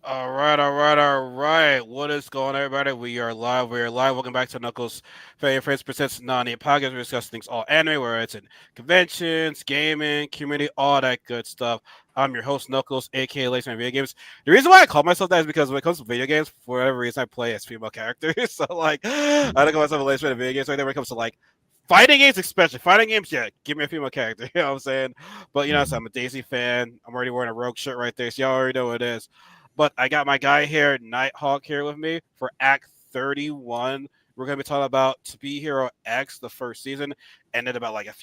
All right. What is going on, everybody? We are live. We are live. Welcome back to Knuckles Favorite Friends Presents Nani, a podcast. We discuss things all anime, where it's in conventions, gaming, community, all that good stuff. I'm your host, Knuckles, aka Lace Man Video Games. The reason why I call myself that is because when it comes to video games, for whatever reason, I play as female characters. So, like, I don't call myself a Lace Man of video games. Right there, when it comes to like fighting games, especially fighting games, yeah, give me a female character. You know what I'm saying? But so Mhm. I'm a Daisy fan. I'm already wearing a Rogue shirt right there, so y'all already know what it is. But I got my guy here, NightHawk, here with me for Act 31. We're gonna be talking about To Be Hero X, the first season, ended about like a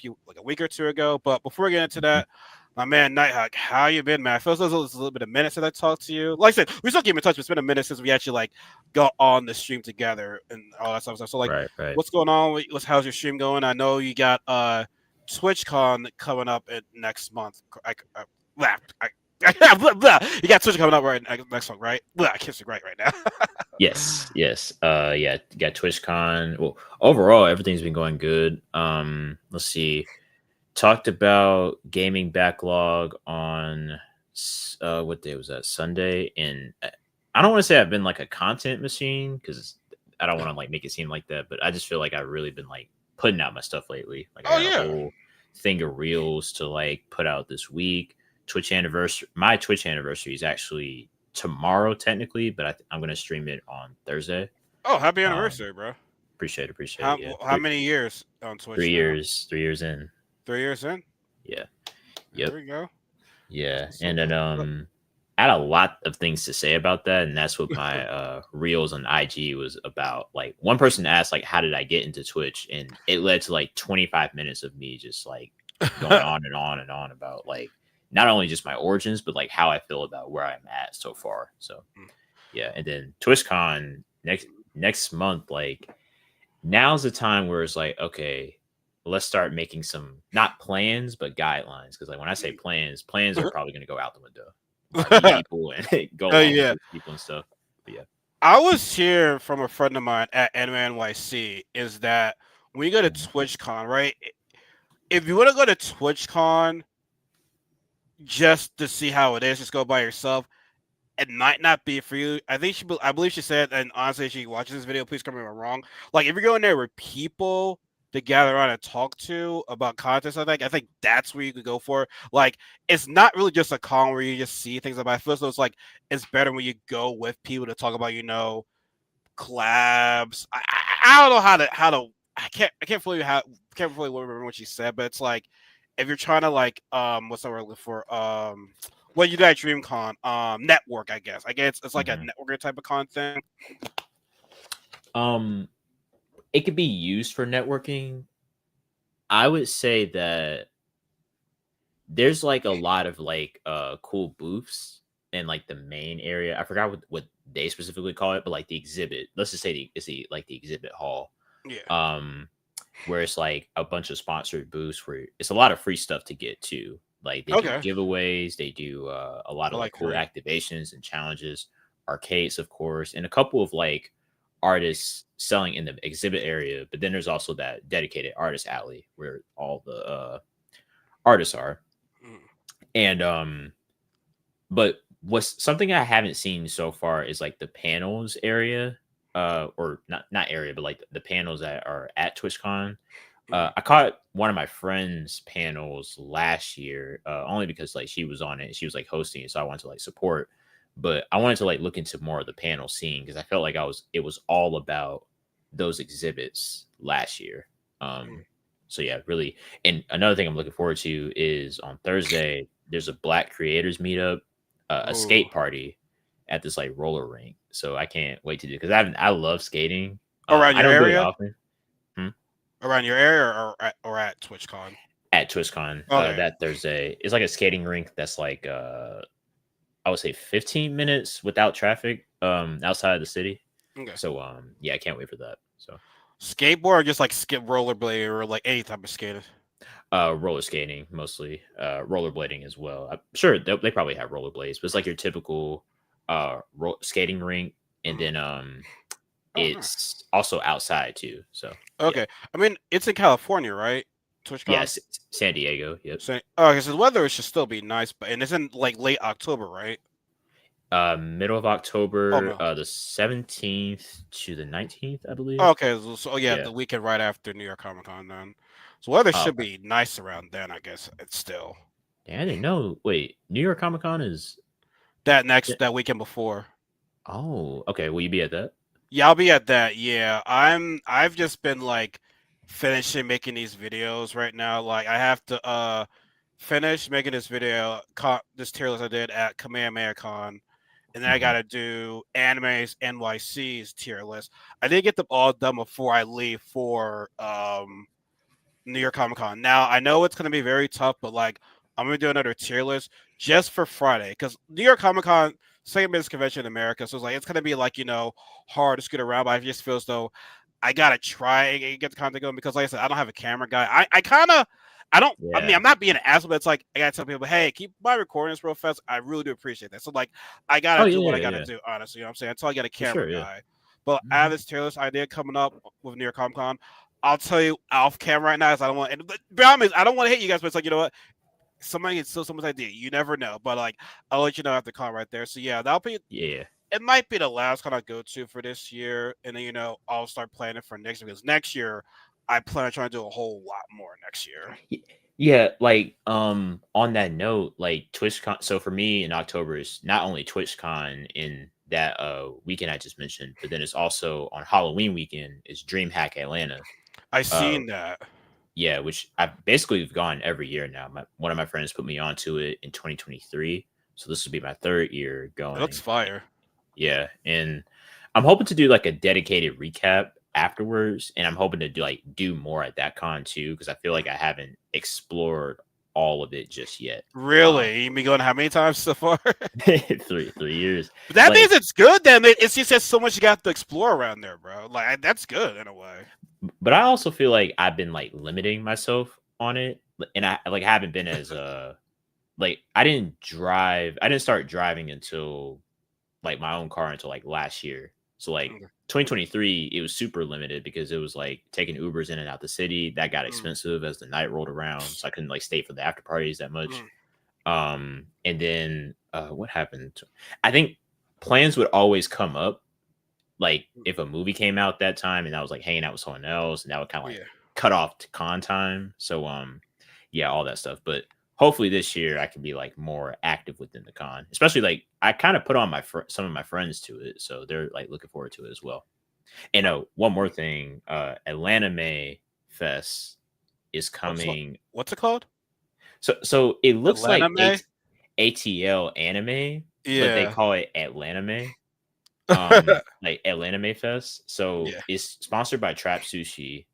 week or two ago. But before we get into Mhm. that, my man NightHawk, how you been, man? I feel as though it's a little bit of minutes since I talked to you. Like I said, we still keep in touch, but it's been a minute since we actually like got on the stream together and all that stuff. So like, Right, right. what's going on? How's your stream going? I know you got TwitchCon coming up next month. I blah, blah. You got Twitch coming up right next one, right? Blah, I can't speak right now. Yes, yes. Yeah, got TwitchCon. Well, overall, everything's been going good. Let's see. Talked about gaming backlog on what day was that? Sunday, and I don't want to say I've been like a content machine because I don't want to like make it seem like that, but I just feel like I've really been like putting out my stuff lately. Like I Oh got a yeah. whole thing of reels to like put out this week. Twitch anniversary. My Twitch anniversary is actually tomorrow technically, but I'm gonna stream it on Thursday. Oh, happy Um, anniversary, bro. appreciate it. How Yeah, how many years on three Twitch now? years, 3 years in. 3 years in. Yeah, There yep. we go. Yeah, That's and what's then up. I had a lot of things to say about that, and that's what my reels on IG was about. Like one person asked like how did I get into Twitch, and it led to like 25 minutes of me just like going on and on and on about like not only just my origins, but like how I feel about where I'm at so far. So yeah, and then TwitchCon next month, like now's the time where it's like, okay, let's start making some not plans but guidelines. Because like when I say plans are probably going to go out the window. I'm already meet people and go Oh along with yeah. these people and stuff. But yeah. I was here from a friend of mine at Anime NYC. Is that when you go to Mhm. TwitchCon, right? If you want to go to TwitchCon just to see how it is, just go by yourself. It might not be for you. I believe she said, and honestly, if she watches this video, please correct me if I'm wrong. Like, if you're going there with people to gather around and talk to about content, I think that's where you could go for. Like, it's not really just a con where you just see things. But I feel so it's like it's better when you go with people to talk about, collabs. I don't know how to. I can't fully remember what she said, but it's like if you're trying to like what's the word I'm looking for well, you got DreamCon network, I guess. I guess it's like a Mhm. networker type of con thing. Um, it could be used for networking. I would say that there's like a lot of like cool booths in like the main area. I forgot what they specifically call it, but like the exhibit. Let's just say it's the like the exhibit hall. Yeah. Um, where it's like a bunch of sponsored booths where it's a lot of free stuff to get too. Like they do Okay. giveaways, they do a lot I of like like cool free. activations and challenges, arcades, of course, and a couple of like artists selling in the exhibit area. But then there's also that dedicated artist alley where all the artists are. Mm. And but what's something I haven't seen so far is like the panels area, or not area, but like the panels that are at TwitchCon. Mm. I caught one of my friends' panels last year, only because like she was on it, she was like hosting it, so I wanted to like support. But I wanted to like look into more of the panel scene because I felt like it was all about those exhibits last year. Mm. So yeah, really. And another thing I'm looking forward to is on Thursday. There's a Black Creators meetup, a Ooh. skate party at this like roller rink. So I can't wait to do because I love skating. Around I your don't do it area? often. Hmm? Around your area or at TwitchCon? At TwitchCon Okay. that Thursday. It's like a skating rink that's like I would say 15 minutes without traffic outside of the city. Okay. So yeah, I can't wait for that. So Skateboard or just like skip rollerblade or like any type of skater? roller skating mostly, rollerblading as well. I'm sure they probably have rollerblades, but it's like your typical skating rink, and Mm. then Oh, nice. it's also outside too. So yeah, Okay. I mean, it's in California, right? TwitchCon? yes, San Diego. Yep. So, oh, because the weather should still be nice, but and it's in like late October, right? Middle of Oh October, no. the 17th to the 19th, I believe. Okay, so yeah, Yeah. the weekend right after New York Comic Con then. So weather Oh, should okay. be nice around then, I guess. It's still Damn, I didn't know. Wait, New York Comic Con is. Yeah. that weekend before. Oh, okay. Will you be at that? Yeah, I'll be at that. Yeah, I've just been like finishing making these videos right now. Like I have to finish making this video, this tier list I did at Kamehameha Con, and then I Hmm. gotta do Animes NYC's tier list. I did get them all done before I leave for New York Comic Con. Now I know it's gonna be very tough, but like I'm gonna do another tier list just for Friday because New York Comic Con second biggest convention in America, so it's gonna be like hard to get around. But I just feel as though I gotta try and get the content going because like I said, I don't have a camera guy. I kind of I don't. I mean, Yeah. I'm not being an asshole, but it's like I gotta tell people, hey, keep my recordings real fast. I really do appreciate that. So like, I Oh gotta do what yeah, I gotta yeah, do. Honestly, you know what I'm saying until I get a for camera sure. Yeah. guy. But I have Hmm. this tier list idea coming up with New York Comic Con. I'll tell you off camera right now, is I don't want. And the problem is, I don't want to hit you guys, but it's like what, somebody can steal someone's idea. You never know. But like, I'll let you know after con right there. So yeah, that'll be. Yeah. It might be the last con I go to for this year, and then I'll start planning for next year because next year I plan on trying to do a whole lot more next year. Y- Yeah, like on that note, like TwitchCon. So for me in October is not only TwitchCon in that weekend I just mentioned, but then it's also on Halloween weekend is DreamHack Atlanta. I Uh seen that. yeah, which I basically have gone every year now. One of my friends put me onto it in 2023. So this will be my third year It looks going. fire. Yeah, and I'm hoping to do like a dedicated recap afterwards, and I'm hoping to do more at that con too because I feel like I haven't explored all of it just yet. Um, Really? You been going how many times so far? 3 years, But that means like, it's good then. It's just there's so much you got to explore around there, bro. Like that's good in a way. but I also feel like I've been like limiting myself on it, and I like haven't been as like I didn't start driving until like my own car until like last year. So like Mm, 2023, it was super limited because it was like taking Ubers in and out the city. That got mm, expensive as the night rolled around. So I couldn't like stay for the after parties that much. mm, And then what happened? I think plans would always come up like mm. if a movie came out that time and I was like hanging out with someone else and that would kind of like Yeah. cut off to con time. So yeah, all that stuff. But hopefully this year I can be like more active within the con. Especially like I kind of put on some of my friends to it, so they're like looking forward to it as well. And one more thing, Atlanta May Fest is What's coming. what's it called? So it looks Atlanta like May? ATL anime, but they Yeah. call it Atlanta May. Like Atlanta May Fest. So Yeah. it's sponsored by Trap Sushi,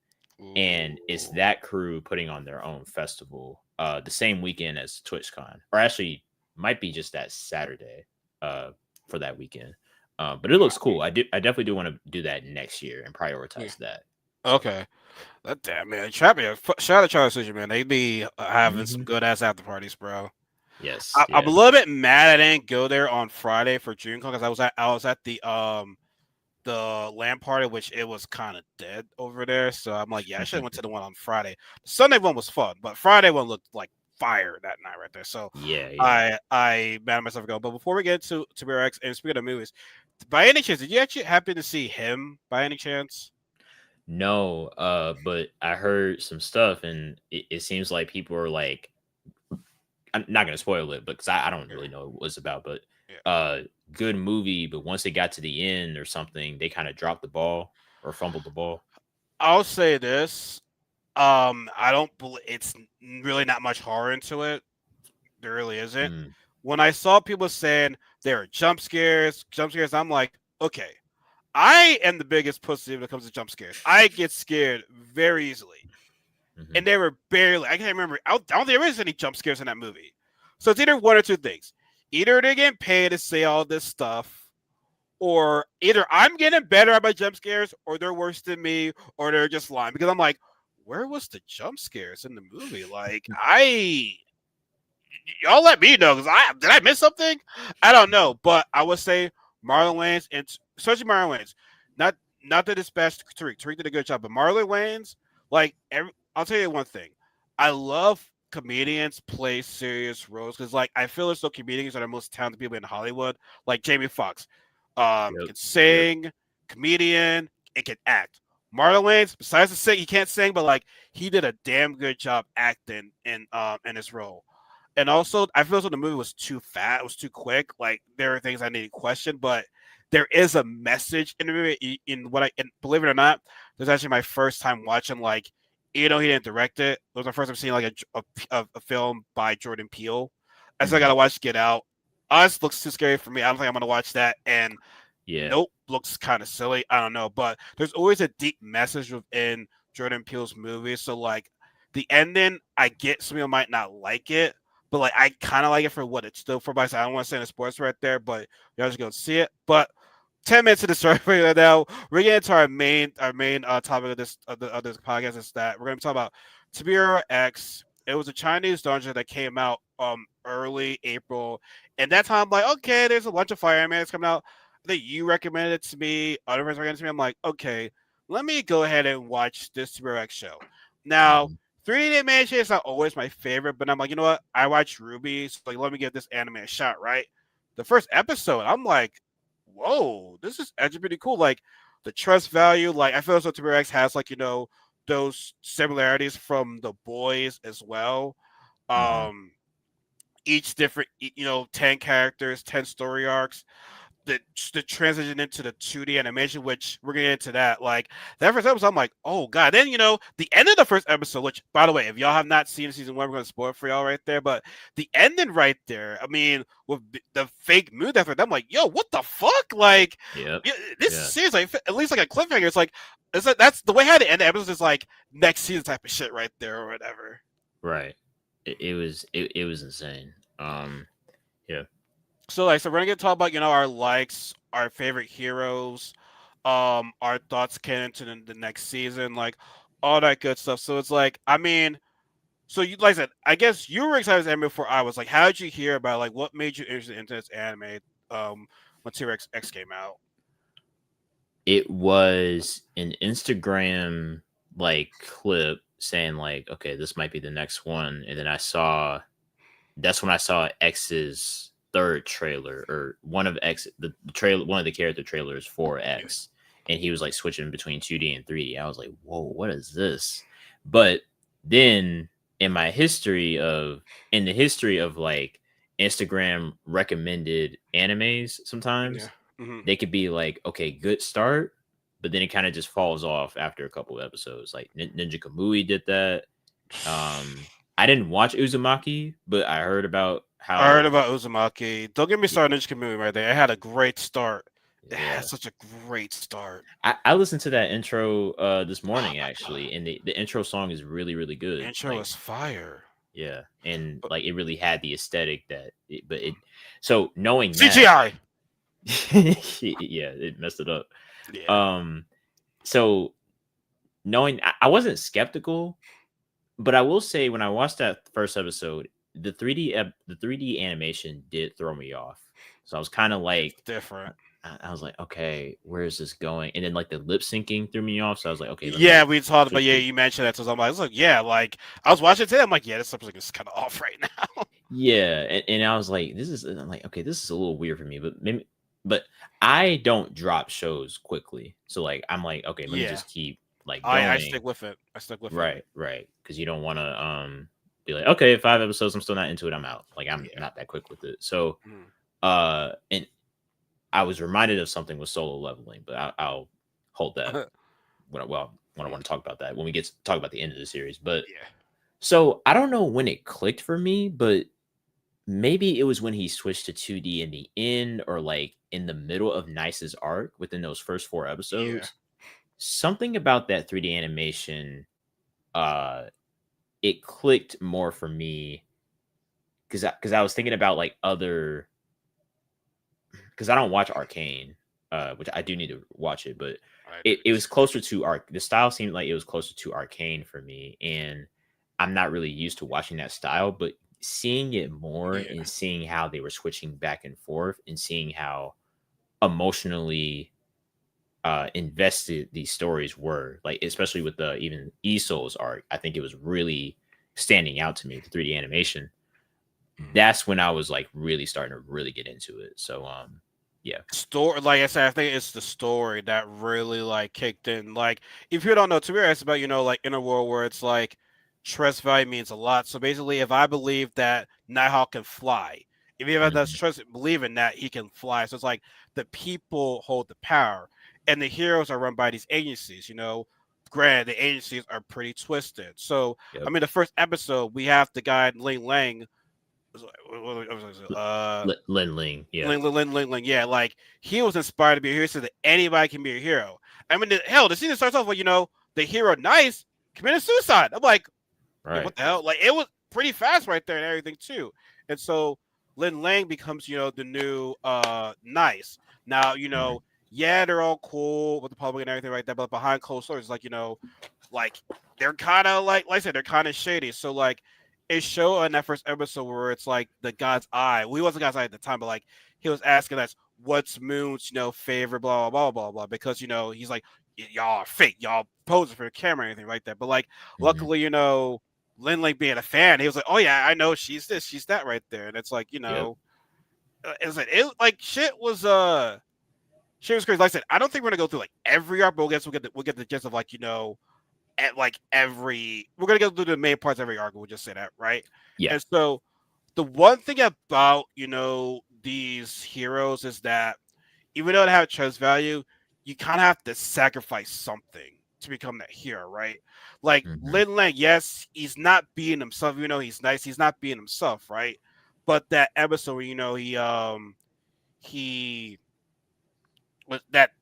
and it's Ooh. that crew putting on their own festival the same weekend as TwitchCon, or actually might be just that Saturday for that weekend. But it looks cool. I definitely do want to do that next year and Yeah. prioritize that. Okay. That damn man, Trap yeah, shout out to Charlie Sushi, man. They be having some Hmm. good ass after parties, bro. Yes, I'm a yeah. little bit mad I didn't go there on Friday for JuneCon because I was at the land party, which it was kind of dead over there. So I'm like, yeah, I should have went to the one on Friday. The Sunday one was fun, but Friday one looked like fire that night right there. So Yeah, yeah. I mad at myself for going. But before we get to BRX and speaking of movies, by any chance, did you actually happen to see him by any chance? No, but I heard some stuff, and it seems like people are like, I'm not gonna spoil it, but because I don't Yeah, really know what it was about, but yeah. uh, good movie. But once it got to the end or something, they kind of dropped the ball or fumbled the ball. I'll say this. I don't believe it's really not much horror into it. There really isn't. Mm, When I saw people saying there are jump scares, I'm like, okay, I am the biggest pussy when it comes to jump scares. I get scared very easily, hmm. and they were barely. I can't remember. I don't think there is any jump scares in that movie. So it's either one or two things: either they're getting paid to say all this stuff, or either I'm getting better at my jump scares, or they're worse than me, or they're just lying. Because I'm like, where was the jump scares in the movie? Like y'all let me know because I did I miss something? I don't know, but I would say Marlon Wayans and especially Marlon Wayans, not not to dispatch Tariq. Tariq did a good job, but Marlon Wayans, like I'll tell you one thing, I love comedians play serious roles because, like, I feel as though comedians are the most talented people in Hollywood. Like Jamie Foxx, Yep. can Yep. sing, comedian, and can act. Marlon Wayans, besides the sing, he can't sing, but like he did a damn good job acting in his role. And also, I feel as though the movie was too fat, it was too quick. Like there are things I need to question, but there is a message in the movie. In what I and believe it or not, this is actually my first time watching like he didn't direct it. It was my first time seeing like a film by Jordan Peele. I still Mhm. gotta watch Get Out. Us looks too scary for me. I don't think I'm gonna watch that. And Yeah. Nope looks kind of silly. I don't know, but there's always a deep message within Jordan Peele's movies. So like the ending, I get some people might not like it, but like I kind of like it for what it's still for. But I don't want to say in the sports right there, but you're just gonna see it. But 10 minutes of the story right now. We're getting to our main topic of this podcast is that we're going to talk about Tiberium X. It was a Chinese dungeon that came out early April, and that time I'm like, okay, there's a bunch of Fire Animes coming out. I think you recommended it to me. Other friends recommended it to me. I'm like, okay, let me go ahead and watch this Tiberium X show. Now, Mhm. 3D animation is not always my favorite, but I'm like, you know what? I watch Ruby, so like, let me give this anime a shot. Right? The first episode, I'm like, whoa, this is actually pretty cool. Like the trust value, like I feel as though Timber X has like, those similarities from the boys as well. Mhm. Um each different 10 characters, 10 story arcs, the transition into the 2D animation, which we're gonna get into that. Like that first episode, I'm like, oh god. Then the end of the first episode, which by the way, if y'all have not seen season one, we're gonna spoil it for y'all right there. But the ending right there, I mean, with the fake mood after that, I'm like, yo, what the fuck? Like, Yep. this Yeah. series, like at least like a cliffhanger. It's like that's the way how the end of the episode is like next season type of shit right there or whatever. Right. It was insane. Yeah. So like, so we're gonna talk about our likes, our favorite heroes, our thoughts canon into the next season, like all that good stuff. So it's like, I mean, so you like I said, I guess you were excited as anime before I was. Like, how did you hear about like what made you interested into this anime? When T-Rex X came out. It was an Instagram like clip saying like, okay, this might be the next one, and then that's when I saw X's third trailer or one of the trailer, one of the character trailers for Yeah. X, and he was like switching between 2D and 3D. I was like, whoa, what is this? But then in my history of in the history of like Instagram recommended animes, Yeah. sometimes Hmm. they could be like, okay, good start, but then it kind of just falls off after a couple of episodes. Like Ninja Kamui did that. I didn't watch Uzumaki, but I heard about I heard how about Uzumaki. Don't get me started on Ninja Kamui right there. It had a great start. It had yeah. such a great start. I listened to that intro this morning actually, and the intro song is really, really good. Intro Like, was fire. yeah, and But like it really had the aesthetic but it so knowing that CGI. yeah, it messed it up. Yeah. Um so knowing I wasn't skeptical, but I will say when I watched that first episode, the 3D animation did throw me off. So I was kind of It's like different. I was like, okay, where is this going? And then like the lip syncing threw me off. So I was like, okay, let Yeah, me we talked about switch yeah. it. You mentioned that, so I'm like, yeah, like I was watching it today. I'm like, yeah, this episode is kind of off right now. Yeah, and I was like, this is I'm like, okay, this is a little weird for me, but maybe, but I don't drop shows quickly. So like, I'm like, okay, let me Yeah, just keep like I going. stick with it. I stick with it. Right, because you don't want to be like, okay, 5 episodes, I'm still not into it, I'm out. Like I'm Yeah. not that quick with it. So Mhm. and I was reminded of something with solo leveling, but I'll hold that when I want to talk about that when we get to talk about the end of the series. But Yeah. so I don't know when it clicked for me, but maybe it was when he switched to 2D in the end or like in the middle of Nice's arc within those first 4 episodes. Yeah. Something about that 3D animation, uh, it clicked more for me because I was thinking about like other because I don't watch Arcane, which I do need to watch it, but I do it this. was closer to Arc. The style seemed like it was closer to Arcane for me, and I'm not really used to watching that style. But seeing it more Yeah. and seeing how they were switching back and forth, and seeing how emotionally invested these stories were, like especially with the even Eso's arc, I think it was really standing out to me, the 3D animation. That's when I was like really starting to really get into it. So yeah. Story, like I said, I think it's the story that really like kicked in. Like, if you don't know, to be honest, about like in a world where it's like trust value means a lot. So basically, if I believe that NightHawk can fly, if you have that Mhm. trust, believe in that he can fly. So it's like the people hold the power, and the heroes are run by these agencies. Granted, the agencies are pretty twisted. So I Yep. mean, the first episode we have the guy Ling Lang. What was it? Lin Ling, yeah. Ling, yeah, like he was inspired to be a hero, so that anybody can be a hero. I mean, hell, the scene starts off with the hero Nice committed suicide. I'm like, yo, Right. what the hell? Like it was pretty fast right there and everything too. And so Lin Lang becomes the new Nice. Now Mhm. yeah, they're all cool with the public and everything like that, but behind closed doors, like like they're kind of like I said, they're kind of shady. So like it showed in that first episode where it's like the God's eye. We wasn't God's eye at the time, but like he was asking us what's Moon's favorite, blah blah blah blah blah, because he's like y'all are fake, y'all posing for the camera or anything like that. But like Mhm. luckily Lin like being a fan, he was like, oh yeah, I know she's this, she's that right there, and it's like Yep. it like shit was crazy. Like I said, I don't think we're gonna go through like every arc, but we'll get the gist of like at like every we're gonna go through the main parts of every arc. We'll just say that, right? Yeah. And so the one thing about these heroes is that even though they have trust value, you kind of have to sacrifice something to become that hero, right? Like Mhm. Lin Lang, yes, he's not being himself. Even though he's nice, he's not being himself, right? But that episode, where, he was that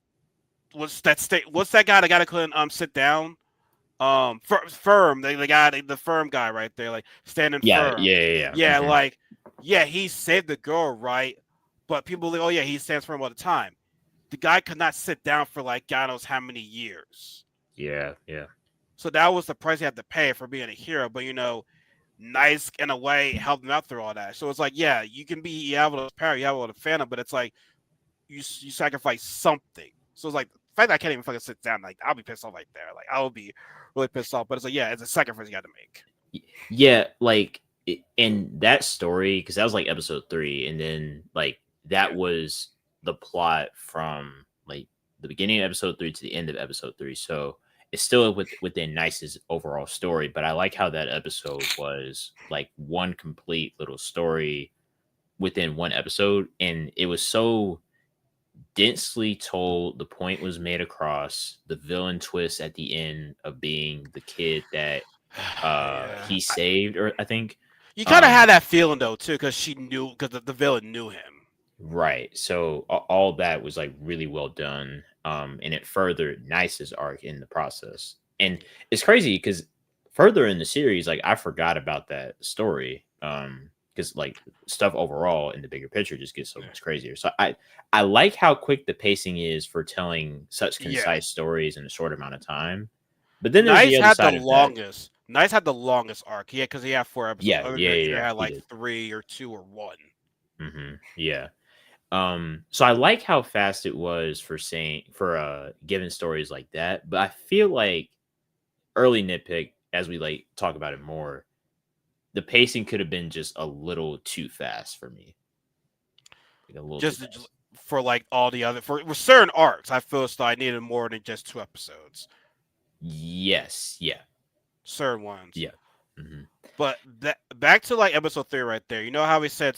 was that state. What's that guy? The guy that couldn't sit down. Firm, the guy, the firm guy right there, like standing Yeah. firm. Yeah. Yeah. Yeah. Yeah, Mhm. like yeah, he saved the girl, right? But people like, oh yeah, he stands firm all the time. The guy could not sit down for like God knows how many years. Yeah. Yeah. So that was the price he had to pay for being a hero. But Nice in a way helped him out through all that. So it's like, yeah, you have all the power, you have all the fandom, but it's like you sacrifice something. So it's like the fact that I can't even fucking sit down, like I'll be pissed off right there. Like I will be really pissed off. But it's like, yeah, it's a sacrifice you got to make. Yeah, like in that story, because that was like episode 3, and then like that Yeah. was the plot from like the beginning of episode 3 to the end of episode 3. So it's still within Nice's overall story, but I like how that episode was like one complete little story within one episode, and it was so densely told. The point was made across. The villain twist at the end of being the kid that Yeah. he saved, or I think You kind of um had that feeling though too, because she knew, because the villain knew him. right. So all that was like really well done, and it furthered Nice's arc in the process. And it's crazy because further in the series, like I forgot about that story, because like stuff overall in the bigger picture just gets so much crazier. So I like how quick the pacing is for telling such Yeah. concise stories in a short amount of time. But then there's the Nice other had the side of that. longest. Nice had the longest arc. Yeah, because he had 4 episodes. Yeah, Other yeah, than yeah, either yeah, had he like did. 3 or 2 or 1. Yeah. So I like how fast it was for giving stories like that, but I feel like early nitpick, as we like talk about it more, the pacing could have been just a little too fast for me. Like a little too Just fast. for like all the other for certain arcs, I feel so I needed more than just 2 episodes. Yes, yeah, Certain ones. yeah. Hmm. But back to like episode 3 right there. You know how he said,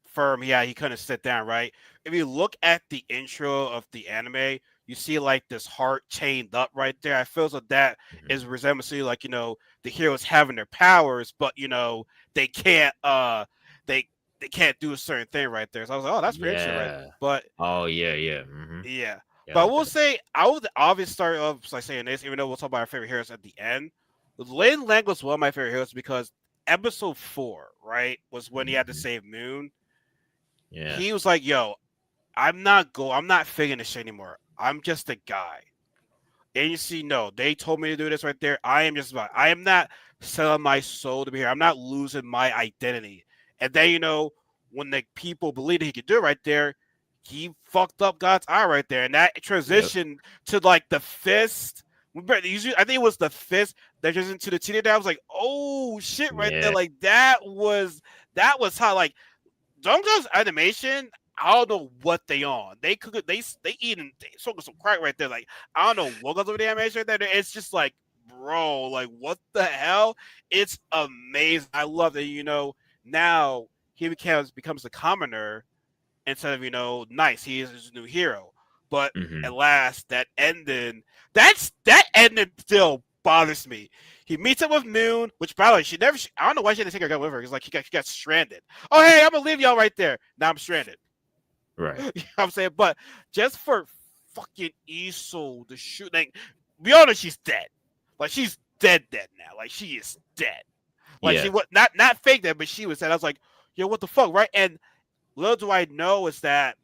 firm, yeah, he couldn't sit down, right? If you look at the intro of the anime, you see like this heart chained up right there. I feel so that Hmm. is resembling like, the heroes having their powers, but they can't they they can't do a certain thing right there. So I was like, oh, that's pretty interesting, right? Yeah. But Oh yeah, yeah. Hmm. yeah. Yeah, I But I like will that. say I would obviously start off by saying this, even though we'll talk about our favorite heroes at the end. Lin Lang was one of my favorite heroes because episode 4, right, was when he had to Hmm. save Moon. Yeah. He was like, yo, I'm not figuring this shit anymore. I'm just a guy. And you see, no, they told me to do this right there. I am not selling my soul to be here. I'm not losing my identity. And then, when the people believed he could do it right there, he fucked up God's eye right there. And that Yep. transition to like the fist But usually, I think it was the fist that just into the teenager. I was like, oh shit, right there. Yeah. Like that was how like JoJo's animation. I don't know what they on. They cook. They eating. They smoking some crack right there. Like I don't know what goes over the animation right there. It's just like, bro, like what the hell? It's amazing. I love that. Now he becomes a commoner instead of nice. He is his new hero. But Hmm. at last, that ending still bothers me. He meets up with Moon, which by the way, I don't know why she didn't take her gun with her because like she got stranded. Oh hey, I'm gonna leave y'all right there. Now I'm stranded. Right. You know what I'm saying? But just for fucking Iso to shoot, like we all know she's dead. Like she's dead now. Like she is dead. Like she Yeah. was not fake dead, but she was dead. I was like, yo, what the fuck, right? And little do I know is that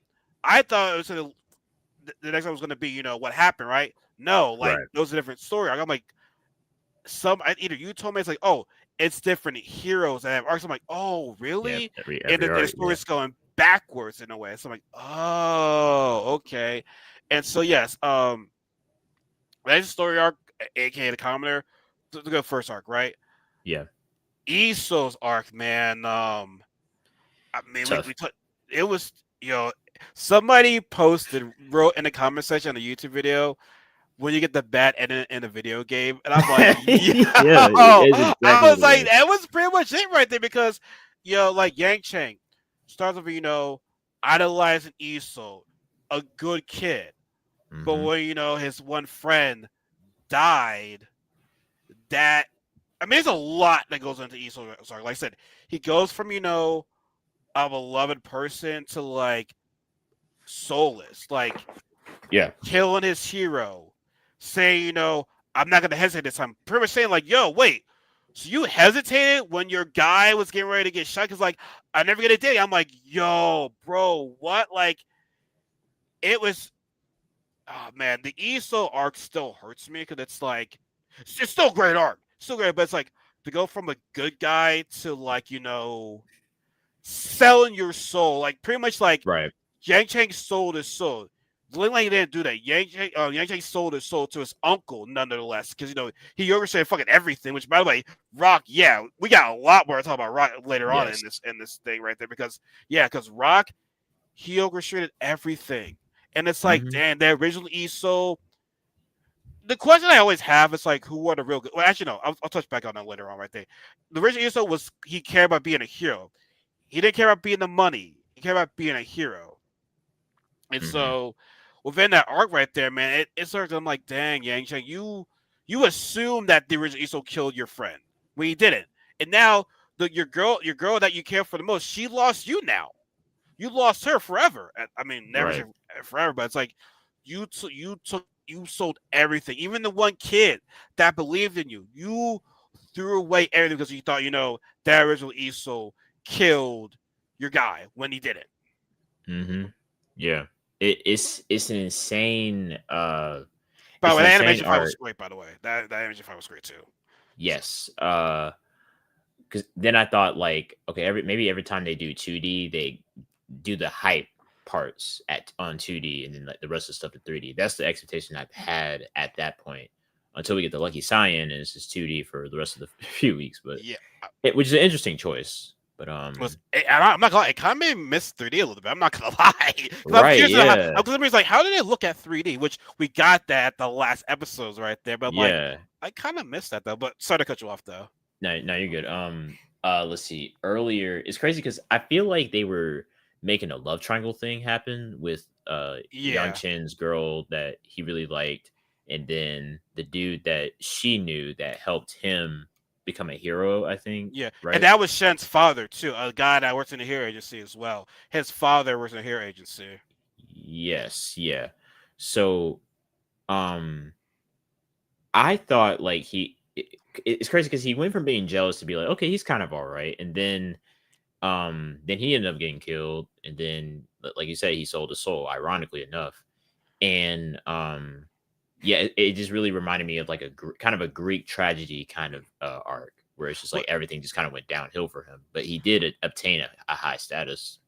I thought it was the next one was gonna be, what happened, right? No, like Right. it was a different story. I'm like, either you told me it's like, oh, it's different heroes that have arcs. I'm like, oh, Yeah. really? And Every the art. Yeah. story's going backwards in a way. So I'm like, oh, okay. And so yes, that's the story arc, aka the commoner, the good first arc, right? Yeah. Iso's arc, man. I mean, we Tough. took it was somebody wrote in the comment section on the YouTube video when you get the bad ending in a video game, and I'm like, yo, Yeah. It's I exactly what was it like, was. that was pretty much it right there because like Yang Chang starts with idolizing Iso, a good kid, but Hmm. when his one friend died, that I mean, there's a lot that goes into Iso. Sorry, like I said, he goes from a beloved person to like soulless, like Yeah. killing his hero, saying, I'm not gonna hesitate this time. Pretty much saying like, yo, wait, so you hesitated when your guy was getting ready to get shot? Cause like I never get a day. I'm like, yo, bro, what? Like it was. Oh man, the ESO arc still hurts me because it's like it's still a great arc, still great, but it's like to go from a good guy to like selling your soul, like pretty much like Right. Yang Chang sold his soul. Ling Lang didn't do that. Yang Chang sold his soul to his uncle, nonetheless, because he oversaid fucking everything. Which, by the way, Rock, yeah, we got a lot more to talk about Rock later on in Yes. this thing right there. Because Rock, he orchestrated everything, and it's like, Hmm. damn, the original ESO. The question I always have is like, who are the real good? Well, actually, no, I'll touch back on that later on right there. The original ESO was he cared about being a hero. He didn't care about being the money. He cared about being a hero. And Hmm. so within that arc right there, man, it starts. I'm like, dang, Yang Chang, you assume that the original Iso killed your friend when he didn't, and now your girl that you care for the most, she lost you now. You lost her forever. I mean, never say Right. forever, but it's like you sold everything, even the one kid that believed in you. You threw away everything because you thought that original Iso killed your guy when he didn't. Hmm. Yeah. It's an insane By the it's way, an the insane animation fight was art. great. By the way, that animation fight was great too. Yes. Because then I thought like, okay, maybe every time they do 2D, they do the hype parts on 2D, and then like the rest of the stuff in 3D. That's the expectation I've had at that point until we get the Lucky Cyan, and it's just 2D for the rest of the few weeks. But Yeah, which is an interesting choice. But I'm not gonna lie, it kind of made me miss 3D a little bit. I'm not gonna lie, because I'm right, curious to how. yeah, Because somebody's like, how did it look at 3D? Which we got that at the last episodes right there. But I'm like, yeah. I kind of missed that though. But sorry to cut you off though. No, no, you're good. Let's see. Earlier, it's crazy because I feel like they were making a love triangle thing happen with Young Yeah, Chin's girl that he really liked, and then the dude that she knew that helped him become a hero. I think, yeah, and right? that was Shen's father too, a guy that works in the hero agency as well. His father works in the hero agency. Yes, yeah. So, um, I thought like it's crazy because he went from being jealous to be like, okay, he's kind of all right, and then he ended up getting killed, and then like you said, he sold his soul, ironically enough. And yeah, it just really reminded me of like kind of a Greek tragedy kind of arc where it's just like What everything just kind of went downhill for him, but he did obtain a high status.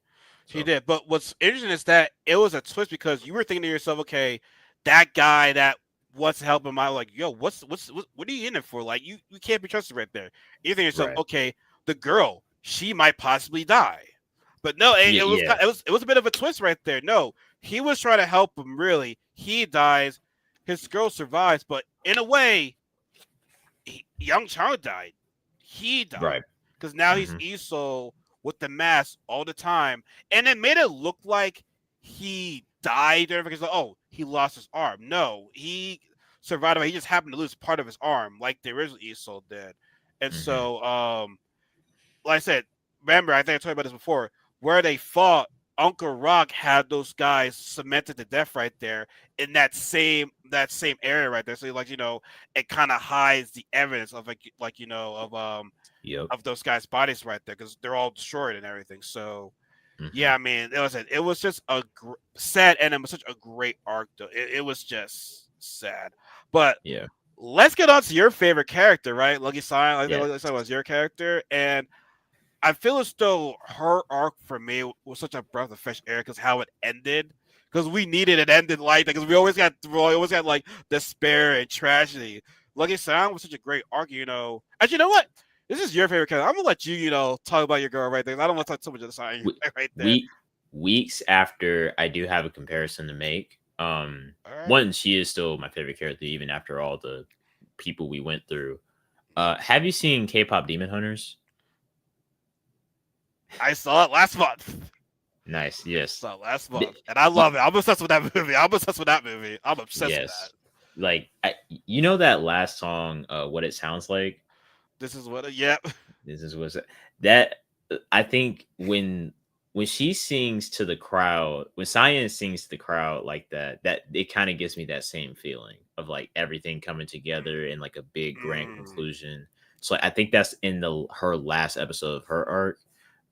he So did, but what's interesting is that it was a twist because you were thinking to yourself, okay, that guy that wants to help him out. Like, yo, what are you in it for? Like, you can't be trusted right there. You think to yourself, Right. okay, the girl, she might possibly die, but no, Yeah. Yeah. it was a bit of a twist right there. No, he was trying to help him. Really, he dies, his girl survives, but in a way, young child died. He died Right. because now he's Hmm. Esau with the mask all the time, and it made it look like he died there because oh, he lost his arm. No, he survived. He just happened to lose part of his arm, like the original Esau did. And Hmm. so, like I said, remember I think I told you about this before, where they fought. Uncle Rock had those guys cemented to death right there in that same area right there. So like it kind of hides the evidence of like Yep. of those guys' bodies right there because they're all destroyed and everything. So yeah, Hmm. I mean it was just a sad and it was such a great arc though. It was just sad, but Yeah. let's get on to your favorite character, right? Lucky Sign. I think Yeah. Lucky Sign was your character, and I feel as though her arc for me was such a breath of fresh air because how it ended. Because we needed it ended like that. Because we always got like despair and tragedy. Lucky Sound was such a great arc, Actually, you know what? This is your favorite character. I'm gonna let you, talk about your girl right there. I don't want to talk so much of the sign We, right there. we weeks after I do have a comparison to make. All right. One, she is still my favorite character, even after all the people we went through. Have you seen K-pop Demon Hunters? I saw it last month. Nice. Yes. Saw it last Th- month, and I y- love it. I'm obsessed with that movie. I'm obsessed with that movie. I'm obsessed with that. yes. Like you know that last song, "What It Sounds Like." This is what. Yep. This is what's that. I think when she sings to the crowd, when Cyan sings to the crowd like that, that it kind of gives me that same feeling of like everything coming together in like a big grand Mm. conclusion. So I think that's in the her last episode of her arc.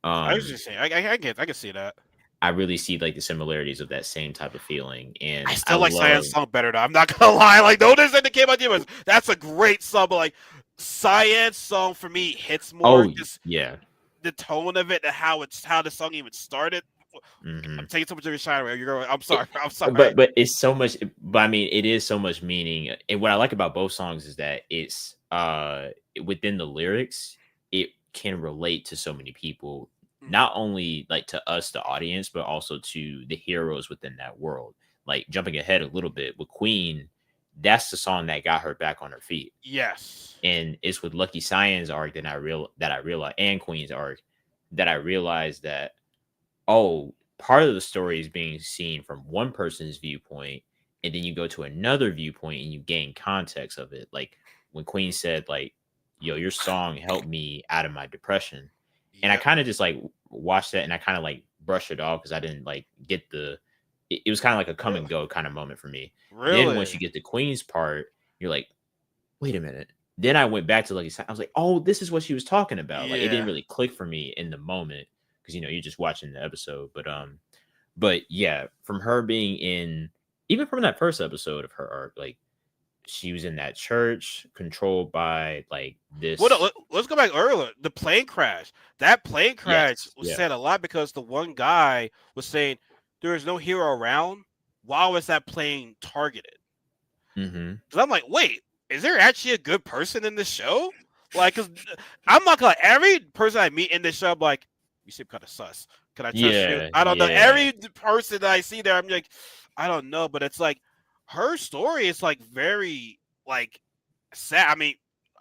I was Um, just saying. I can see that. I really see like the similarities of that same type of feeling, I and I still like love. Cyan's song better though. I'm not gonna lie. Like Notice and the Came Out Demons. That's a great song, but like Cyan's song for me hits more Oh just yeah. the tone of it and how the song even started. I'm Hmm. taking so much of your shine away. You're going. I'm sorry. I'm sorry. But it's so much. But I mean, it is so much meaning. And what I like about both songs is that it's within the lyrics, it can relate to so many people, Mm. not only like to us, the audience, but also to the heroes within that world. Like jumping ahead a little bit with Queen, that's the song that got her back on her feet, Yes. and it's with Lucky Cyan's arc that I realized, and Queen's arc, that I realized that, oh, part of the story is being seen from one person's viewpoint, and then you go to another viewpoint and you gain context of it. Like when Queen said, like, yo, your song helped me out of my depression. And I Yep. kind of just like watched that and I kind of like brushed it off because I didn't like get it was kind of like a come Really. and go kind of moment for me. Then once Really. you get the Queen's part, you're like, wait a minute. Then I went back to Lucky Sign. I was like, oh, this is what she was talking about. Like it didn't Yeah. really click for me in the moment because you're just watching the episode. But yeah, from her being in, even from that first episode of her arc, like she was in that church controlled by like Well, no, this. let's go back earlier. The plane crash. That plane crash Yes. was Yeah. said a lot because the one guy was saying there is no hero around. Why was that plane targeted? Mm-hmm. Because I'm like, wait, is there actually a good person in this show? Like, because I'm not gonna. Every person I meet in this show, I'm like, you seem kind of sus. Can I trust you? Yeah. I don't know. Yeah. Every person that I see there, I'm like, I don't know. But it's like her story is like very like sad. I mean,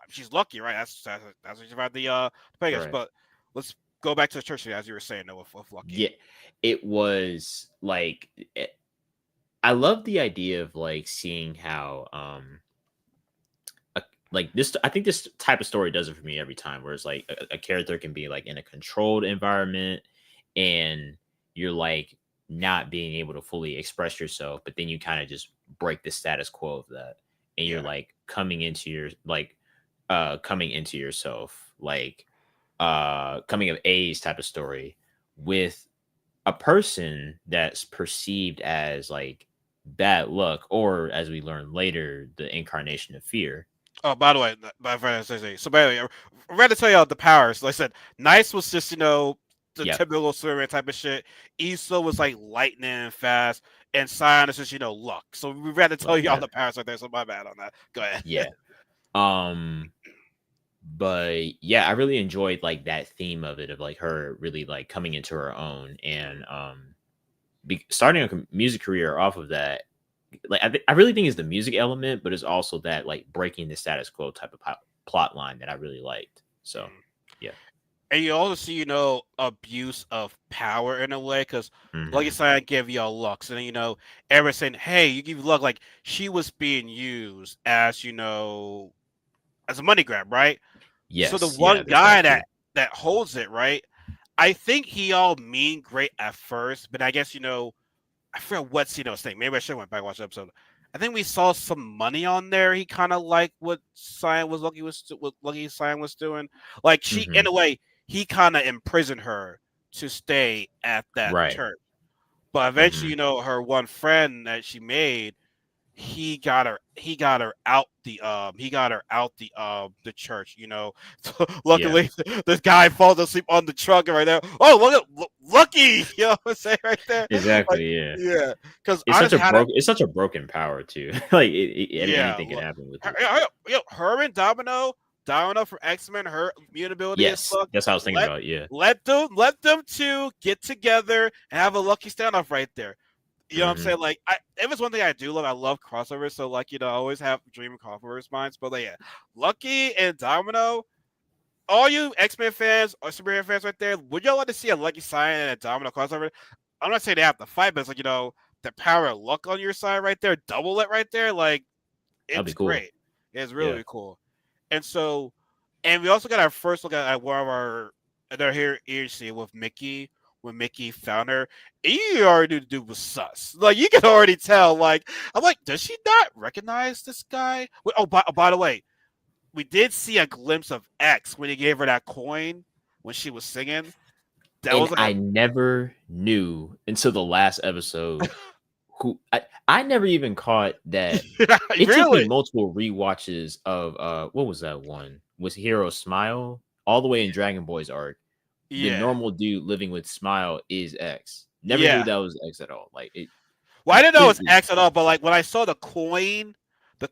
she's lucky, right? That's what she survived the Vegas. Right. But let's go back to the church as you were saying, though, with lucky. Yeah. It was like I love the idea of like seeing how like this. I think this type of story does it for me every time, where it's like a character can be like in a controlled environment and you're like not being able to fully express yourself, but then you kind of just break the status quo of that and you're Yeah. like coming into yourself, like coming of age type of story with a person that's perceived as like bad luck, or as we learn later, the incarnation of fear. Oh, by the way, so by the way, I read to tell y'all the powers. Like I said, Nice was just the Yep. typical Superman type of shit. Issa was like lightning and fast, and Sion is just luck. So we had to tell Look, you all yeah. the powers right there. So my bad on that. Go ahead. Yeah. Um but yeah, I really enjoyed like that theme of it, of like her really like coming into her own, and starting a music career off of that. Like I really think it's the music element, but it's also that like breaking the status quo type of plot line that I really liked. So Mhm. yeah. And you also see, abuse of power in a way, because like you Hmm. said, I give y'all luck. So then, everyone's saying, hey, you give luck. Like, she was being used as, as a money grab, right? So the Yes, yeah, one there's that guy too. that holds it, right? I think he all mean great at first, but I guess, I forgot what scene I was thinking. Maybe I should have went back and watched the episode. I think we saw some money on there. He kind of like what Lucky Cyan was doing. Like, she, Hmm. in a way, he kind of imprisoned her to stay at that Right. church. But eventually, Hmm. her one friend that she made, he got her out the church. So Yeah, luckily, this guy falls asleep on the truck right there. Oh, Lucky. You know what I'm saying right there? Like, exactly. Yeah, yeah, because it's such honestly, a how that, broken, it's such a broken power too. Like yeah, anything can happen with it. her and Domino from X-Men, her mutability is Yes, luck. that's how I was thinking Let about. Yeah. let them two get together and have a lucky standoff right there. You know what I'm Hmm. saying? Like, if it's one thing I do love, I love crossovers. So, like, I always have dream crossovers minds. But like, yeah, Lucky and Domino, all you X-Men fans or superhero fans right there, would y'all like to see a Lucky Cyan and a Domino crossover? I'm not saying they have to fight, but it's like, the power of luck on your side right there, double it right there. Like, That'd be it's cool. great. It's Yeah. really cool. And so, and we also got our first look at one of our another here scene with Mickey, when Mickey found her. You already knew the dude was sus. Like, you can already tell. Like, I'm like, does she not recognize this guy? Oh, by the way, we did see a glimpse of X when he gave her that coin when she was singing. That And was like I never knew until the last episode who I never even caught that. a It took me really, multiple rewatches of what was that one? Was Hero Smile all the way in Dragon Boy's arc? The yeah, normal dude living with Smile is X. Never knew yeah. that was X at all. Like it Well, I didn't know it was completely. X at all, but like when I saw the coin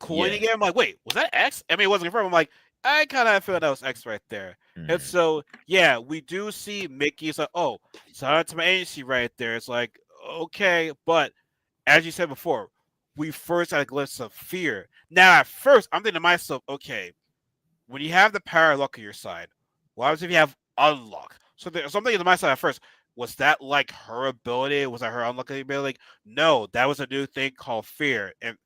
Yeah. again, I'm like, wait, was that X? I mean, it wasn't confirmed. I'm like, I kind of feel that was X right there. And Mhm. so, yeah, we do see Mickey. It's like, oh, shout out to my agency right there. It's like, okay, but as you said before, we first had a glimpse of fear. Now, at first, I'm thinking to myself, okay, when you have the power of luck on your side, what happens if you have unluck? So there's something to my side at first. Was that like her ability? Was that her unlucky ability? Like, no, that was a new thing called fear. And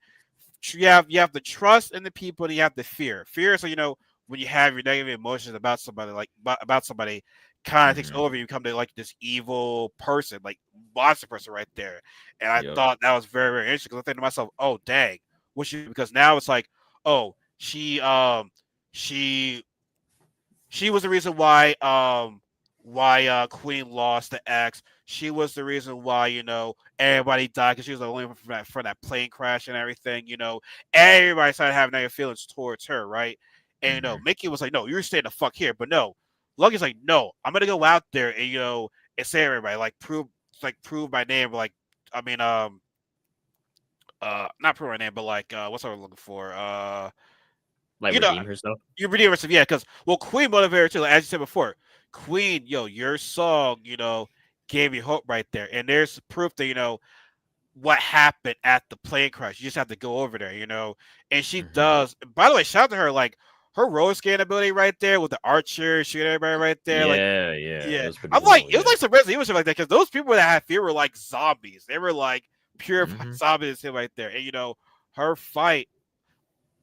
you have the trust in the people, and you have the fear. Fear, so when you have your negative emotions about somebody, like about somebody, kind of takes Mhm. over. You become like this evil person, like monster person, right there. And I Yep. thought that was very, very interesting, because I think to myself, oh dang, what she, because now it's like, oh, she she was the reason why Queen lost the X. She was the reason why everybody died, because she was the only one from that plane crash and everything. Everybody started having negative feelings towards her, right? And Mhm. Mickey was like, "No, you're staying the fuck here." But no, Lucky's like, "No, I'm gonna go out there and and say everybody, prove my name." Like, I mean, not prove my name, but like, what's what I'm looking for? Like You know, redeem herself. you redeem yourself, yeah, because Queen motivated her too. Like, as you said before, Queen, your song, gave you hope right there, and there's proof that what happened at the plane crash. You just have to go over there, and she Mhm. does. By the way, shout out to her, like her roller skating ability right there with the archer shooting everybody right there, like. Yeah, yeah, it Yeah, was pretty I'm like, cool. it was Yeah. like some Resident Evil shit like that, because those people that had fear were like zombies. They were like pure Hmm. zombies right there, and her fight.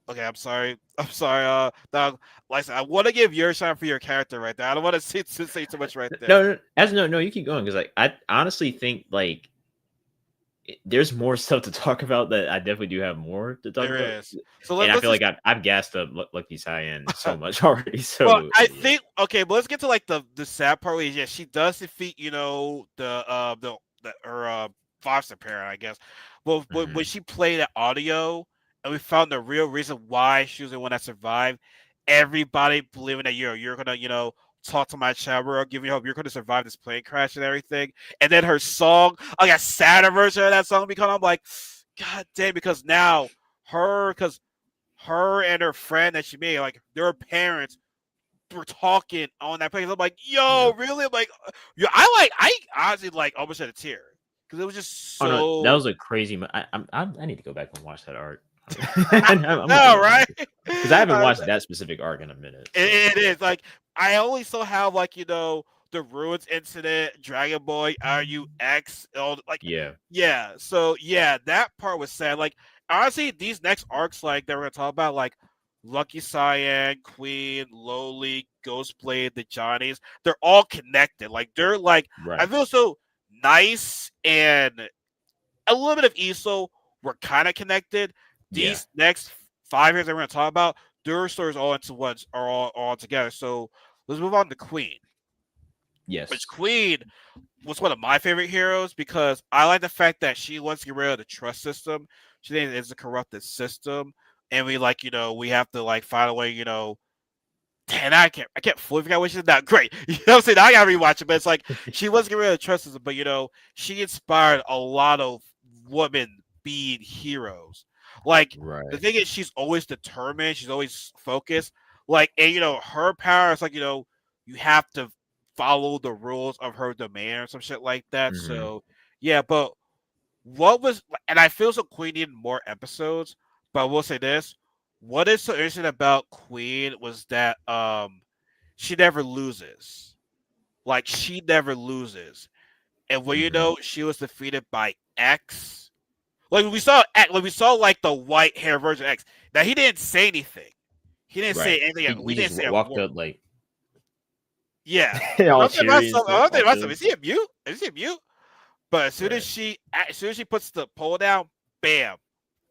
Okay, I'm sorry. I'm sorry. Dog, like I said, I want to give your shine for your character right there. I don't want to say too much right there. No, no, no. You keep going because like I honestly think like there's more stuff to talk about that I definitely do have more to talk about, There is. So and I let's feel like just. I've gassed up Lucky Cyan so much already. Well, I So yeah. think okay, but let's get to like the sad part. Where, yeah, she does defeat the her foster parent, I guess. Well, when Hmm. she played that audio, and we found the real reason why she was the one that survived. Everybody believing that you're gonna talk to my child, give me hope. You're going to survive this plane crash and everything. And then her song, like a sadder version of that song, become. I'm like, God damn, because now because her and her friend that she made, like their parents were talking on that place. I'm like, Yeah. yo, really? I'm like, yo, I honestly like almost shed a tear because it was just Oh no, that so. was a crazy. I need to go back and watch that arc. I'm gonna No, go back right? because I haven't watched that specific arc in a minute. So It is like I only still have like the ruins incident, Dragon Boy, RUX, all like yeah, yeah. So yeah, that part was sad. Like honestly, these next arcs like that we're gonna talk about like Lucky Cyan, Queen, Lowly, Ghostblade, the Johnnies, they're all connected. Like they're like I right. feel so nice and a little bit of ESO were kind of connected. Yeah. These next 5 years that we're going to talk about, their stories all into ones are all together. So let's move on to Queen. Which Yes. Queen was one of my favorite heroes because I like the fact that she wants to get rid of the trust system. She thinks it's a corrupted system, and we like we have to like find a way and I can't fully forget what she's not great. You know what I'm saying? I gotta rewatch it, but it's like she was getting rid of the trust system, but she inspired a lot of women being heroes. Like the Right. thing is she's always determined, she's always focused. Like and her power is like, you have to follow the rules of her domain or some shit like that. Hmm. So yeah, but what was and I feel so Queen needed more episodes, but I will say this. What is so interesting about Queen was that she never loses. Like she never loses. And when Hmm. she was defeated by X. Like we saw like the white hair version of X. Now he didn't say anything. He didn't say Right. anything. He We didn't just say a walked word. up like Yeah. all I'm thinking about cheery and something. stuff, I'm all thinking about something. chilling. Is he a mute? Is he a mute? But Right. as soon as she puts the pole down, bam,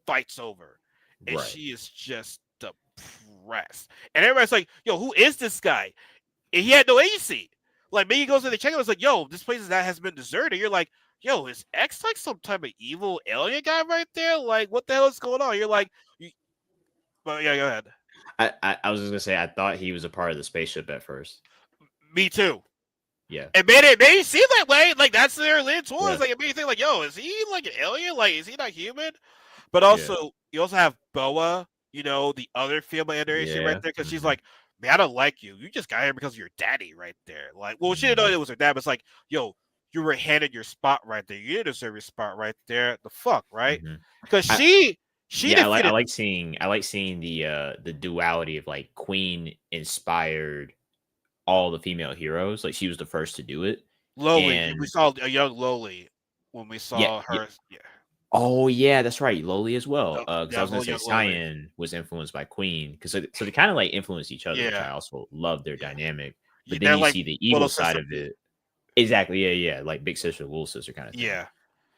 fight's over. And Right. she is just depressed. And everybody's like, yo, who is this guy? And he had no agency. Like maybe he goes to the check and was like, yo, this place that has been deserted. You're like, yo, is X like some type of evil alien guy right there? Like, what the hell is going on? You're like, well, yeah, go ahead. I was just gonna say I thought he was a part of the spaceship at first. Me too. Yeah. It made it seem that way. Like that's their lead towards. Yeah. Like it made you think like, yo, is he like an alien? Like, is he not human? But Yeah. also, you also have Boa, the other female iteration right Yeah. there, because she's Hmm. like, man, I don't like you. You just got here because of your daddy right there. Like, well, she didn't know Hmm. it was her dad, but it's like, yo, you were handed your spot right there. You didn't deserve your spot right there. The fuck, right? Hmm. Because I she yeah, I defeated like seeing the duality of like Queen inspired all the female heroes. Like she was the first to do it. Lowly. We And saw a young Lowly when we yeah, saw yeah. her. Yeah, Oh yeah, that's right. Loli as well. Because I yeah, was gonna whole say young Lowly. Cyan was influenced by Queen. Because so they kind of like influenced each other, which Yeah, I also love their yeah, dynamic. yeah. But then They're you like see the little evil side sister. of it. Exactly. Yeah, yeah. Like big sister, little sister kind of thing. Yeah,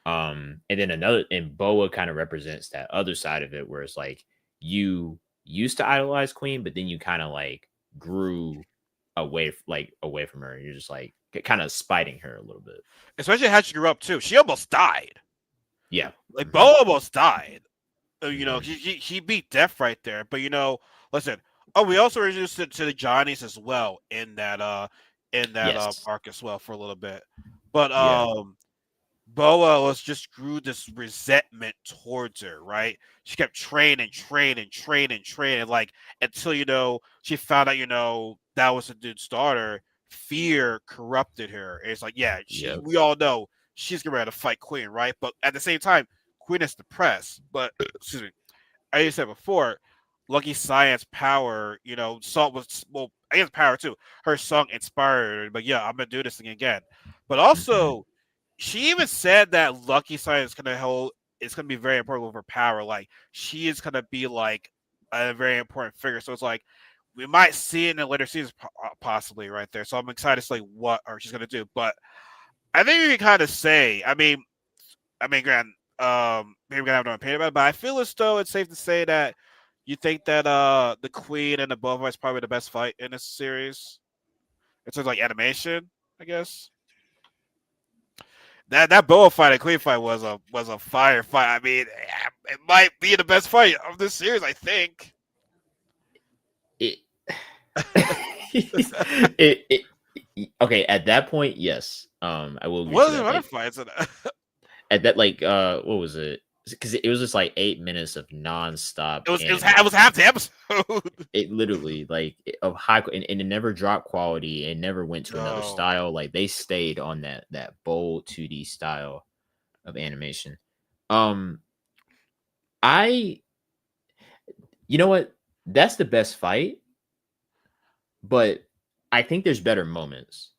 And then another and Boa kind of represents that other side of it where it's like you used to idolize Queen, but then you kind of like grew away from her. You're just like kind of spiting her a little bit. especially how she grew up too. She almost died. Yeah. Like Bo Hmm. almost died. Hmm. He beat death right there. But listen. Oh, we also introduced it to the Johnnies as well in that Yes. arc as well for a little bit. But Yeah. Boa was just grew this resentment towards her, right? She kept training, like until she found out that was the dude's daughter. Fear corrupted her. And it's like, yeah, Yep. we all know she's getting ready to fight Queen, right? But at the same time, Queen is depressed. But excuse me, as you said before, Lucky Science power, song was well, I guess power too. Her song inspired her, but yeah, I'm gonna do this thing again. But Hmm. also, she even said that Lucky Science is gonna hold. It's gonna be very important with her power. Like she is gonna be like a very important figure. So it's like we might see it in the later seasons, possibly right there. So I'm excited to see what she's gonna do. But I think you can kind of say. Grant, maybe we're gonna have no opinion about it, but I feel as though it's safe to say that you think that the Queen and the Boba is probably the best fight in this series. In terms of like animation, I guess. That Boba fight and Queen fight was a fire fight. I mean, it might be the best fight of this series, I think. It Okay, at that point, yes. I will agree What to are the that. other Like fights? at that, like what was it? Because it was just like 8 minutes of nonstop It was animation. half the episode. It literally of high and it never dropped quality. It never went to another No. style. Like they stayed on that bold 2D style of animation. Um, I you know what? That's the best fight, but I think there's better moments.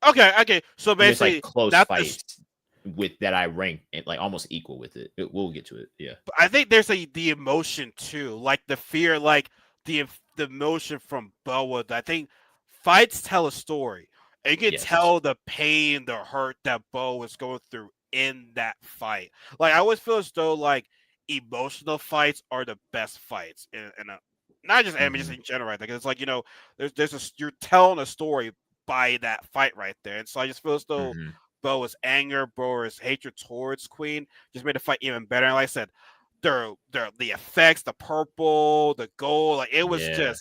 Okay. So And there's like basically, close not this. fights with that I rank it like almost equal with it. We'll get to it. Yeah. I think there's the emotion too, like the fear, like the emotion from Boa. I think fights tell a story, and you can Yes. tell the pain, the hurt that Bo is going through in that fight. Like I always feel as though like emotional fights are the best fights in a not just anime, just Hmm. in general. Right? Like it's like you're telling a story by that fight right there, and so I just feel as though Hmm. Bo's anger, Bo's hatred towards Queen just made the fight even better. And like I said, the effects, the purple, the gold, like Yeah.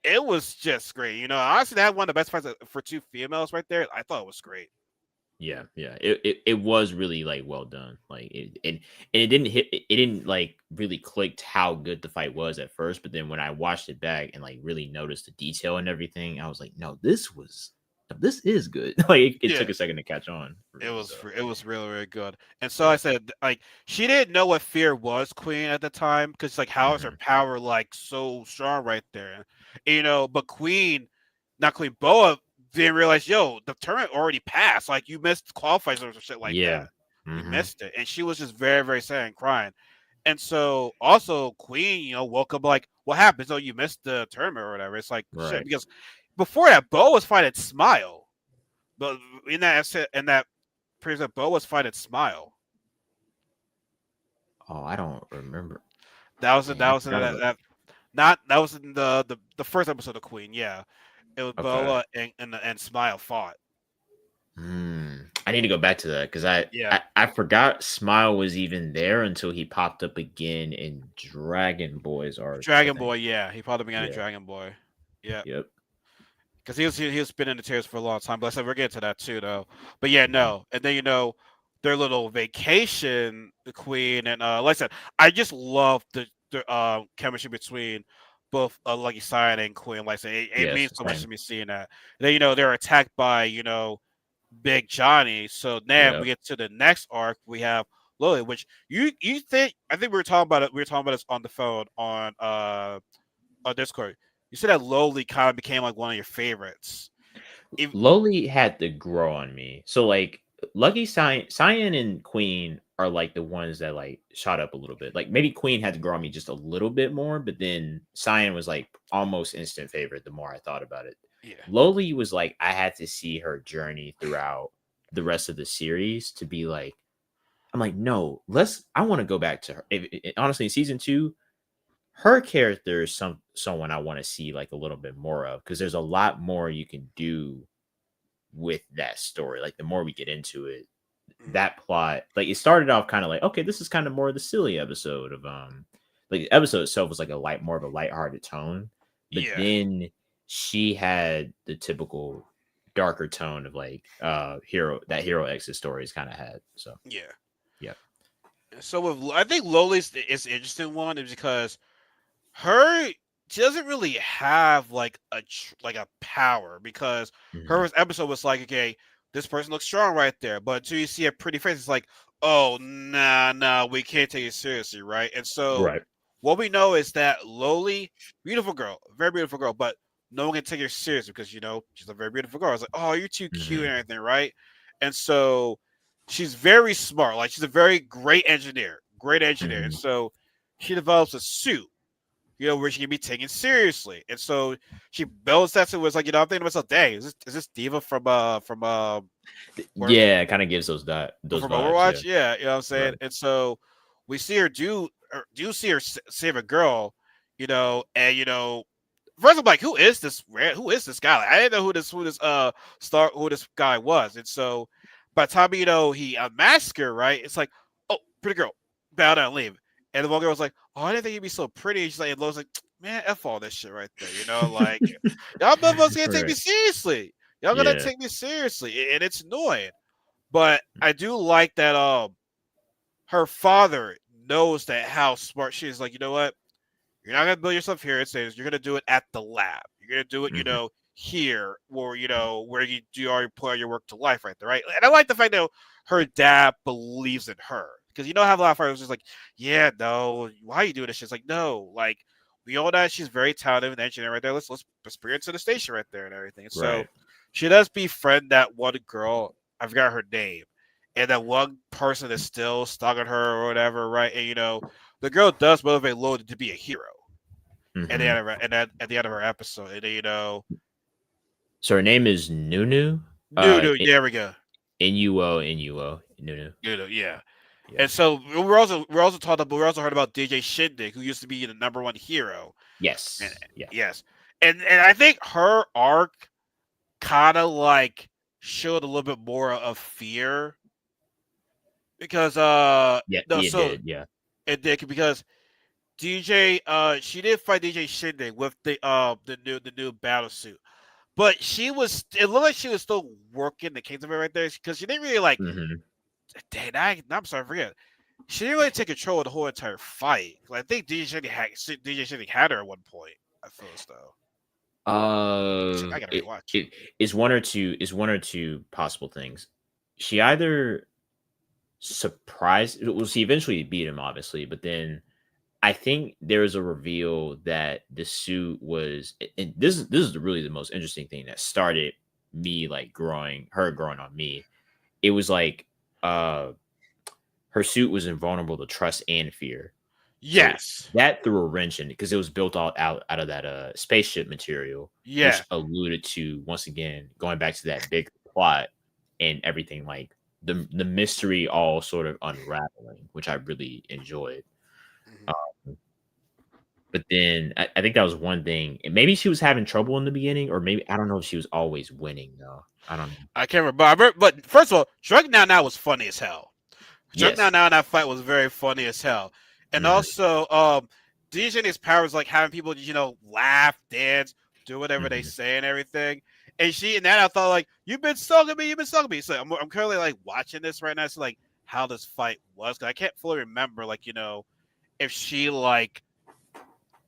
it was just great. Honestly, that had one of the best fights for two females right there. I thought it was great. Yeah, yeah. It was really like well done. Like and it didn't it didn't like really clicked how good the fight was at first, but then when I watched it back and like really noticed the detail and everything, I was like, this is good. Like it Yeah, took a second to catch on for it me. was So it was really really good. And so I yeah. said like she didn't know what fear was Queen at the time because like how is her Hmm. power like so strong right there, but Queen, not Queen Boa didn't realize the tournament already passed. Like you missed qualifiers or shit like Yeah. that. You Hmm. missed it, and she was just very very sad and crying. And so also Queen, woke up like, what happened? So you missed the tournament or whatever. It's like shit Right. because before that, Bo was fighting Smile, but in that previous Bo was fighting Smile. Oh, I don't remember. That was Dang, I that was in forgot about. that not that was in the first episode of Queen. Yeah, it was Okay. Boa and Smile fought. I need to go back to that because I, Yeah, I I forgot Smile was even there until he popped up again in Dragon Boy's arc. I Dragon think. Boy. Yeah, he fought him again in Yeah. Dragon Boy. Yeah. Yep. Because he was spinning the tears for a long time. But I said we're getting to that too, though. But yeah, Hmm. no. And then their little vacation, the Queen and like I said, I just love the chemistry between both Lucky Cyan and Queen. Like I said, it Yes. means so much Same. to me seeing that. And then they're attacked by Big Johnny. So then we Yep. get to the next arc. We have Lily, which you think I think we were talking about it. We were talking about this on the phone on Discord. You said that Lowly kind of became like one of your favorites. If, Loli had to grow on me. So like Lucky Cyan and Queen are like the ones that like shot up a little bit. Like maybe Queen had to grow on me just a little bit more, but then Cyan was like almost instant favorite the more I thought about it. yeah, Loli was like I had to see her journey throughout the rest of the series to be like I'm like no, I want to go back to her. Honestly, in season 2, her character is someone I want to see like a little bit more of because there's a lot more you can do with that story. Like the more we get into it, mm, that plot, like it started off kind of like, okay, this is kind of more of the silly episode of like the episode itself was like more of a lighthearted tone. But yeah, then she had the typical darker tone of like hero exit stories kind of had. So yeah. yeah. So I think Lowly's is an interesting one is because her she doesn't really have like like a power because her Hmm. first episode was like, okay, this person looks strong right there, but until you see a pretty face, it's like, oh nah, we can't take it seriously, right? And so Right. what we know is that Lowly, beautiful girl, very beautiful girl, but no one can take her seriously because she's a very beautiful girl. It's like, oh, you're too cute Hmm. and everything, right? And so she's very smart, like she's a very great engineer, and Hmm. so she develops a suit where she can be taken seriously. And so she builds that to was like, I'm thinking to myself, dang, is this Diva from where Yeah, it kind of gives those from vibes. Yeah. Overwatch? Yeah, you know what I'm saying? Right. And so we see her do see her save a girl, and first I'm like, who is this guy? Like, I didn't know who this guy was. And so by the time he unmasked her, right? It's like, oh, pretty girl, bow down, leave. And the one girl was like, oh, I didn't think you'd be so pretty. She's like, and Lo's like, man, F all this shit right there. Like y'all motherfuckers gonna take me Right. seriously. Y'all gonna Yeah. take me seriously, and it's annoying. But I do like that. Her father knows that how smart she is. Like, you know what? You're not gonna build yourself here. It says you're gonna do it at the lab. You're gonna do it, Hmm. here, or where you do all your work to life, right there, right? And I like the fact that her dad believes in her because how a lot of fathers just like, yeah, no, why are you doing this? She's like, no, like we all know she's very talented and engineer right there. Let's bring her to the station right there and everything. And so Right. she does befriend that one girl. I forgot her name, and that one person is still stalking her or whatever, right? And the girl does motivate Lola to be a hero at the Hmm. end of her, and at the end of her episode. And So her name is Nunu. Nudo, there we go. Nuo. Nunu. Nudo, yeah. Yeah. And so we're also talking about we also heard about DJ Shindig, who used to be the number one hero. And Yes. Yeah. yes, and I think her arc kind of like showed a little bit more of fear because Yeah. no, It so did. Yeah. it did because DJ she did fight DJ Shindig with the new battle suit. But it looked like she was still working the Kingdom right there because she didn't really like. Hmm. Dang, I'm sorry, I forget. She didn't really take control of the whole entire fight. I think DJ Shindy had her at one point. I feel as though I gotta It, rewatch. it is one or two possible things. She either surprised. Well, she eventually beat him, obviously, but then I think there was a reveal that the suit was, and this is really the most interesting thing that started me like growing on me. It was like uh her suit was invulnerable to trust and fear. So Yes, that threw a wrench in it because it was built all out of that spaceship material, yeah. which alluded to once again going back to that big plot and everything like the mystery all sort of unraveling, which I really enjoyed. Mhm. Um, but then I think that was one thing. And maybe she was having trouble in the beginning, or maybe I don't know if she was always winning though. I don't know. I can't remember, but first of all, Drug Now was funny as hell. Drug Yes. Now in that fight was very funny as hell, and Hmm. also DJ and his powers like having people laugh, dance, do whatever they Hmm. say and everything. And then I thought like you've been stalking me. So I'm currently like watching this right now. So like how this fight was because I can't fully remember like if she like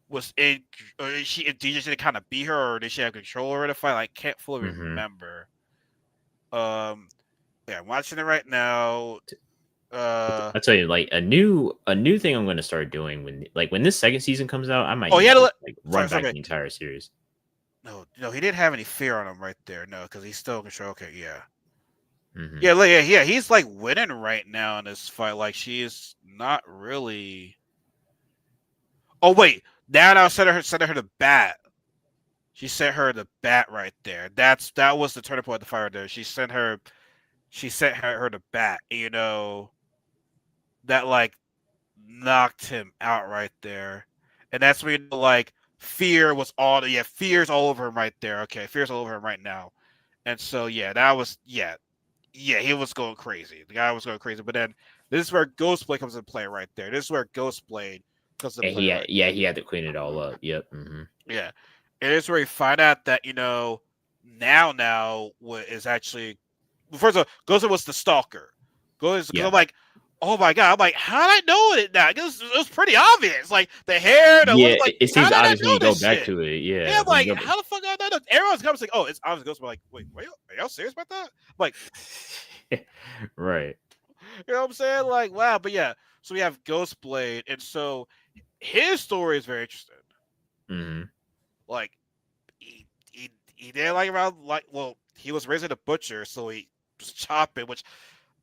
was in or if DJ did kind of beat her or did she have control over the fight. Like, I can't fully Hmm. remember. Um, yeah, I'm watching it right now. Uh, I tell you, like a new thing I'm going to start doing when this second season comes out, I might oh, he need had to a just like run sorry, back sorry. the entire series. No, no, he didn't have any fear on him right there. No, because he's still in control. Okay, yeah, Hmm. yeah, like, yeah. He's like winning right now in this fight. Like she's not really. Oh wait, now send her the bat. She sent her the bat right there. That was the turning point of the fight right there. She sent her the bat. That like knocked him out right there, and that's when like fear's all over him right there. Okay, fear's all over him right now, and so yeah, that was yeah, he was going crazy. The guy was going crazy. But then this is where Ghostblade comes into play right there. This is where Ghostblade comes into And play right there. he had to clean it all up. Yep. Hmm. Yeah. And it's where you find out that, now what is actually first of all, Ghostblade was the stalker. Because Yeah. I'm like, oh my god, I'm like, how did I know it now? Because it was pretty obvious. Like the hair, the Yeah. look, like, It how seems did I obvious when know you go this back shit? to it. Yeah, Yeah. I'm When you like, go how the fuck I know that? Everyone's coming like, oh, it's obviously Ghostblade. Like, wait, are y'all serious about that? I'm like, right. you know what I'm saying? Like, wow. But yeah, so we have Ghostblade, and so his story is very interesting. Hmm. Like, he didn't like around like well, he was raised a butcher, so he was chopping, which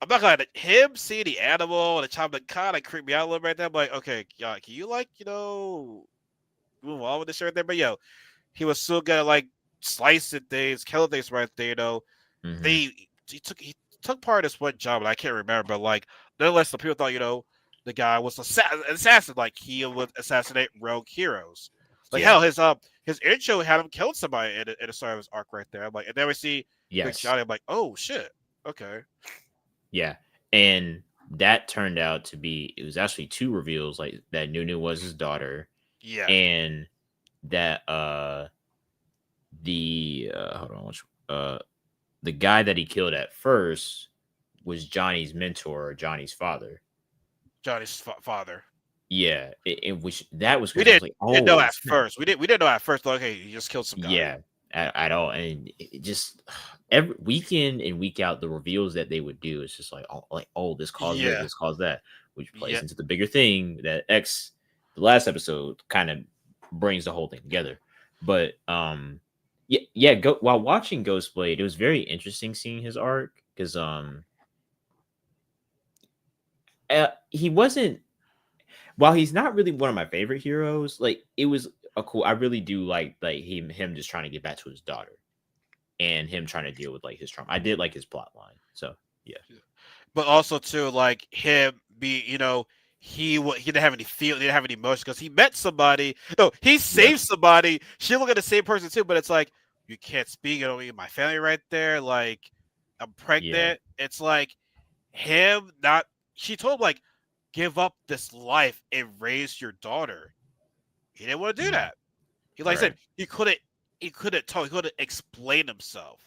I'm not gonna him seeing the animal and the chopping kind of creeped me out a little bit. Right there, I'm like, okay, yeah, can you like move on with this shit right there? But yo, he was still gonna like slicing things, killing things right there. Hmm. They he took part in this one job, and I can't remember, but like nonetheless, the people thought the guy was an assassin, like he would assassinate rogue heroes. Like Yeah. hell, his intro had him kill somebody in the start of his arc right there. I'm like, and then we see Big Yes. Johnny. I'm like, oh shit, okay, Yeah. And that turned out to be it was actually two reveals like that Nunu was his daughter yeah, and that the hold on, the guy that he killed at first was Johnny's mentor, or Johnny's father. Johnny's father. Yeah, it which that was We crazy. I was like, didn't know oh at snap. first. We didn't know at first. Like, hey, you just killed some guy. Yeah, at all, and it just every week in and week out, the reveals that they would do, it's just like oh, this caused this, Yeah, this caused that, which plays yeah. into the bigger thing that the last episode, kind of brings the whole thing together. But yeah, while watching Ghostblade, it was very interesting seeing his arc because he wasn't, while he's not really one of my favorite heroes, like it was a cool. I really do like him just trying to get back to his daughter and him trying to deal with like his trauma. I did like his plot line. So yeah. But also too, like him be, he didn't have any feel, didn't have any emotion because he met somebody. No, he Yep. saved somebody. She look at the same person too, but it's like you can't speak. You know, my family right there. Like I'm Yeah. pregnant. It's like him not. She told him like give up this life and raise your daughter. He didn't want to do Mhm. that. He like I said Right. he couldn't talk. He couldn't explain himself.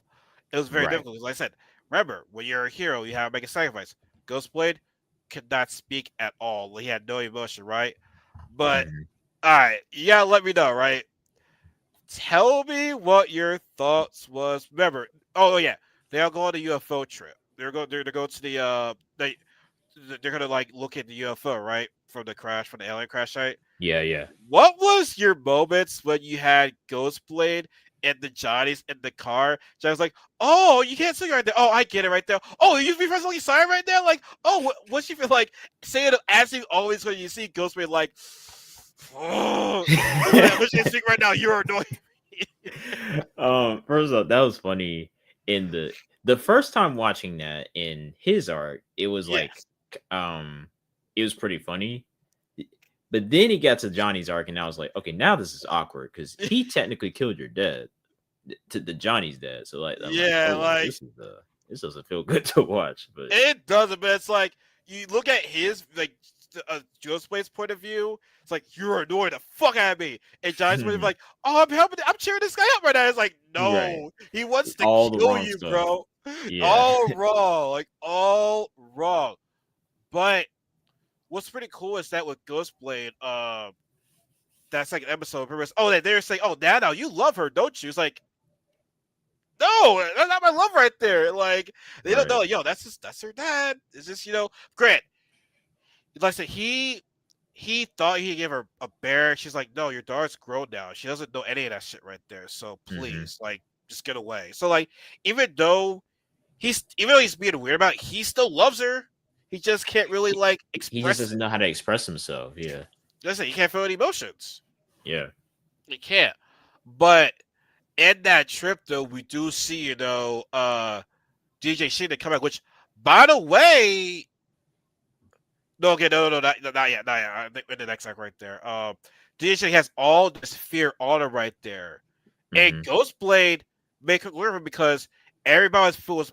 It was very Right. difficult. Because like I said, remember when you're a hero, you have to make a sacrifice. Ghostblade could not speak at all. He had no emotion, right? But Mhm. all right, you gotta let me know, right? Tell me what your thoughts was. Remember, oh yeah, they all go on a UFO trip. They're going to the they're gonna like look at the UFO, right? From the alien crash site. Yeah. Yeah. What was your moments when you had Ghostblade and the Johnnies in the car? Johnny's like, "Oh, you can't see right there. Oh, I get it right there. Oh, you be personally sorry right there. Like, oh, what you feel like saying it as you always when you see Ghostblade like, oh, I wish you speak right now. You're annoying." First off, that was funny. In the first time watching that in his arc, it was like Yes. um it was pretty funny. But then he got to Johnny's arc, and I was like, okay, now this is awkward because he technically killed your dad. To the Johnny's dad. So like I'm like, Yeah, oh, like this doesn't feel good to watch. But it doesn't, but it's like you look at his like Joe Spade's point of view. It's like you're annoying the fuck out of me, and Johnny's point of view, like, oh, I'm helping, I'm cheering this guy up right now. It's like, right, no, he wants to all the kill wrong you, stuff. bro. Yeah. All wrong, like all wrong. But what's pretty cool is that with Ghostblade, that second episode, oh, they're saying, oh, now you love her, don't you? It's like, no, that's not my love right there. Like they don't Right. know, yo, that's her dad. It's just Grant. Like I said, he thought he gave her a bear. She's like, no, your daughter's grown now. She doesn't know any of that shit right there. So Hmm. please, like, just get away. So like, even though he's being weird about it, he still loves her. He just can't really He, like he just express doesn't it. know how to express himself. Yeah. Listen, he can't feel any emotions. Yeah. He can't. But in that trip though, we do see, DJ Sheena come back, which by the way, no, okay, no, not yet, not yet. I think in the next act right there. DJ has all this fear on her right there, and Hmm. Ghostblade make it clear because everybody was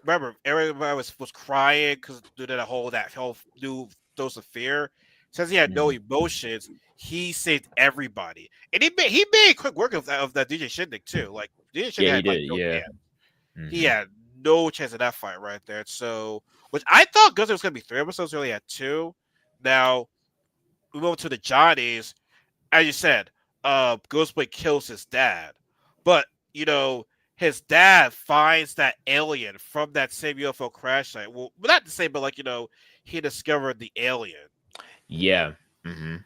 crying because due to that whole new dose of fear. Since he had no Hmm. emotions, he saved everybody, and he made quick work of that DJ Shindig too. Like DJ Yeah, Shindig he had like did. no Yeah. chance. He Hmm. had no chance in that fight right there. So, which I thought Ghostblade was gonna be 3 episodes, really had two. Now we move to the Johnnies. As you said, Ghostblade kills his dad, but you know his dad finds that alien from that same UFO crash site. Well, not the same, but like he discovered the alien. Yeah. Hmm.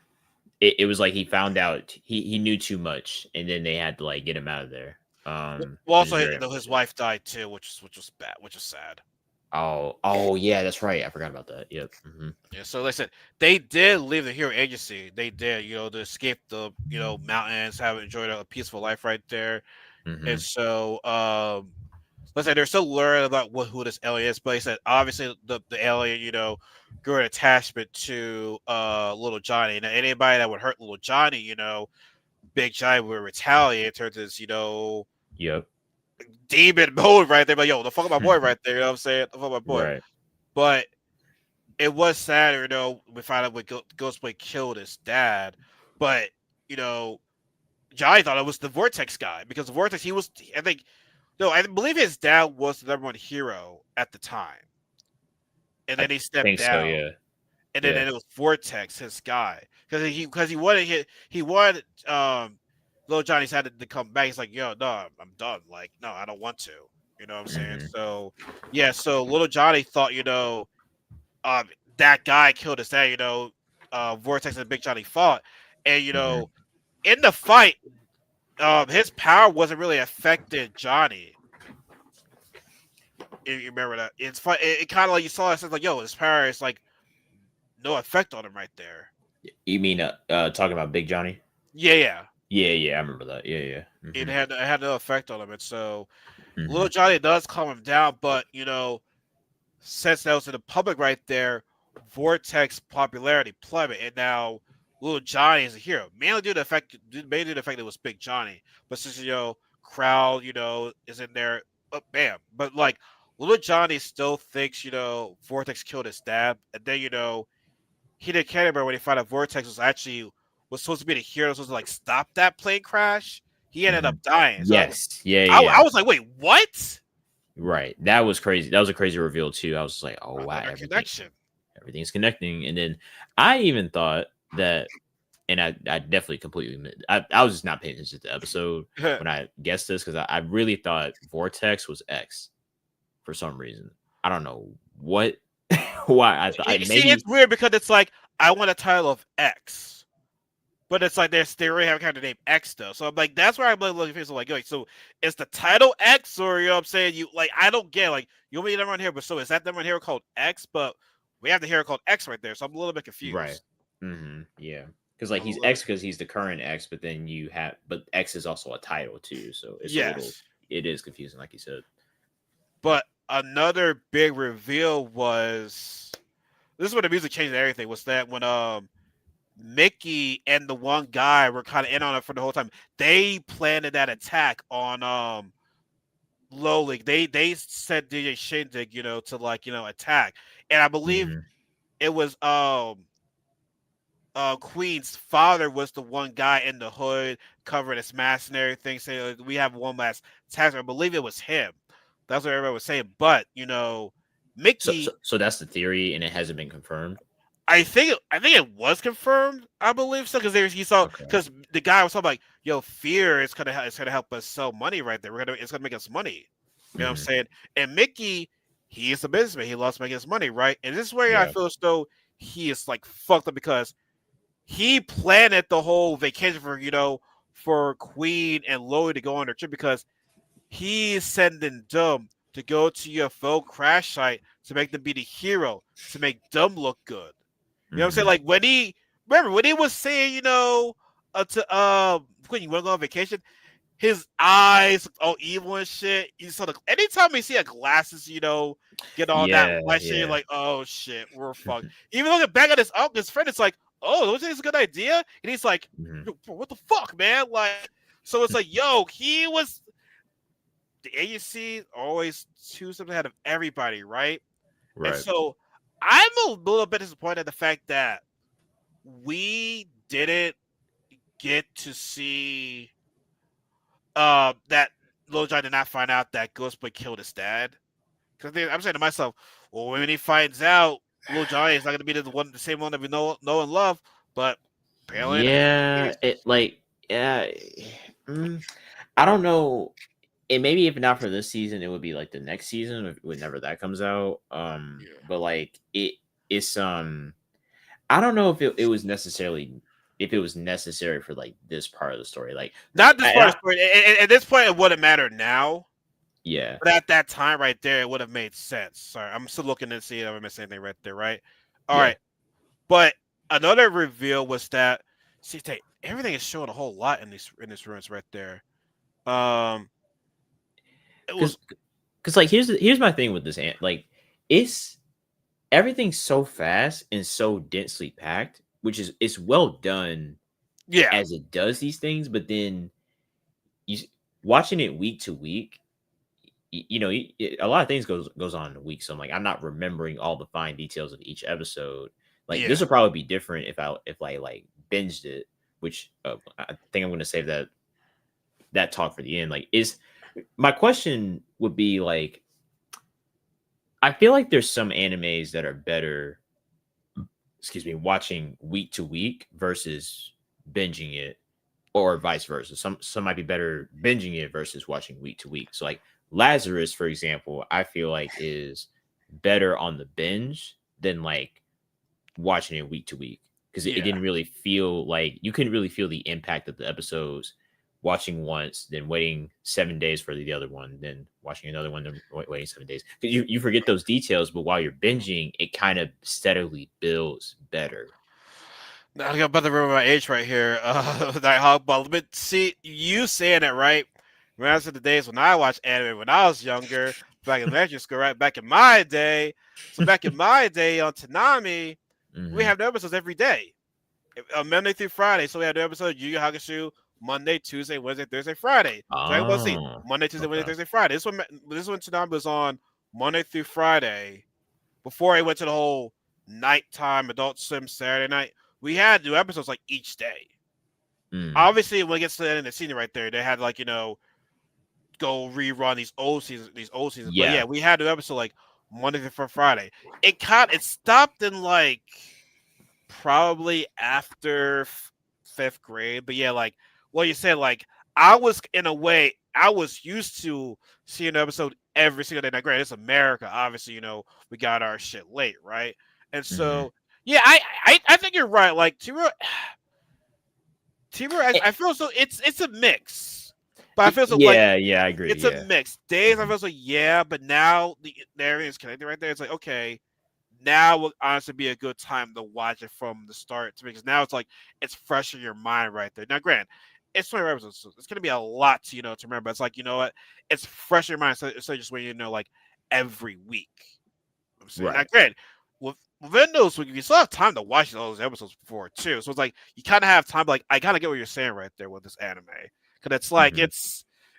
It was like he found out he knew too much, and then they had to like get him out of there. Well, Which is also very his unfortunate. wife died too, which was bad, which is sad. Oh yeah, that's right. I forgot about that. Yep. Hmm. Yeah, so like I said, they did leave the hero agency. They did, to escape the mountains, have enjoyed a peaceful life right there. And Hmm. so, let's say they're still learning about who this alien is. But he said obviously the alien, grew an attachment to little Johnny. And anybody that would hurt little Johnny, Big Johnny would retaliate in terms of this, Yep. demon mode right there. But yo, the fuck my boy right there. You know what I'm saying? The fuck my boy. Right. But it was sad, we found out when Ghostblade killed his dad. But you know, Johnny thought it was the Vortex guy because the Vortex, he was, I think, no, I believe his dad was the number one hero at the time, and I then he stepped think so. down, Yeah. and then Yeah. it was Vortex, his guy, because he wanted he wanted Little Johnny's had to come back. He's like, yo, no, I'm done. Like, no, I don't want to. You know what I'm saying? Hmm. So yeah, so Little Johnny thought, um, that guy killed his dad. Vortex and Big Johnny fought, and Hmm. in the fight, his power wasn't really affected Johnny. If you remember that, it's fun. It kind of like you saw it. It's like, yo, his power is like no effect on him right there. You mean talking about Big Johnny? Yeah, yeah. Yeah. Yeah. I remember that. Yeah. Yeah. It had no effect on him, and so Little Hmm. Johnny does calm him down. But since that was in the public right there, Vortex popularity plummeted, and now Little Johnny is a hero. Mainly due to the fact that it was Big Johnny. But since crowd is in there, bam. But like Little Johnny still thinks Vortex killed his dad, and then he didn't care about when he found out Vortex was supposed to be the hero, supposed to like stop that plane crash. He ended Hmm. up dying. So Yes. Yeah. I Yeah. was like, wait, what? Right. That was crazy. That was a crazy reveal too. I was just like, oh wow, Another connection. everything's connecting. And then I even thought that, and I definitely completely, I was just not paying attention to the episode when I guessed this because I really thought Vortex was X for some reason. I don't know what, why I thought See, it's maybe weird because it's like I want a title of X, but it's like they already have kind of name X though. So I'm like, that's where I'm like looking for. So like, so is the title X, or what I'm saying, you like I don't get like you want me to number one here, but so is that number one hero called X? But we have the hero called X right there, so I'm a little bit right. confused. Yeah. Because like I'm a he's little X because he's the current X, but then but X is also a title too. So it's a little, yes, it is confusing, like you said. but another big reveal was this is when the music changed everything. Was that when Mickey and the one guy were kind of in on it for the whole time. They planted that attack on Low League. They sent DJ Shindig, to like attack, and I believe Hmm. it was Queen's father was the one guy in the hood covering his mask and everything, saying we have one last task. I believe it was him. That's what everybody was saying. But Mickey, So that's the theory, and it hasn't been confirmed. I think it was confirmed. I believe so because he saw Okay. because the guy was talking like, "Yo, fear is gonna help us sell money right there. It's gonna make us money." You know what I'm Hmm. saying? And Mickey, he is a businessman. He loves making his money, right? And this is where I Yeah. feel as though he is like fucked up because he planted the whole vacation for Queen and Loie to go on their trip because he's sending them to go to UFO crash site to make them be the hero to make them look good. You know what I'm saying? Hmm. Like when he was saying, to when you want to go on vacation, his eyes looked all evil and shit. You saw anytime you see a glasses, get all that Yeah. white shit, you're Yeah. like, oh shit, we're fucked. Even looking back at his friend, it's like, oh, don't you think it's a good idea? And he's like, Hmm. yo, bro, what the fuck, man? Like, so it's like, yo, he was the agency always two steps ahead of everybody, right? And Right. so I'm a little bit disappointed at the fact that we didn't get to see that Lil Jon did not find out that Ghostboy killed his dad. Because I'm saying to myself, well, when he finds out, Lil Jon is not going to be the same one that we know and love. But apparently that's not the Yeah. case. It like yeah. mm, I don't know. And maybe if not for this season, it would be like the next season whenever that comes out. Yeah. But like it's I don't know if it was necessarily if it was necessary for like this part of the story. Like Not this and part I, of the story. At this point, it wouldn't matter now. yeah. But at that time, right there, it would have made sense. Sorry, I'm still looking to see if I missed anything right there. Right. All Yeah. right. But another reveal was that everything is showing a whole lot in this ruins right there. Um, it Cause was cause like here's my thing with this like it's everything's so fast and so densely packed, which is it's well done yeah, as it does these things, but then you watching it week to week, a lot of things goes on in a week. So I'm like, I'm not remembering all the fine details of each episode. Like yeah, this would probably be different if I like binged it, which I think I'm going to save that that talk for the end. Like, is my question would be like, I feel like there's some animes that are better, excuse me, watching week to week versus binging it, or vice versa. Some might be better binging it versus watching week to week. So like Lazarus, for example, I feel like is better on the binge than like watching it week to week, because it Yeah. didn't really feel like you couldn't really feel the impact of the episodes watching once, then waiting 7 days for the other one, then watching another one, then waiting 7 days. 'Cause you forget those details, but while you're binging, it kind of steadily builds better. Now I got about to remember my age right here. NightHawk, but see, you saying it right. Reminds me of the days when I watched anime when I was younger, back in elementary school, right? Back in my day. So back in my day on Tanami, we Hmm. have new episodes every day. Monday through Friday. So we had new episode Yu Yu Hakusho Monday, Tuesday, Wednesday, Thursday, Friday. Dragon Ball Z Oh, Monday, Tuesday, Wednesday, okay. Thursday, Friday. This one Tanami was on Monday through Friday. Before I went to the whole nighttime Adult Swim Saturday night, we had new episodes like each day. Mm, Obviously, when it gets to the end of the season right there, they had like go rerun these old seasons. But yeah. yeah, we had new episode like Monday through Friday. It stopped in like probably after fifth grade. But yeah, like what you said, like I was in a way I was used to seeing an episode every single day. Now, granted, it's America. Obviously, we got our shit late, right? And Hmm. so yeah, I think you're right. Like T-Roy, I feel so it's a mix, but I feel so like Yeah, yeah, I agree. it's a Yeah. mix. Days I Hmm. feel so yeah, but now the everything's connected right there. It's like okay, now would honestly be a good time to watch it from the start because now it's like it's fresh in your mind right there. Now, granted, it's 20 episodes, so it's gonna be a lot to to remember. It's like what, it's fresh in your mind, so just when like every week. I'm saying now, Right. granted, within those weeks, you still have time to watch all those episodes before too. So it's like you kind of have time. Like I kind of get what you're saying right there with this anime because it's like Hmm.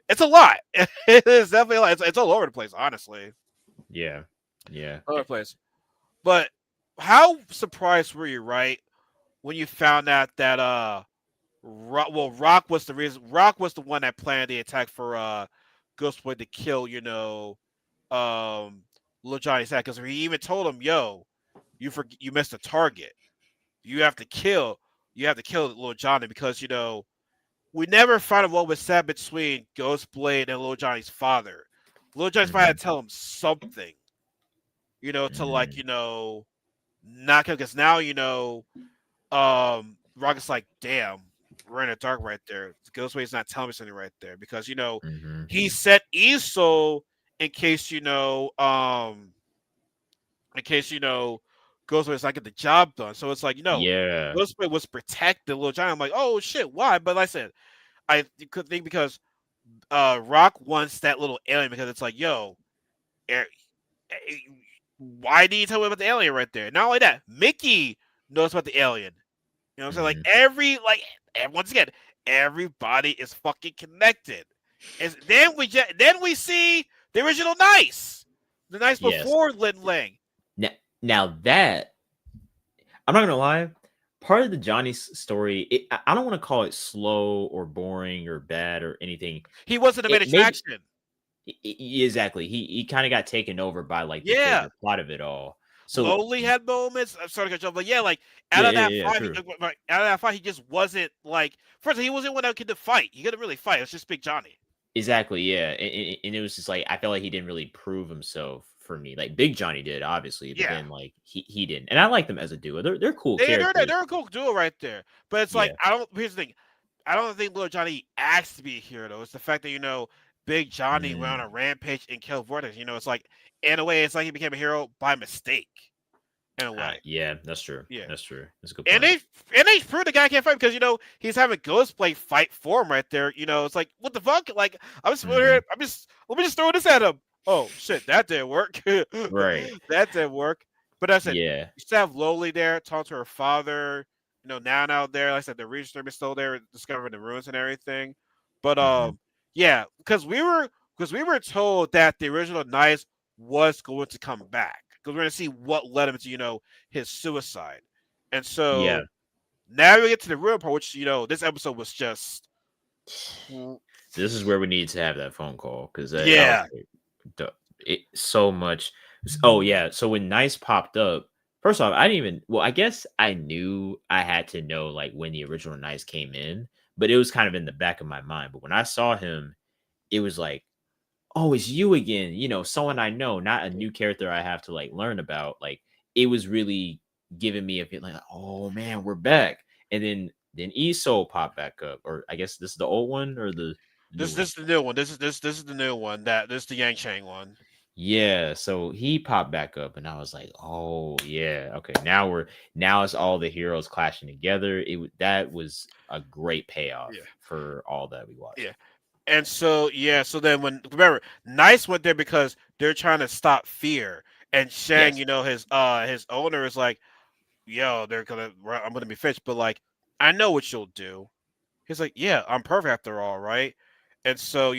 it's a lot. It is definitely a lot. It's all over the place, honestly, Yeah. Yeah. all over the place. But how surprised were you, right, when you found out that Rock was the reason. Rock was the one that planned the attack for Ghostboy to kill, Lil Johnny's head because he even told him, "Yo, you missed the target. You have to kill. You have to kill Lil Johnny because we never found out what was said between Ghostblade and Lil Johnny's father. Lil Johnny's father Hmm. had to tell him something, to like, Hmm. not because now Rocket's like, damn, we're in the dark right there. Ghostface's not telling me something right there because Hmm. he set ESO in case Ghostface not get the job done. So it's like Yeah. Ghostface was protecting Lil Johnny. I'm like, oh shit, why? But like I said, I could think because Rock wants that little alien because it's like, yo, eh, eh, why did you tell me about the alien right there? Not only that, Mickey knows about the alien. You know what I'm saying? Like Hmm. and once again, everybody is fucking connected. And then we see the original Nice, the Nice Yes. before Lin Ling. Now that I'm not gonna lie, part of the Johnny story, I don't want to call it slow or boring or bad or anything. He wasn't the main It maybe attraction. exactly. He kind of got taken over by like the Yeah, bigger plot of it all. So Lowly had moments. I'm sorry to cut you off, but yeah, like yeah, yeah, yeah, true. out of that fight, he just wasn't like. First, he wasn't one that could fight. He couldn't really fight. It was just Big Johnny. Exactly, yeah. And it was just like I felt like he didn't really prove himself for me. Like Big Johnny did, obviously, but Yeah, then like he didn't. And I like them as a duo. They're cool characters. they're a cool duo right there. But it's like Yeah. I don't. Here's the thing. I don't think Little Johnny asked to be a hero though. It's the fact that Big Johnny went on a Mm. rampage and killed Vortex. It's like in a way, it's like he became a hero by mistake. In a way, Yeah, that's true. yeah. That's true. That's a good And point. they proved the guy can't fight because he's having Ghostblade fight for him right there. It's like what the fuck? Like Hmm. let me just throw this at him. Oh shit, that didn't work. Right. That didn't work. But I said Yeah. you still have Lowly there talking to her father. Now out there, like I said, the research is still there, discovering the ruins and everything. But Hmm. yeah, because we were told that the original Knights was going to come back because we're going to see what led him to his suicide. And Yeah. so now we get to the real part, which this episode was just This is where we need to have that phone call because that was Yeah. like, so much. Oh yeah, so when Nice popped up, first off, I didn't even. Well, I guess I knew I had to know like when the original Nice came in, but it was kind of in the back of my mind. But when I saw him, it was like, oh, it's you again. Someone I know, not a new character I have to like learn about. Like it was really giving me a feeling like, oh man, we're back. And then ESO popped back up, or I guess this is the old one or the new This one. is the new one. This is the new one. This is the Yang Chang one. Yeah, so he popped back up, and I was like, "Oh yeah, okay." Now it's all the heroes clashing together. That was a great payoff Yeah. for all that we watched. Yeah. And so so then when remember, Nice went there because they're trying to stop fear. And Shang, Yes. his owner is like, yo, I'm gonna be finished, but like, I know what you'll do. He's like, yeah, I'm perfect after all, right? And so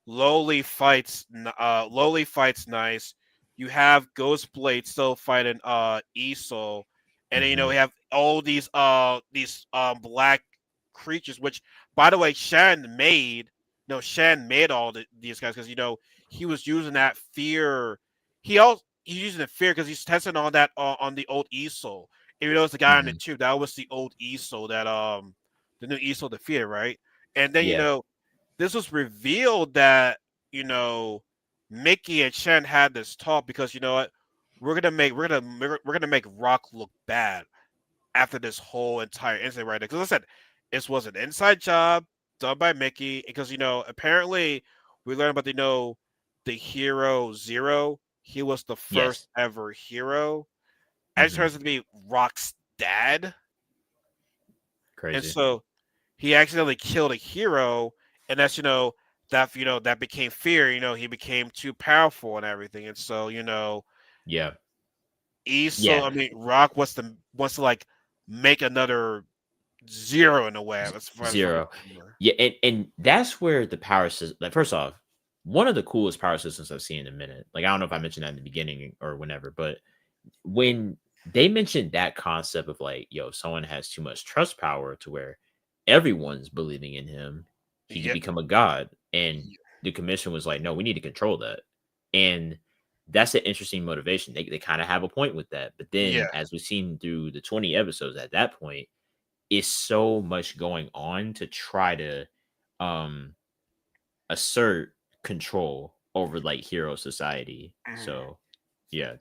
Lowly fights Nice. You have Ghostblade still fighting Esol, and then Hmm. we have all these black creatures. Which, by the way, Shan made. No, Shan made these guys because he was using that fear. He's using the fear because he's testing on that on the old Esol. Even though it's the guy on the Hmm. tube, that was the old Esol that the new Esol defeated, right? And then Yeah. this was revealed that you know Mickey and Chen had this talk because you know what, we're gonna make Rock look bad after this whole entire incident right there. Because I said this was an inside job done by Mickey because apparently we learned about the hero Zero. He was the first Yes. ever hero. As it Hmm. turns out to be Rock's dad, and Crazy. so he accidentally killed a hero, and that's that became fear. He became too powerful and everything, and so Yeah. Esol, Yeah. I mean Rock wants to like make another Zero in a way as far as Zero. I remember. Yeah, and that's where the power system. Like, first off, one of the coolest power systems I've seen in a minute. Like, I don't know if I mentioned that in the beginning or whenever, but when they mentioned that concept of like, yo, someone has too much trust power to where everyone's believing in him, he could Yeah, become a god. And the commission was like, no, we need to control that. And that's an interesting motivation. They kind of have a point with that. But then, yeah. as we've seen through the 20 episodes at that point, is so much going on to try to um assert control over like hero society. Mhm. So yeah,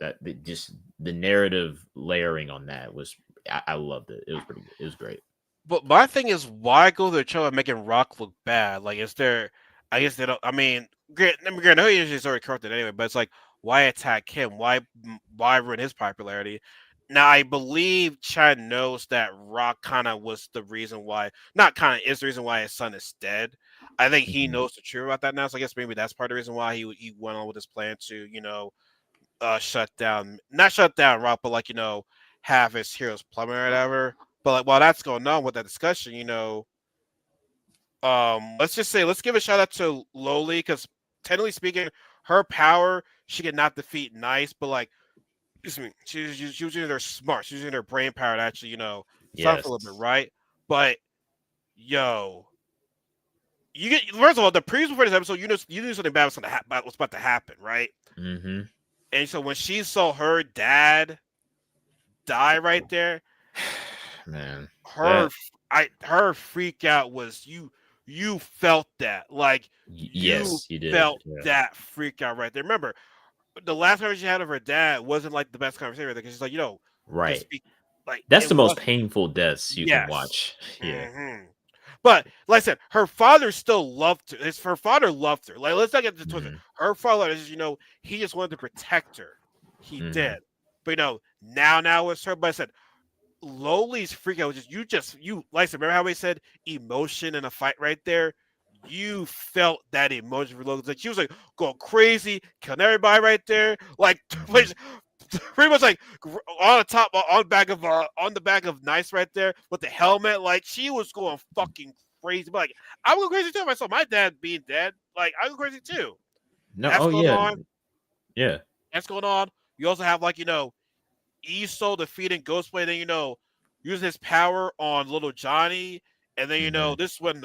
just the narrative layering on that was I loved it. It was pretty good. It was great. But my thing is, why go to the trouble of making Rock look bad? Like, is there? I guess they don't. I mean, I know he's already corrupted anyway, but it's like, why attack him? Why ruin his popularity? Now, I believe Chad knows that Rock kind of was the reason why, not kind of is the reason why his son is dead. I think he Mhm. knows the truth about that now. So I guess maybe that's part of the reason why he went on with his plan to not shut down Rock, but like have his heroes plummet or whatever. But like while that's going on with that discussion, let's give a shout out to Loli because technically speaking, her power she could not defeat Nice, but like excuse me, she was using her smart, she was using her brain power to actually stop for a little bit, Yes. right? But yo, you get first of all the previews for this episode, you knew something bad was about to happen, right? Hmm. And so when she saw her dad die right there, Man, her that f- I her freak out was you felt that like you yes, you did. felt Yeah. that freak out right there. Remember the last conversation she had with her dad wasn't like the best conversation right there because she's like just Right. speak like That's it the most wasn't. painful deaths you can Yes. watch. Yeah. hmm But like I said, her father still loved her. Her father loved her. Like let's not get to twisted. Hmm. Her father is he just wanted to protect her. He Hmm. did. But now it's her. But I said Lowly's freak out was you like I said, remember how we said emotion in a fight right there? You felt that emotion for Logan. Like she was like going crazy, killing everybody right there. Like Hmm. pretty much like on the top on the back of Nice right there with the helmet. Like she was going fucking crazy. But like I would go crazy too if I saw my dad being dead. Like I go crazy too. No. That's Oh going yeah. on. Yeah. That's going on. You also have like Iso defeating Ghostblade, then using his power on little Johnny, and then Hmm. this when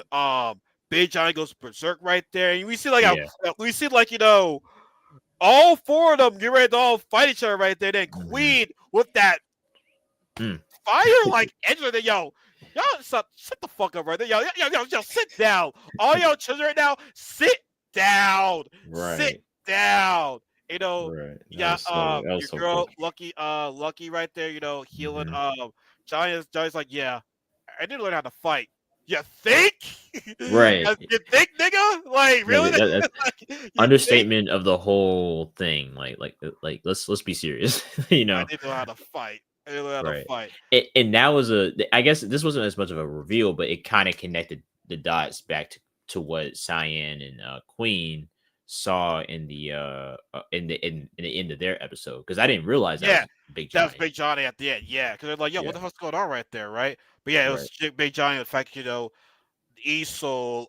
Big Johnny goes berserk right there, and we see like Yeah. all four of them get ready to all fight each other right there. Then Mhm. Queen with that Mm. fire like engine, there, y'all shut the fuck up right there, yo, sit down. All y'all children right now, down, sit Right. down. You know, Right. you got That was your so girl cool. Lucky right there. Healing Mhm. Johnny's like, yeah, I need to learn how to fight. You think? Right. You think, nigga? Like, No, really? that's Like, you think? understatement of the whole thing. Let's be serious. You I know. didn't know how to fight. I didn't know how to Right. fight. And that was I guess this wasn't as much of a reveal, but it kind of connected the dots back to what Cyan and Queen saw in the end of their episode, because I didn't realize that Yeah, was Big that was Johnny. Big Johnny at the end. Yeah, because they're like, yo, what Yeah. the fuck's going on right there, right? But yeah, it was Right. Big Johnny. The fact, Esol,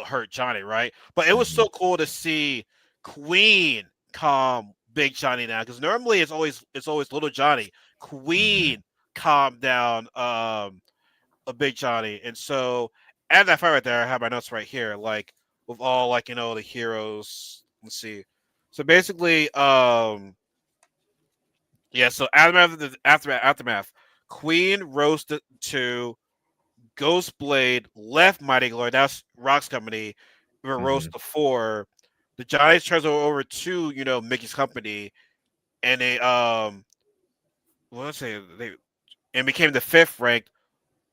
hurt Johnny, right? But it was Hmm. so cool to see Queen calm Big Johnny down, because normally it's always little Johnny. Hmm. Queen calmed down a Big Johnny, and so at that fight right there, I have my notes right here, like with all the heroes. Let's see. So basically, yeah. So aftermath. Queen rose to two. Ghostblade left Mighty Glory. That's Rock's company. Rose Hmm. to four. The Giants transferred over to Mickey's company, and let's say they and became the fifth rank.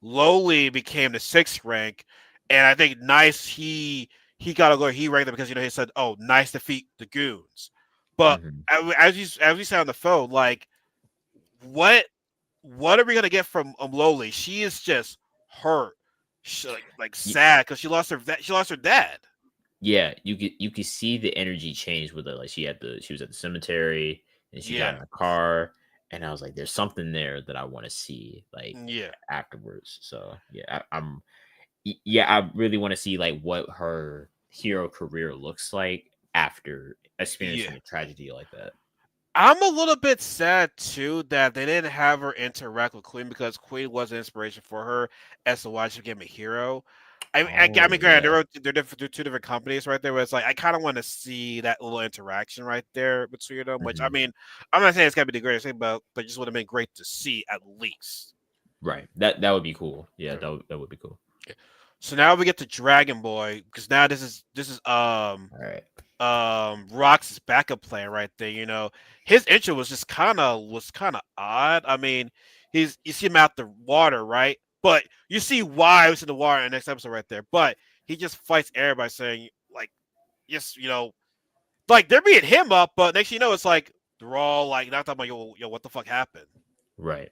Lowly became the sixth rank, and I think Nice he got to go. He ranked them because he said, "Oh, Nice defeat the goons." But Hmm. as you said on the phone, like what what are we gonna get from Lowly? She is just hurt, like sad because she lost her dad. Yeah, you could see the energy change with her. Like she was at the cemetery and she got Yeah, in a car, and I was like, there's something there that I want to see like yeah, afterwards. So yeah, yeah, I really want to see like what her hero career looks like after yeah. experiencing a tragedy like that. I'm a little bit sad too that they didn't have her interact with Queen, because Queen was an inspiration for her as to why she became a hero. I mean, Oh granted, yeah. they're two different companies right there. Where it's like I kind of want to see that little interaction right there between them. Which I Hmm. mean, I'm not saying it's gonna be the greatest thing, but just would have been great to see at least. Right. That would be cool. Yeah, Yeah. that would be cool. So now we get to Dragon Boy, because now this is All right. Rock's backup plan right there. His intro was kind of odd. I mean, you see him out the water, right? But you see why he's in the water in the next episode right there. But he just fights everybody saying like, yes, like they're beating him up, but next thing you know, it's like they're all like not talking about yo, what the fuck happened? Right.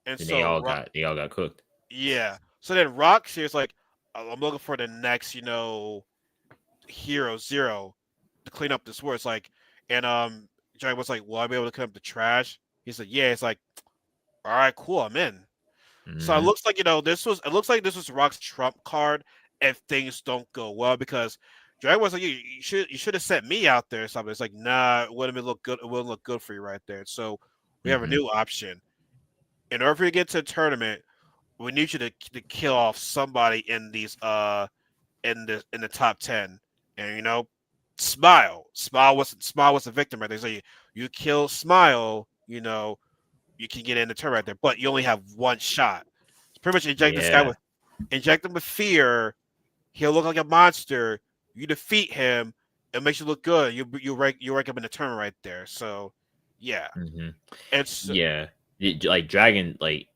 And And so they all got cooked. yeah. So then Rock here's like, I'm looking for the next, hero zero to clean up this war. It's like, and Johnny was like, "Will I be able to clean up the trash?" He said, "Yeah." It's like, "All right, cool, I'm in." So it Hmm. looks like this was Rock's trump card if things don't go well, because Dragon was like, you should have sent me out there or something. It's like, nah, it wouldn't look good. It wouldn't look good for you right there. So we have a Hmm. new option. In order for you to get to the tournament, we need you to kill off somebody in the top 10, and Smile was the victim right there. So you kill Smile, you can get in the turn right there, but you only have one shot. Pretty much Yeah. inject him with fear. He'll look like a monster. You defeat him, it makes you look good. You rank up in the tournament right there. So yeah, Hmm. it's Yeah. Like Dragon, like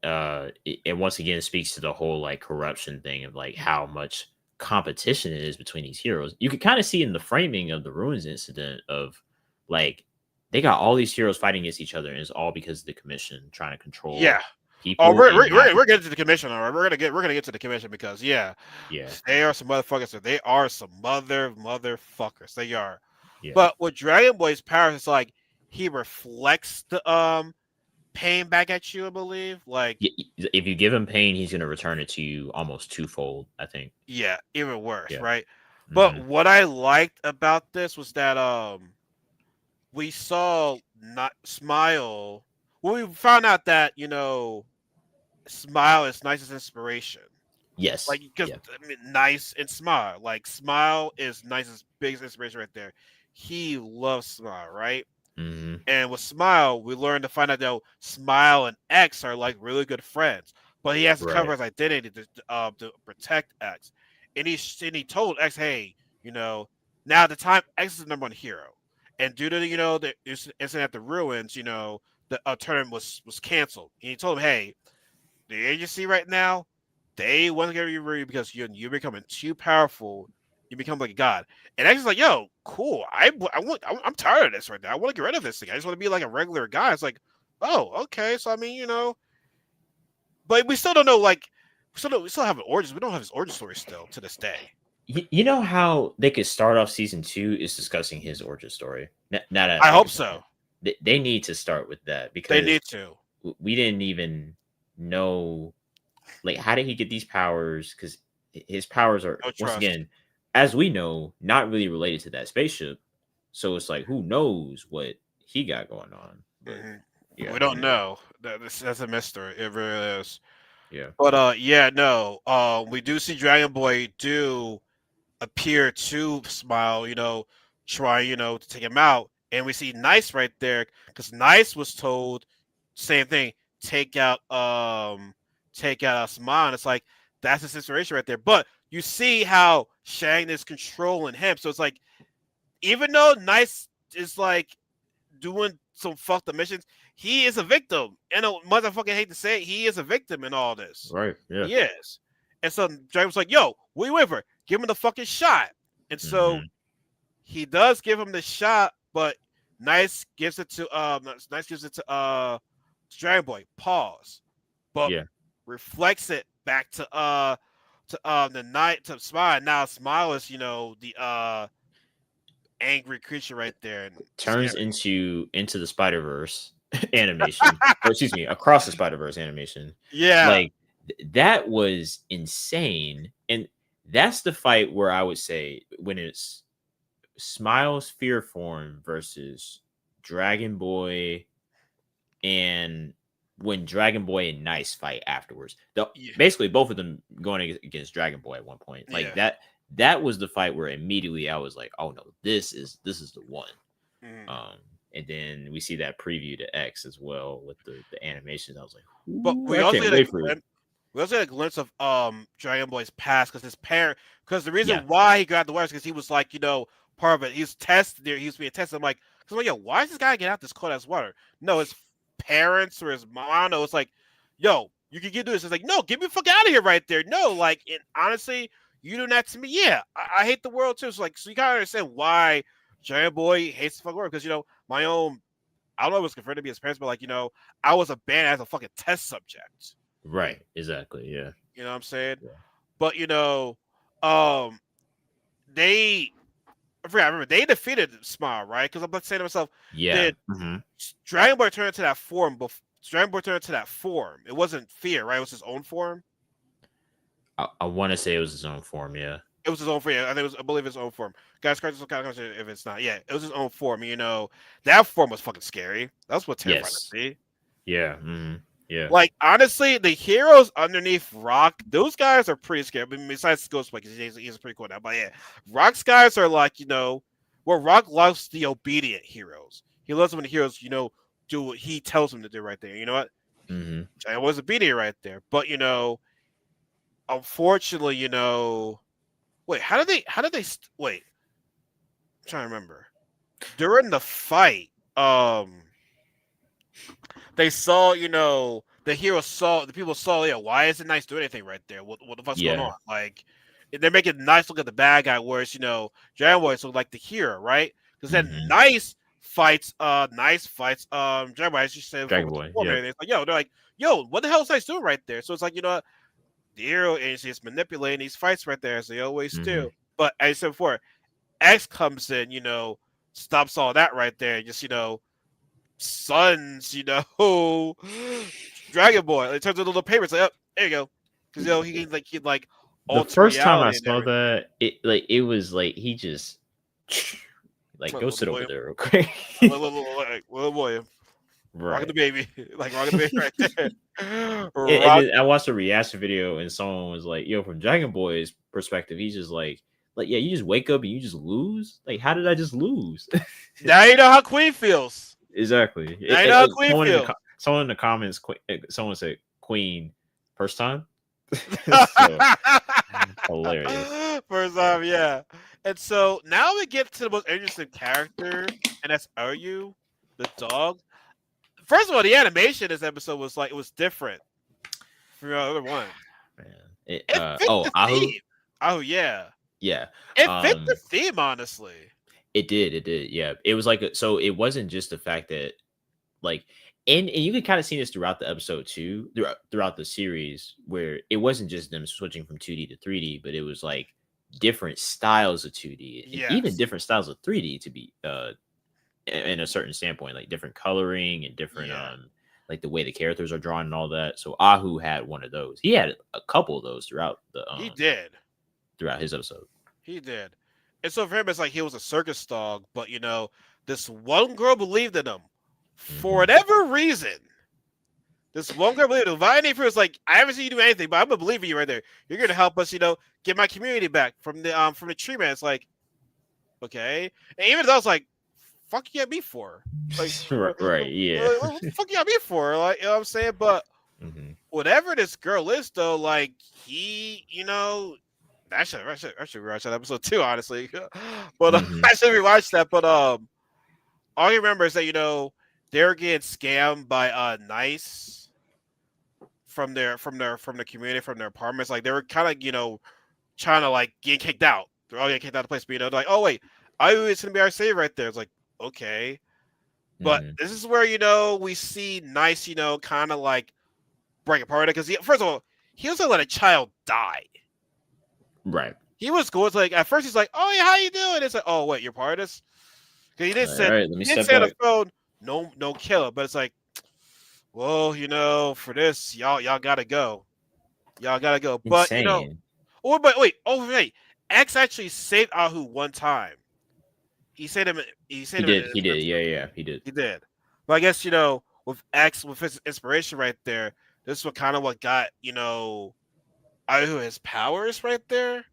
it once again speaks to the whole like corruption thing of like how much competition it is between these heroes. You could kind of see in the framing of the ruins incident of like they got all these heroes fighting against each other, and it's all because of the commission trying to control yeah. Oh, people we're and we're, not we're people. getting to the commission. All right, we're gonna get to the commission, because yeah, Yeah. they are some motherfuckers. They are some motherfuckers. They are. Yeah. But with Dragon Boy's powers, it's like he reflects the pain back at you, I believe. Like, If you give him pain, he's gonna return it to you almost twofold, I think. yeah, even worse, Yeah. right? But Hmm. what I liked about this was that we saw not Smile. Well, we found out that Smile is Nice's inspiration. Yes. Like because Yeah. I mean, Nice and Smile. Like Smile is Nice's biggest inspiration right there. He loves Smile, right? Hmm. And with Smile, we learned to find out that Smile and X are like really good friends. But he has to cover Right. his identity to protect X. And he told X, hey, you know, now at the time X is the number one hero. And due to the incident at the ruins, the tournament was canceled. And he told him, hey, the agency right now, they want to get you rid because you're becoming too powerful. You become like a god. And X is like, yo, cool. I'm tired of this right now. I want to get rid of this thing. I just want to be like a regular guy. It's like, oh, okay. So I mean, but we still don't know. Like, we still have an origin. We don't have his origin story still to this day. You know how they could start off season 2 is discussing his origin story. Now that I I think hope about so. it, they need to start with that They because need to. we didn't even know, like, how did he get these powers? Because his powers are, No once trust. again, as we know, not really related to that spaceship. So it's like, who knows what he got going on? But Mhm. yeah, We don't anyway, know. That's a mystery. It really is. yeah, But yeah, no. We do see Dragon Boy do appear to Smile, try, to take him out. And we see Nice right there because Nice was told same thing, take out Smile. And it's like that's the situation right there. But you see how Shang is controlling him. So it's like even though Nice is like doing some fucked up missions, he is a victim. And a motherfucking hate to say it, he is a victim in all this. right, yeah, He is. And so Dragon was like, yo, what are you waiting for? Give him the fucking shot. And so hmm, he does give him the shot, but Nice gives it to Dragon Boy. Pause. But yeah. reflects it back to the night to Smile. Now Smile is, the angry creature right there and Turns scary. into the Spider Verse animation, or excuse me, across the Spider Verse animation. Yeah. Like that was insane, and that's the fight where I would say when it's Smiles Fear Form versus Dragon Boy, and when Dragon Boy and Nice fight afterwards. Yeah. Basically both of them going against Dragon Boy at one point. Like Yeah. that was the fight where immediately I was like, oh no, this is the one. Mhm. And then we see that preview to X as well with the animations. I was like, But ooh, we I also can't get a wait for it. glimpse. We also get a glimpse of Dragon Boy's past because the reason Yeah, why he got the wires because he was like part of it. He's tested there. He was being tested. I'm like, yo, why is this guy getting out this cold ass water? No, his parents or his mom. I don't know. It's like, yo, you can get this. It's like, no, get me the fuck out of here right there. No, like, and honestly, you do that to me. Yeah, I hate the world too. So you gotta understand why Dragon Boy hates the fucking world because my own. I don't know if it was confirmed to be his parents, but like I was abandoned as a fucking test subject. right. Exactly. Yeah. You know what I'm saying? Yeah. But um, they I remember they defeated Smile, right? Because I'm like saying to myself, Yeah. did Hmm. Dragon Boy turn into that form? Dragon Boy turned into that form. It wasn't fear, right? It was his own form. I want to say it was his own form. Yeah. It was his own form. Yeah, I believe his own form. Guys, correct us if it's not. Yeah, it was his own form. That form was fucking scary. That's what terrifying to Yes. see. Yeah. Hmm. Yeah. Like honestly, the heroes underneath Rock, those guys are pretty scary. I mean, besides Ghostbusters, because he's pretty cool now. But yeah, Rock's guys are like Rock loves the obedient heroes. He loves when the heroes do what he tells them to do right there. You know what? Hmm. I was obedient right there. But unfortunately, wait, wait? I'm trying to remember. During the fight, they saw, the heroes saw, the people saw, yeah, why isn't Nice doing anything right there? What the fuck's going Yeah. on? Like, they're making Nice look at the bad guy, whereas, Dragon Boy look like the hero, right? Because then Hmm. Nice fights, Dragon Boy, as you said before Dragon with the Boy. form and Yeah. everything. It's like, they're like, what the hell is Nice doing right there? So it's like, the hero agency is manipulating these fights right there, as they always Hmm. do. But as I said before, X comes in, stops all that right there, just, sons, Dragon Boy. It turns into little papers. Like, oh, there you go. Because he can The alter first time I reality and saw everything. that, it was like he just like go Little sit over boy, there real quick. little boy. rocking the Right. baby, like rocking the baby right there. And Rock. then I watched a reaction video, and someone was like, "Yo, from Dragon Boy's perspective, he's just like, yeah, you just wake up and you just lose. Like, how did I just lose?" Now you know how Queen feels. Exactly. Now you know how Queen feels. Someone in the comments, someone said Queen first time. So hilarious. First off, yeah. And so now we get to the most interesting character, and that's Aryu, the dog. First of all, the animation in this episode was like it was different from the other ones. Man. It fit Oh, the Ahu. theme. Oh yeah, Yeah. it fit the theme honestly. It did. It did. Yeah. It was like so. It wasn't just the fact that like, and you could kind of see this throughout the episode too, throughout the series, where it wasn't just them switching from 2D to 3D, but it was like different styles of 2D and even Yes. different styles of 3D to be in a certain standpoint, like different coloring and different Yeah. like the way the characters are drawn and all that. So Ahu had one of those. He had a couple of those throughout the He did. throughout his episode. He did. And so for him, it's like he was a circus dog, but this one girl believed in him for whatever reason. This one girl believed in him. Violet was like, I haven't seen you do anything, but I'm gonna believe in you right there. You're gonna help us, get my community back from the tree man. It's like, okay. And even though I was like, fuck you at me for? Like, right, yeah. What the fuck you at me for? Like, you know what I'm saying? But whatever this girl is, though, like he, I should rewatch that episode too, honestly. But I should rewatch that. But all you remember is that they're getting scammed by Nice from the community, from their apartments. Like they were kind of trying to like get kicked out. They're all getting kicked out of the place. But they're like, oh wait, it's gonna be our save right there. It's like, okay. But this is where we see Nice kind of like break apart because first of all he was gonna let a child die. Right. He was going to like at first he's like, oh yeah, how you doing? It's like, oh wait, you're part of this? Because he didn't say, right, let me step on back. the phone, no kill it. But it's like, well, for this, y'all gotta go. Y'all gotta go. But Insane. wait. X actually saved Ahu one time. He saved him. He did. Yeah, he did. He did. But I guess with X, with his inspiration right there, this is what got Ahu his powers right there.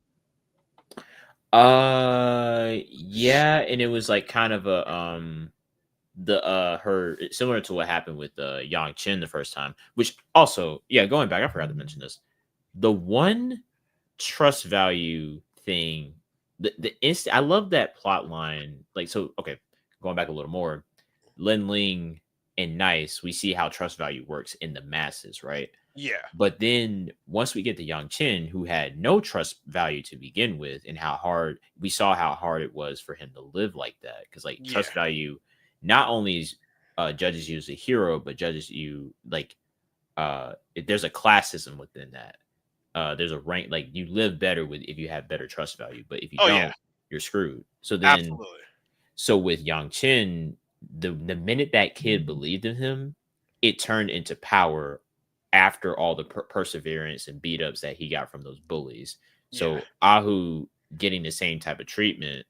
Yeah, and it was like kind of a her similar to what happened with Yang Chen the first time, which also, yeah, going back, I forgot to mention this. The one trust value thing, I love that plot line. Like, so okay, going back a little more, Lin Ling and Nice, we see how trust value works in the masses, right? Yeah. But then once we get to Yang Chen, who had no trust value to begin with, and we saw how hard it was for him to live like that. Because like trust value not only judges you as a hero, but judges you like there's a classism within that. There's a rank, like you live better if you have better trust value, but if you don't, you're screwed. So then, absolutely. So with Yang Chen, the minute that kid believed in him, it turned into power after all the perseverance and beat ups that he got from those bullies. So Ahu getting the same type of treatment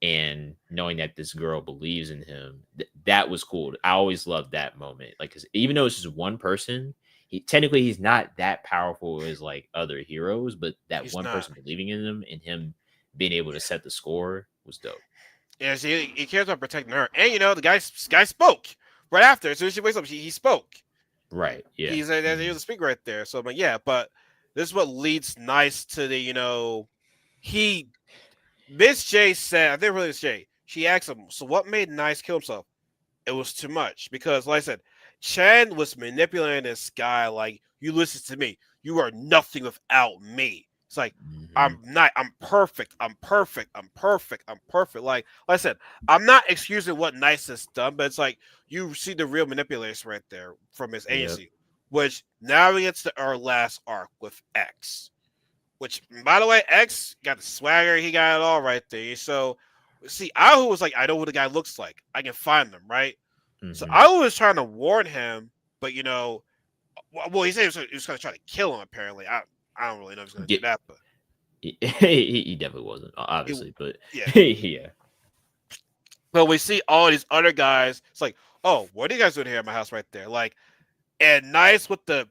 and knowing that this girl believes in him, that was cool. I always loved that moment. Like, cause even though it's just one person, he's not that powerful as like other heroes, but that he's one person believing in him and him being able to set the score was dope. Yeah, he cares about protecting her. And the guy spoke right after. As soon as she wakes up, he spoke. Right. Yeah. He was a speaker right there. So I'm like, yeah, but this is what leads Nice to the Miss J said, I think really Miss J, she asked him, so what made Nice kill himself? It was too much. Because like I said, Chen was manipulating this guy like, you listen to me. You are nothing without me. It's like, I'm perfect. Like I said, I'm not excusing what Nice has done, but it's like you see the real manipulation right there from his agency. Which now we get to our last arc with X. Which, by the way, X got the swagger, he got it all right there. So see, Ahu was like, I know what the guy looks like. I can find them, right? So Ahu was trying to warn him, but he said he was gonna try to kill him, apparently. I don't really know if he's going to do that, but he definitely wasn't, obviously. But yeah. But we see all these other guys. It's like, oh, what are you guys doing here at my house right there? Like, and nice with the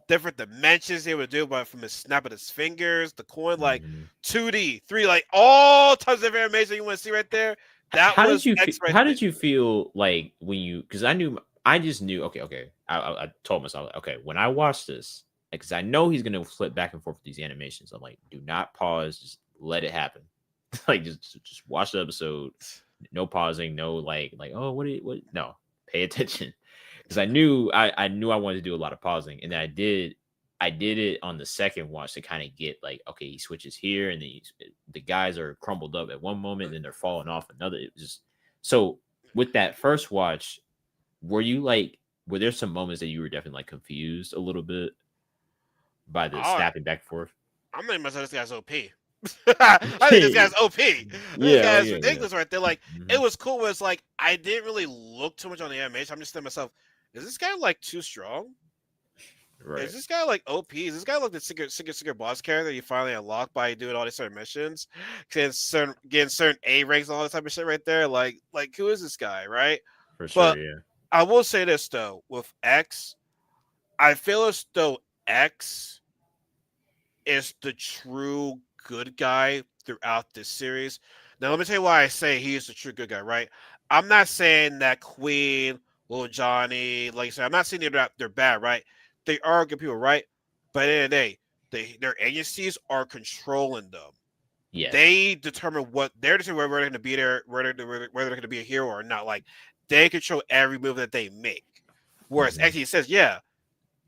different dimensions he would do, but from his snap of his fingers, the coin, like Mhm. 2D, 3, like all types of animation you want to see right there. That was X right How there. did you feel like when you? Because I just knew. Okay. I told myself, okay, when I watch this, because I know he's gonna flip back and forth with these animations. I'm like, do not pause, just let it happen. Like just watch the episode, no pausing, no like oh what no, pay attention. Because I knew I wanted to do a lot of pausing, and then I did it on the second watch to kind of get like, okay, he switches here, and then the guys are crumbled up at one moment, and then they're falling off another. It was just so with that first watch, were there some moments that you were definitely like confused a little bit by the Oh, snapping back and forth? I'm not even saying this guy's OP. I think this guy's OP. This Yeah, oh guy is yeah, yeah. ridiculous right there. Like, it Mhm. was cool. Where it's like I didn't really look too much on the animation. I'm just thinking to myself, is this guy like too strong? Is Right, this guy like OP? Is this guy like the secret boss character you finally unlock by doing all these certain missions, getting certain A ranks and all this type of shit right there? Like who is this guy, right? for sure, But yeah. I will say this though, with X, I feel as though X is the true good guy throughout this series. Now, let me tell you why I say he is the true good guy, right? I'm not saying that Queen, Little Johnny, like I said, I'm not saying they're bad, right? They are good people, right? But at the end of the day, their agencies are controlling them. Yeah. They determine what they're determining whether they're going to be there, whether they're going to be a hero or not. Like they control every move that they make. Whereas Mhm. actually, it says, yeah,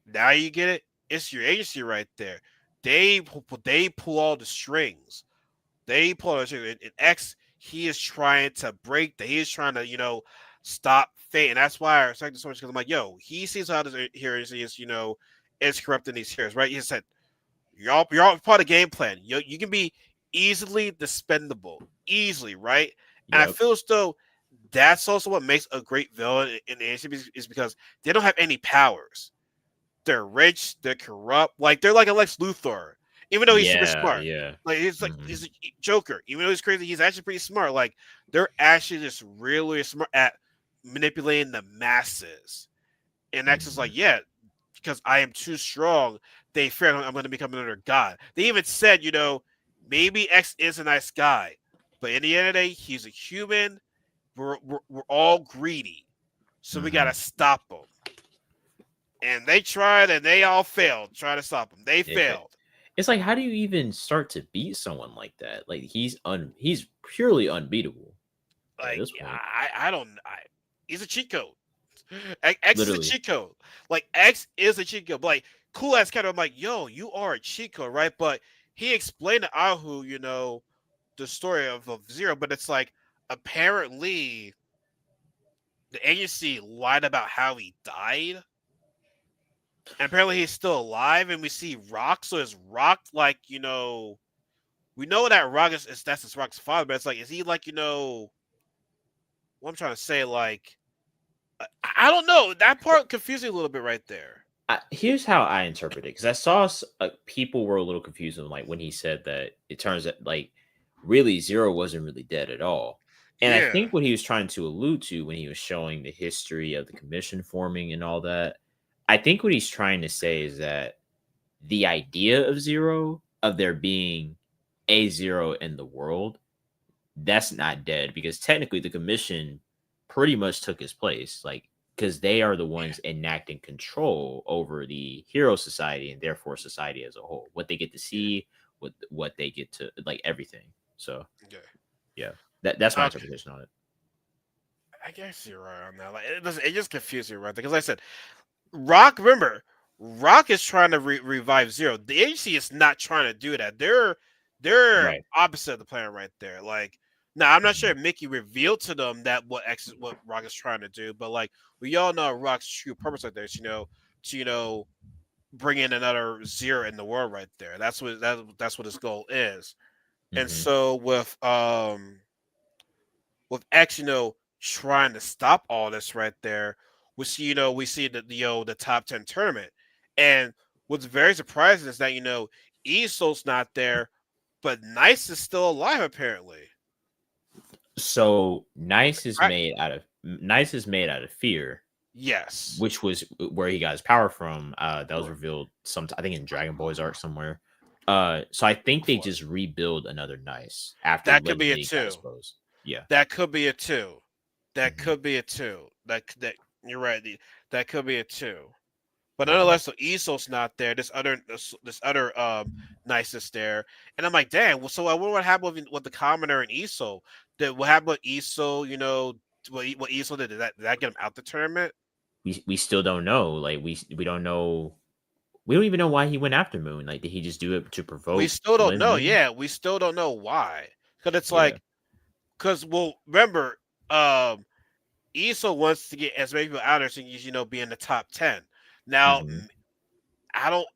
now you get it. It's your agency right there. They pull all the strings. They pull all the strings. And X, he is trying to break that. He is trying to stop fate, and that's why I respect it so much because I'm like, yo, he sees how this hero is is corrupting these heroes, right? He said, you're all part of the game plan. You can be easily dispendable, easily, right? And I Yep. feel as though that's also what makes a great villain in the agency is because they don't have any powers. They're rich, they're corrupt, like they're like a Lex Luthor, even though he's super Yeah, smart. yeah. Like Mhm. he's a Joker, even though he's crazy, he's actually pretty smart. Like they're actually just really smart at manipulating the masses. And X is Mhm. like, yeah, because I am too strong, they fear I'm going to become another god. They even said, maybe X is a nice guy, but in the end of the day, he's a human. We're all greedy, so we got to Mhm. stop him. And they tried and they all failed trying to stop him. They It fa failed. It's like, how do you even start to beat someone like that? Like, he's purely unbeatable at Like this point. I don't. He's a cheat code. X is a Literally. cheat code. Like X is a cheat code. But like cool ass kind of. I'm like, yo, you are a cheat code, right? But he explained to Ahu, the story of Zero. But it's like apparently the agency lied about how he died. And apparently he's still alive, and we see Rock. So is Rock like we know that Rock is that's his Rock's father, but it's like, is he like what I'm trying to say? Like, I don't know. That part confused me a little bit right there. Here's how I interpret it, because I saw people were a little confused on like when he said that it turns out like really Zero wasn't really dead at all. And I Yeah, think what he was trying to allude to when he was showing the history of the commission forming and all that, I think what he's trying to say is that the idea of Zero, of there being a Zero in the world, that's not dead, because technically the commission pretty much took his place, like, because they are the yeah, ones enacting control over the hero society and therefore society as a whole, what they get to yeah, see, what they get to like, everything. So yeah. yeah, that's my Okay, interpretation on it. I guess you're right on that. Like, it just confused me right there because like I said Rock. Remember, Rock is trying to revive Zero. The agency is not trying to do that. They're Right. opposite of the plan right there. Like, now I'm not sure Mhm. if Mickey revealed to them that what Rock is trying to do, but like we all know Rock's true purpose right there is to bring in another Zero in the world right there. That's what his goal is. And Mhm. so with X, trying to stop all this right there, we see the top 10 tournament. And what's very surprising is that, Eso's not there, but Nice is still alive apparently. So Nice is Right? made out of Nice is made out of fear, Yes, which was where he got his power from. That was revealed some, I think, in Dragon Boy's arc somewhere. So I think they just rebuild another Nice after that could letting be it Big got too. exposed. Yeah. That could be it too. That Hmm. could be it too. That you're right. That could be it too. But Hmm. nonetheless, so Iso's not there. This other Nice is there, and I'm like, damn. Well, so I wonder what happened with the commoner and Iso. What happened with Iso? You know, what Iso did? Did that get him out the tournament? We still don't know. Like we don't know. We don't even know why he went after Moon. Like, did he just do it to We provoke still don't Lin know. Ling? Yeah, we still don't know why. Because it's Yeah. like, well, remember, Iso wants to get as many people out there so you know be in the top 10. Now, Hmm. I don't.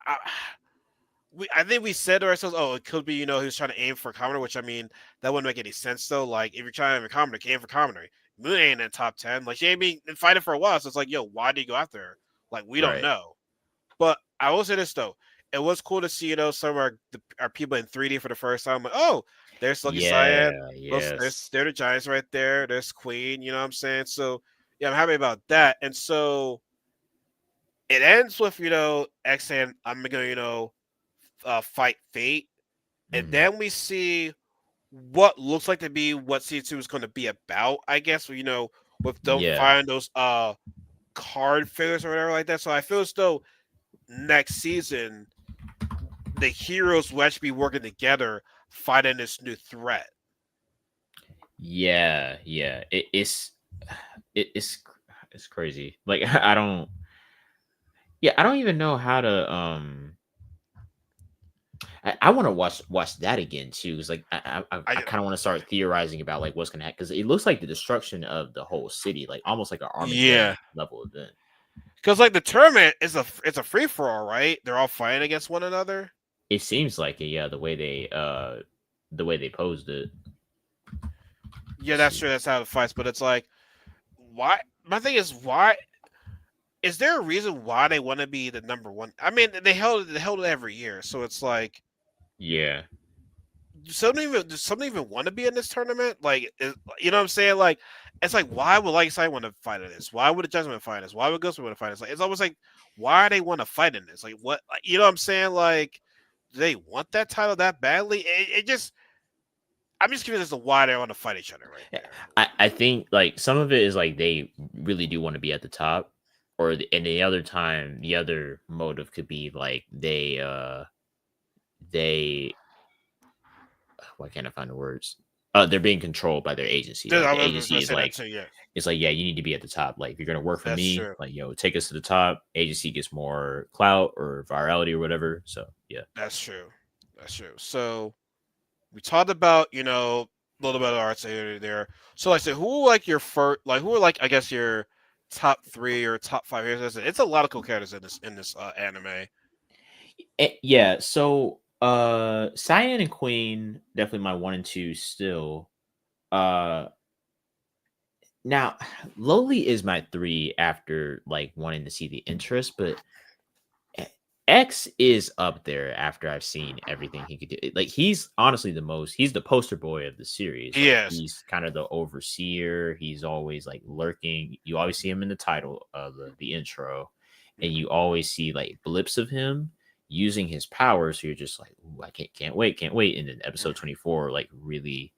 I think we said to ourselves, oh, it could be, he was trying to aim for commoner, which I mean, that wouldn't make any sense though. Like, if you're trying to aim for commoner, aim for commoner. Moon ain't in the top 10. Like, she ain't been fighting for a while, so it's like, yo, why did you go after her? Like, we don't Right. know. But I will say this though, it was cool to see, some of our people in 3D for the first time. Like, oh, there's Lucky Cyan. Yeah. There's Yes. there the Giants right there. There's Queen. You know what I'm saying? So yeah, I'm happy about that. And so it ends with X saying, "I'm gonna fight Fate," and Hmm. then we see what looks like to be what season 2 is going to be about. I guess with them Yeah. firing those card figures or whatever like that. So I feel as though next season the heroes will actually be working together fighting this new threat. Yeah. Yeah. It's crazy. Like I don't. Yeah, I don't even know how to. I want to watch that again too. Cause like I I kind of want to start theorizing about like what's gonna happen because it looks like the destruction of the whole city, like almost like an Yeah, Armageddon level event. because like the tournament is a free for all, right? They're all fighting against one another. It seems like it, yeah. The way they posed it. Yeah, Let's that's see. true. That's how it fights. But it's like, why? My thing is, why is there a reason why they want to be the number one? I mean, they held it every year, so it's like, Yeah. does somebody even want to be in this tournament? Like, you know what I'm saying? Like, it's like, why would Like Side want to fight in this? Why would the Judgment fight in this? Why would Ghost want to fight in this? Like, it's almost like, why they want to fight in this? Like, what? Like, you know what I'm saying? Like, do they want that title that badly? It just, I'm just curious as to why they want to fight each other right Yeah, there. I think like some of it is like they really do want to be at the top, and the other time, the other motive could be like they why can't I find the words? They're being controlled by their agency. Like I the was agency gonna is say that like too. Yeah, it's like yeah, you need to be at the top. Like if you're gonna work for that's me, true. like take us to the top. Agency gets more clout or virality or whatever. So yeah. That's true. That's true. So we talked about, a little bit of arts there. So like I said, who are like your first, like who are like I guess your top three or top five heroes? It's a lot of cool characters in this anime. Yeah, so Cyan and Queen definitely my one and two still. Uh Now, Lowly is my three after like wanting to see the interest, but E- X is up there after I've seen everything he could do. Like he's honestly he's the poster boy of the series. Like Yes, he's kind of the overseer. He's always like lurking. You always see him in the title of the intro, and you always see like blips of him using his powers. So you're just like, ooh, I can't wait. And then episode 24, like really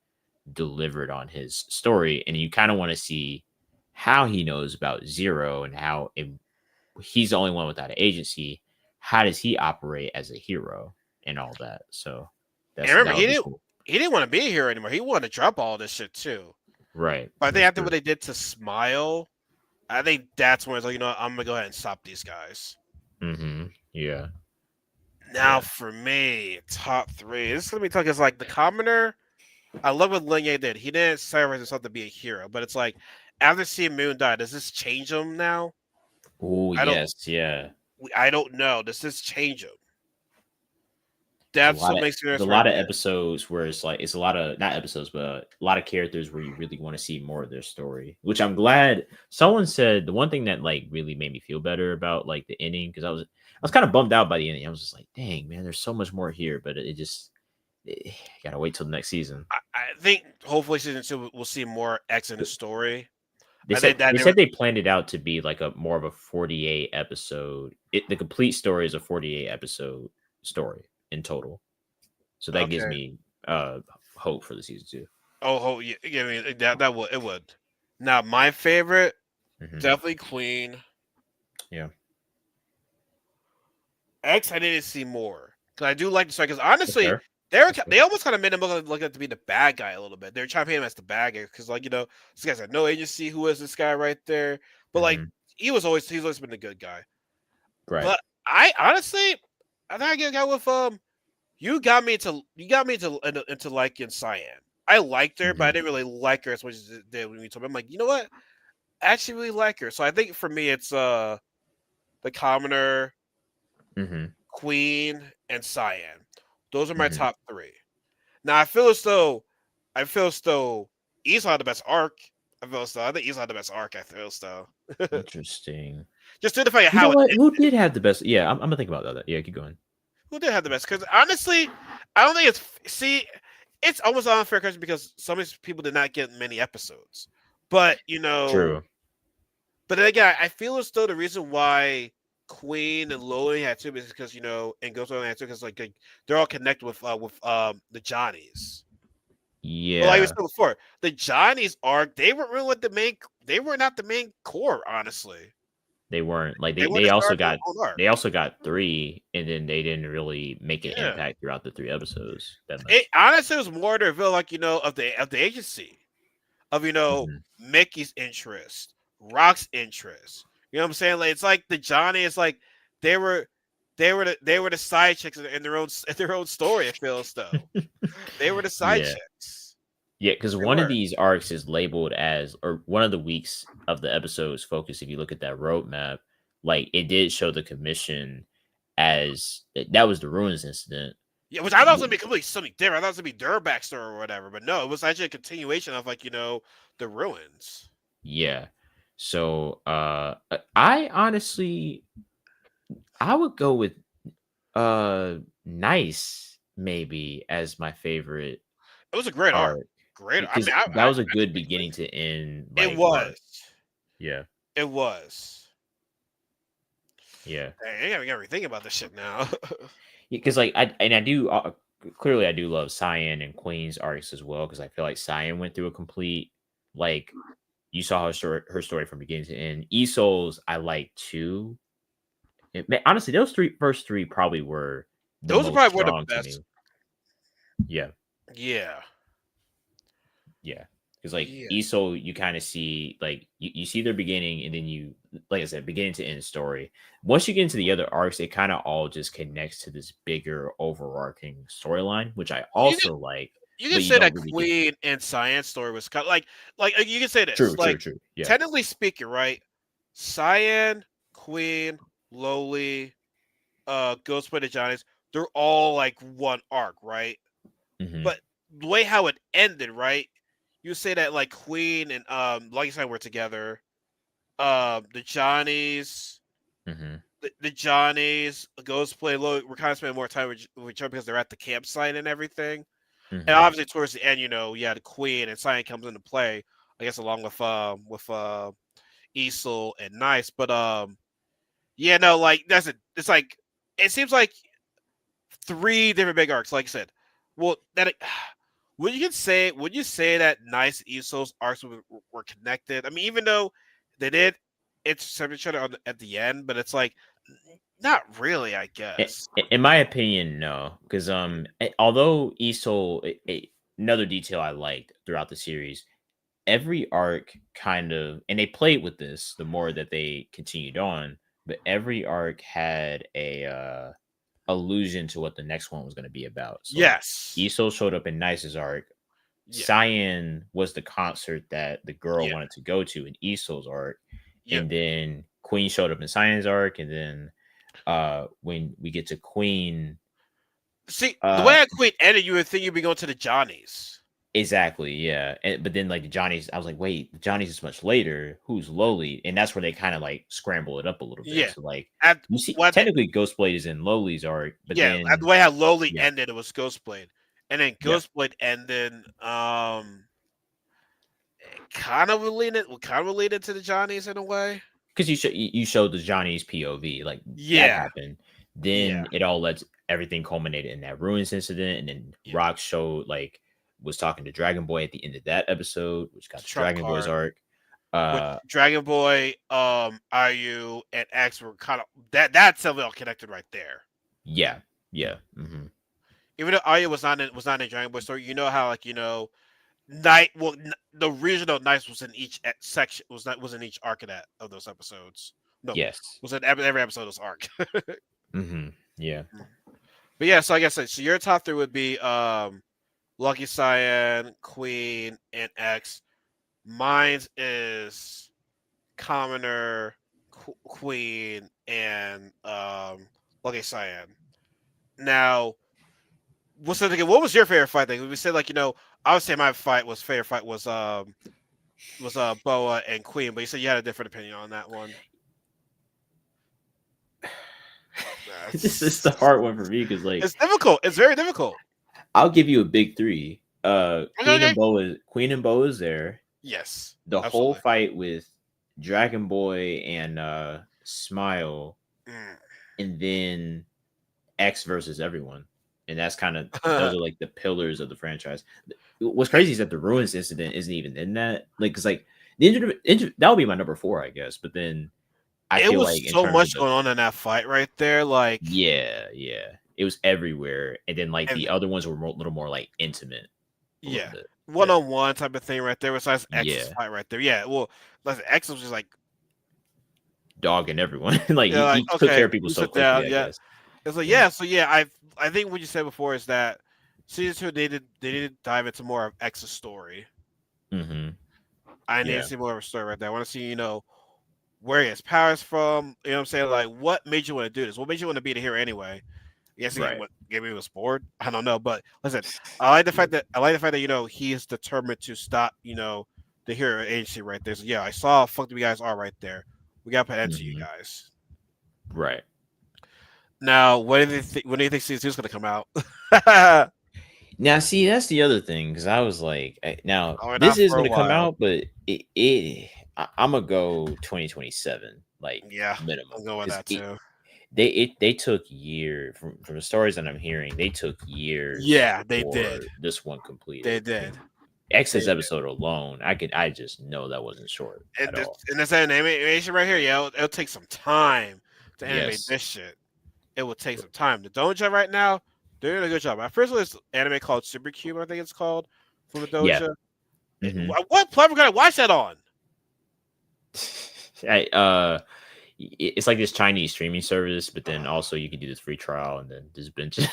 delivered on his story, and you kind of want to see how he knows about Zero and how if he's the only one without an agency. How does he operate as a hero and all that? So and remember that would be cool, he didn't want to be here anymore. He wanted to drop all this shit too. right? But I think That's after what true. they did to Smile, I think that's when it's like, I'm gonna go ahead and stop these guys. Mm-hmm. Yeah, Now yeah. for me, top three. This is gonna be tough because like the commoner, I love what Lin Yang did. He didn't sacrifice himself to be a hero, but it's like after seeing Moon die, does this change him now? Oh I don't. yes, yeah. I don't know. Does this change him? There's That's what makes me there's a nervous right lot of there. episodes where it's like it's a lot of not episodes, but a lot of characters where you really want to see more of their story. Which I'm glad someone said the one thing that like really made me feel better about like the ending because I was kind of bummed out by the ending. I was just like, dang man, there's so much more here, but it just gotta wait till the next season. I think hopefully season two we'll see more X in the story. They I think said that they they were said they planned it out to be like a more of a 48 episode. The complete story is a 48 episode story in total. So that gives okay. me hope for the season 2. Oh, yeah, I mean that would it would. Now my favorite, Hmm. definitely Queen. Yeah. X, I need to see more because I do like the story. Because That's honestly, fair. That's fair. they almost kind of made him look like to be the bad guy a little bit. They're trying to paint him as the bad guy because this guy's had no agency. Who is this guy right there? But like Hmm. he's always been the good guy. Right. But I honestly, I think I get go with you got me into liking Cyan. I liked her, but I Hmm. didn't really like her as much as I did when we told me. I'm like, you know what? I actually really like her. So I think for me, it's the Commoner, Hmm. Queen, and Cyan. Those are my Hmm. top three. Now I feel as though Esau had the best arc. I think Esau had the best arc. I feel as though Interesting. just due to the fact of You know how it what? Who did have the best? Yeah, I'm gonna think about that. Yeah, keep going. who did have the best? Because honestly, I don't think it's almost an unfair question because some of these people did not get many episodes. But True. but then again, I feel as though the reason why Queen and Loli had two is because and Ghost Rider had two because like they're all connected with the Johnnies. But like we Yeah, said before, the Johnnies arc, they weren't really what the main. They were not the main core, honestly. they weren't like They weren't they a also star of their got own arc. they also got 3, and then they didn't really make an Yeah, impact throughout the 3 episodes that it much. honestly was more to reveal like of the agency of Hmm. Mickey's interest, Rock's interest. You know what I'm saying? Like it's like the Johnny is like they were they were the side chicks in their own story. It feels though they were the side Yeah, chicks. yeah, because They one of were. these arcs is labeled as, or one of the weeks of the episode's focus. If you look at that roadmap, like it did show the commission as that was the ruins incident. Yeah, which I thought it was gonna be completely something different. I thought it was gonna be their backstory or whatever, but no, it was actually a continuation of like the ruins. Yeah. So I honestly I would go with nice maybe as my favorite It was a great art, arc great. I because mean, that was a I good beginning to end it like arc. was, Yeah. it was. Yeah. Dang, I gotta be thinking about this shit now. Because like I do clearly I do love Cyan and Queen's arcs as well because I feel like Cyan went through a complete like you saw her story from beginning to end. Isol's I like too. Honestly, those first three probably were the Those are most probably one of strong the to best. me. Yeah. Yeah, Yeah. Because like yeah. ESO, you kind of see like you see their beginning and then you like I said, beginning to end story. Once you get into the other arcs, it kind of all just connects to this bigger overarching storyline, which I You can also like, you can but you say don't that really get Queen and Science story was kind of like you can say this true, true, like true. Yeah. technically speaking, right? Cyan, Queen, Lowly, Ghostbed and Johnny's, they're all like one arc, right? Hmm. But the way how it ended, right? You say that like Queen and like you said were together. The Johnnies, Hmm. the Johnnies, Ghostplay, Low, we're kind of spending more time with each other because they're at the campsite and everything. And Hmm. obviously towards the end, yeah, the Queen and Cyan comes into play, I guess along with Easel and Nice. But yeah, no, like it's like it seems like three different big arcs, like I said. Well, that would you say that Nice and Iso's arcs were connected? I mean, even though they did intercept each other at the end, but it's like not really, I guess. In my opinion, no, because although Isol, another detail I liked throughout the series, every arc kind of, and they played with this the more that they continued on, but every arc had a allusion to what the next one was going to be about. So like Yes. Isol showed up in Nice's arc. Yeah. Cyan was the concert that the girl Yeah. wanted to go to in Isol's arc, Yep. and then Queen showed up in Cyan's arc, and then when we get to Queen, See, the uh way I Queen ended, you would think you'd be going to the Johnnies. exactly, yeah. But then like the Johnny's, I was like, wait, the Johnny's is much later. Who's Lowly? And that's where they kind of like scramble it up a little bit. Yeah. So like At you see what? technically Ghostblade is in Lowly's arc, but At then the way how Lowly yeah, ended, it was Ghostblade, and then yeah. Ghostblade ended. would kind of relate it to the Johnnies in a way. Because you showed the Johnny's POV, like that Yeah, happened. yeah, Then it all led everything culminated in that ruins incident, and then yeah. Rock showed was talking to Dragon Boy at the end of that episode, which got the Trump Dragon Boy's card. arc. With Dragon Boy, IU, and X were kind of that's all connected right there. Yeah, yeah. Mm-hmm. Even though IU was not in Dragon Boy story, you know how Night the original Nights was in each section was in each arc of those episodes. No, Yes. was in every episode of this arc. Mm-hmm. Yeah. But yeah, so like I said, so your top three would be Lucky Cyan, Queen, and X. Mine is Commoner, Queen, and Lucky Cyan. Now, what was your favorite fight thing? We said I would say my favorite fight was Boa and Queen, but you said you had a different opinion on that one. This is the hard one for me because it's difficult. It's very difficult. I'll give you a big three. Okay. Queen and Boa is there. Yes. The absolutely. whole fight with Dragon Boy and Smile, and then X versus everyone. And that's kind of those are like the pillars of the franchise. What's crazy is that the ruins incident isn't even in that. Because the that would be my number 4, I guess. But then I feel like so much going on in that fight right there. Yeah, it was everywhere. And then the other ones were a little more intimate. Yeah, one-on-one type of thing right there. Besides X's fight right there. Yeah, well, X was just dogging everyone. He took care of people so quickly. I guess. It's so I think what you said before is that season 2 they did dive into more of X's story. Mm-hmm. I need to see more of a story right there. I want to see where he has powers from. You know what I'm saying? What made you want to do this? What made you want to be the hero anyway? Yes, maybe he was bored. I don't know, but listen, I like the fact that he is determined to stop the hero agency right there. So yeah, I saw how fucked you guys are right there. We gotta put an end to you guys. Right. Now, when do you think season 2 is gonna come out? Now, see, that's the other thing because I was this is gonna come out, but I'm gonna go 2027, minimum. I'll go with that too. They took years from the stories that I'm hearing. They took years. Yeah, they did. This one completed. They did. X's episode alone, I just know that wasn't short at all. And this animation right here, it'll take some time to animate this shit. It will take some time. The Doja right now, they're doing a good job. I first saw this anime called Supercube, I think it's called, from the Doja. Yeah. Mm-hmm. What platform can I watch that on? It's like this Chinese streaming service, but then also you can do this free trial and then just binge it.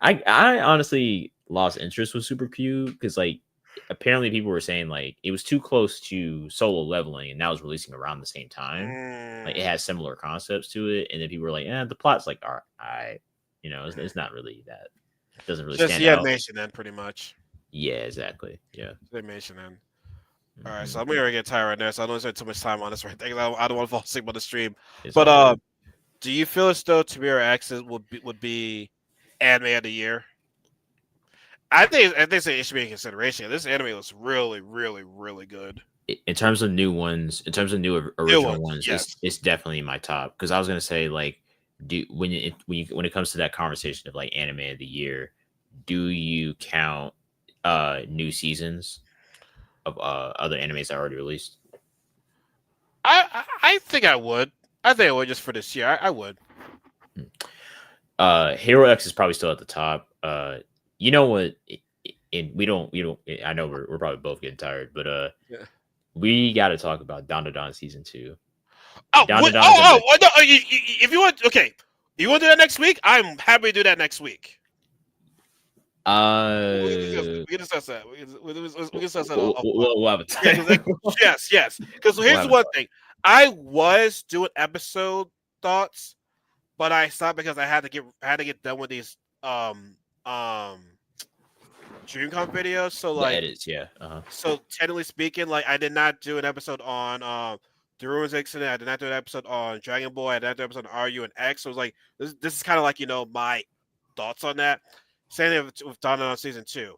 I honestly lost interest with Supercube because apparently people were saying it was too close to Solo Leveling and that was releasing around the same time. It has similar concepts to it, and then people were like, the plot's all right, it's not really that. It doesn't really just stand the out. animation then, pretty much. Yeah, exactly. Yeah, the animation then. All right, so I'm gonna get tired right now, so I don't spend too much time on this right there. I don't want to fall asleep on the stream. But do you feel as though Tamira X would be anime of the year? I think it should be in consideration. This anime looks really, really, really good. In terms of new ones, original ones, yes. it's definitely my top. Because I was gonna say when it comes to that conversation of anime of the year, do you count new seasons of other animes that are already released? I think I would. I think I would just for this year. I would. Hero X is probably still at the top. You know what? And we don't. I know we're probably both getting tired, but we got to talk about Don season 2. No, if you want, okay, you want to do that next week? I'm happy to do that next week. We can discuss that. We can discuss that. We'll have a time. Yes. Because here's the one thing: I was doing episode thoughts, but I stopped because I had to get done with these DreamCon videos. So the edits, yeah. So technically speaking, I did not do an episode on the Ruins Incident. I did not do an episode on Dragon Boy. I did not do an episode on RU and X. So it was this is kind of my thoughts on that. Same thing with Donna on season 2.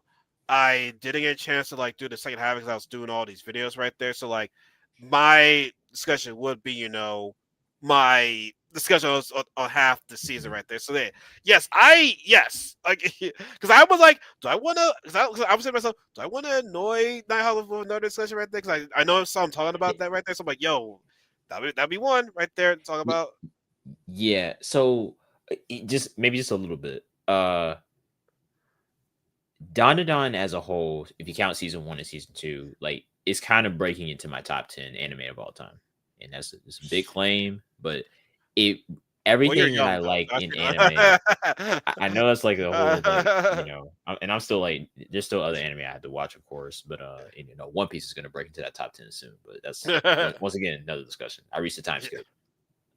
I didn't get a chance to like do the second half because I was doing all these videos right there. So like my discussion would be, my discussion on half the season Mhm. right there. So there, yes, like because I was like, do I want to? Cause I was saying to myself, do I want to annoy Nighthawk with another discussion right there? Because I know some talking about that right there. So I'm like, yo, that'd be one right there to talk Y- about. Yeah. So just maybe just a little bit. Dandadan as a whole, if you count season one and season two, like it's kind of breaking into my top 10 anime of all time, and it's a big claim, but it Well, you're everything that young I though. like That's in anime. I know it's like a whole like your- and I'm still like there's still other anime I have to watch, of course, but and, One Piece is gonna break into that top 10 soon, but that's once again another discussion. I reached the time skip.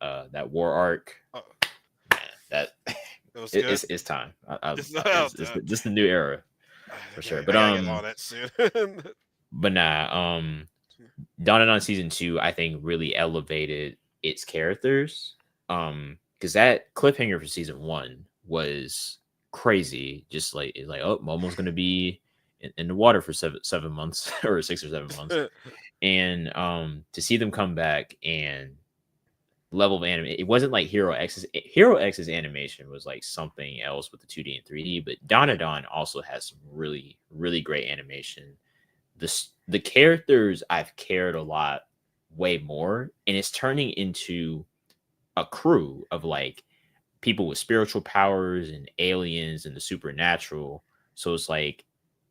That war arc, Oh, man, that it was good. it's time. It's well It's done. just the new era for sure. I But gotta get on that soon. Dawn on season two, I think really elevated its characters. Because that cliffhanger for season one was crazy. Just like it's like, oh, Momo's gonna be in the water for 7 months or 6 or 7 months, and to see them come back and level of anime, it wasn't like Hero X's animation was like something else with the 2D and 3D, but Dawn also has some really really great animation. The characters I've cared a lot way more, and it's turning into a crew of like people with spiritual powers and aliens and the supernatural. So it's like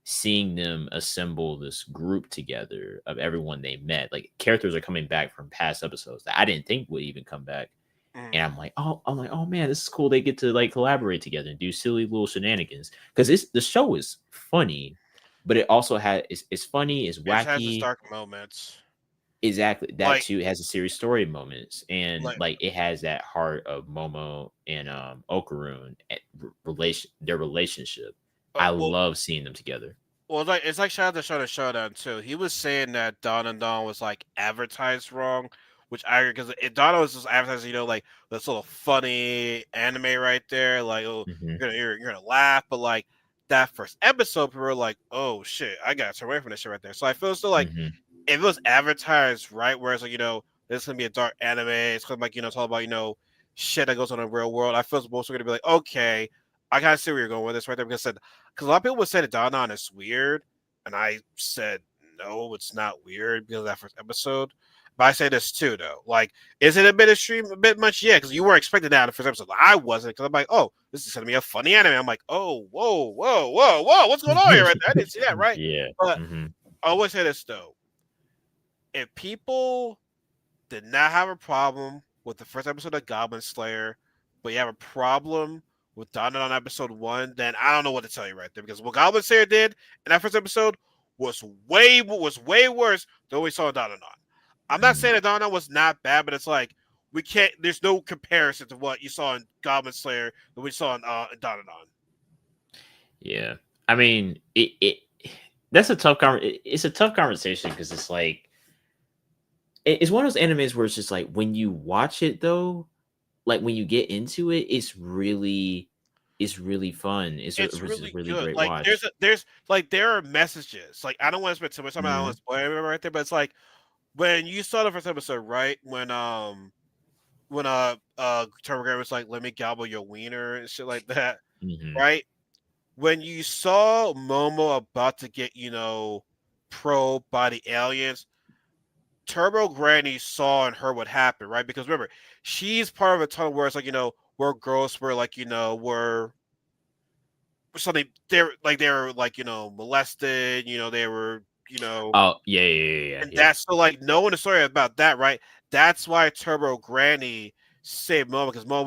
seeing them assemble this group together of everyone they met. Like characters are coming back from past episodes that I didn't think would even come back. And I'm like, oh man, this is cool. They get to like collaborate together and do silly little shenanigans because the show is funny, but it also it's funny, it's It has its wacky. dark moments. Exactly. That Like too has a serious story moments, and like like it has that heart of Momo and Okarun relation their relationship. I well, love seeing them together. it's like shout out to Showdown too. He was saying that Dawn and Dawn was like advertised wrong, which I agree because Dawn was just advertising, like this little funny anime right there, like oh Hmm. you're gonna laugh, but like that first episode, people were like, oh shit, I gotta turn away from this shit right there. So I feel still like Hmm. if it was advertised right, where it's like, this is gonna be a dark anime, it's gonna like, talk about, shit that goes on in the real world. I feel it's mostly gonna be like, okay, I kind of see where you're going with this right there because a lot of people would say that Dawn is weird, and I said no, it's not weird because of that first episode. But I say this too, though. Like, is it a bit extreme, a bit much? Yeah, because you weren't expecting that in the first episode. I wasn't, because I'm like, oh, this is gonna be a funny anime. I'm like, oh, whoa, whoa, whoa, whoa, what's going on here right there? I didn't see that, right? Yeah. But Hmm. I always say this though: if people did not have a problem with the first episode of Goblin Slayer, but you have a problem with Dawn on episode one, then I don't know what to tell you right there. Because what Goblin Slayer did in that first episode was way worse than what we saw in Dawn. I'm not saying that Dawn was not bad, but it's like we can't. There's no comparison to what you saw in Goblin Slayer that we saw in Dawn. Yeah. I mean, it that's a it's a tough conversation because it's like it's one of those animes where it's just like when you watch it though, like when you get into it, it's really fun. It's It's a really really good. great Like watch. there are messages. Like I don't want to spend too much time. I don't want Hmm. to spoil everything right there, but it's like when you saw the first episode, right? When Terminator was like, "Let me gobble your wiener" and shit like that, Hmm. right? When you saw Momo about to get probed by the aliens, Turbo Granny saw and heard what happened, right? Because remember, she's part of a tunnel where it's like where girls were like something they were like molested, they were Oh yeah, yeah, yeah, yeah, and yeah. that's so like knowing the story about that, right? That's why Turbo Granny saved Momo because Momo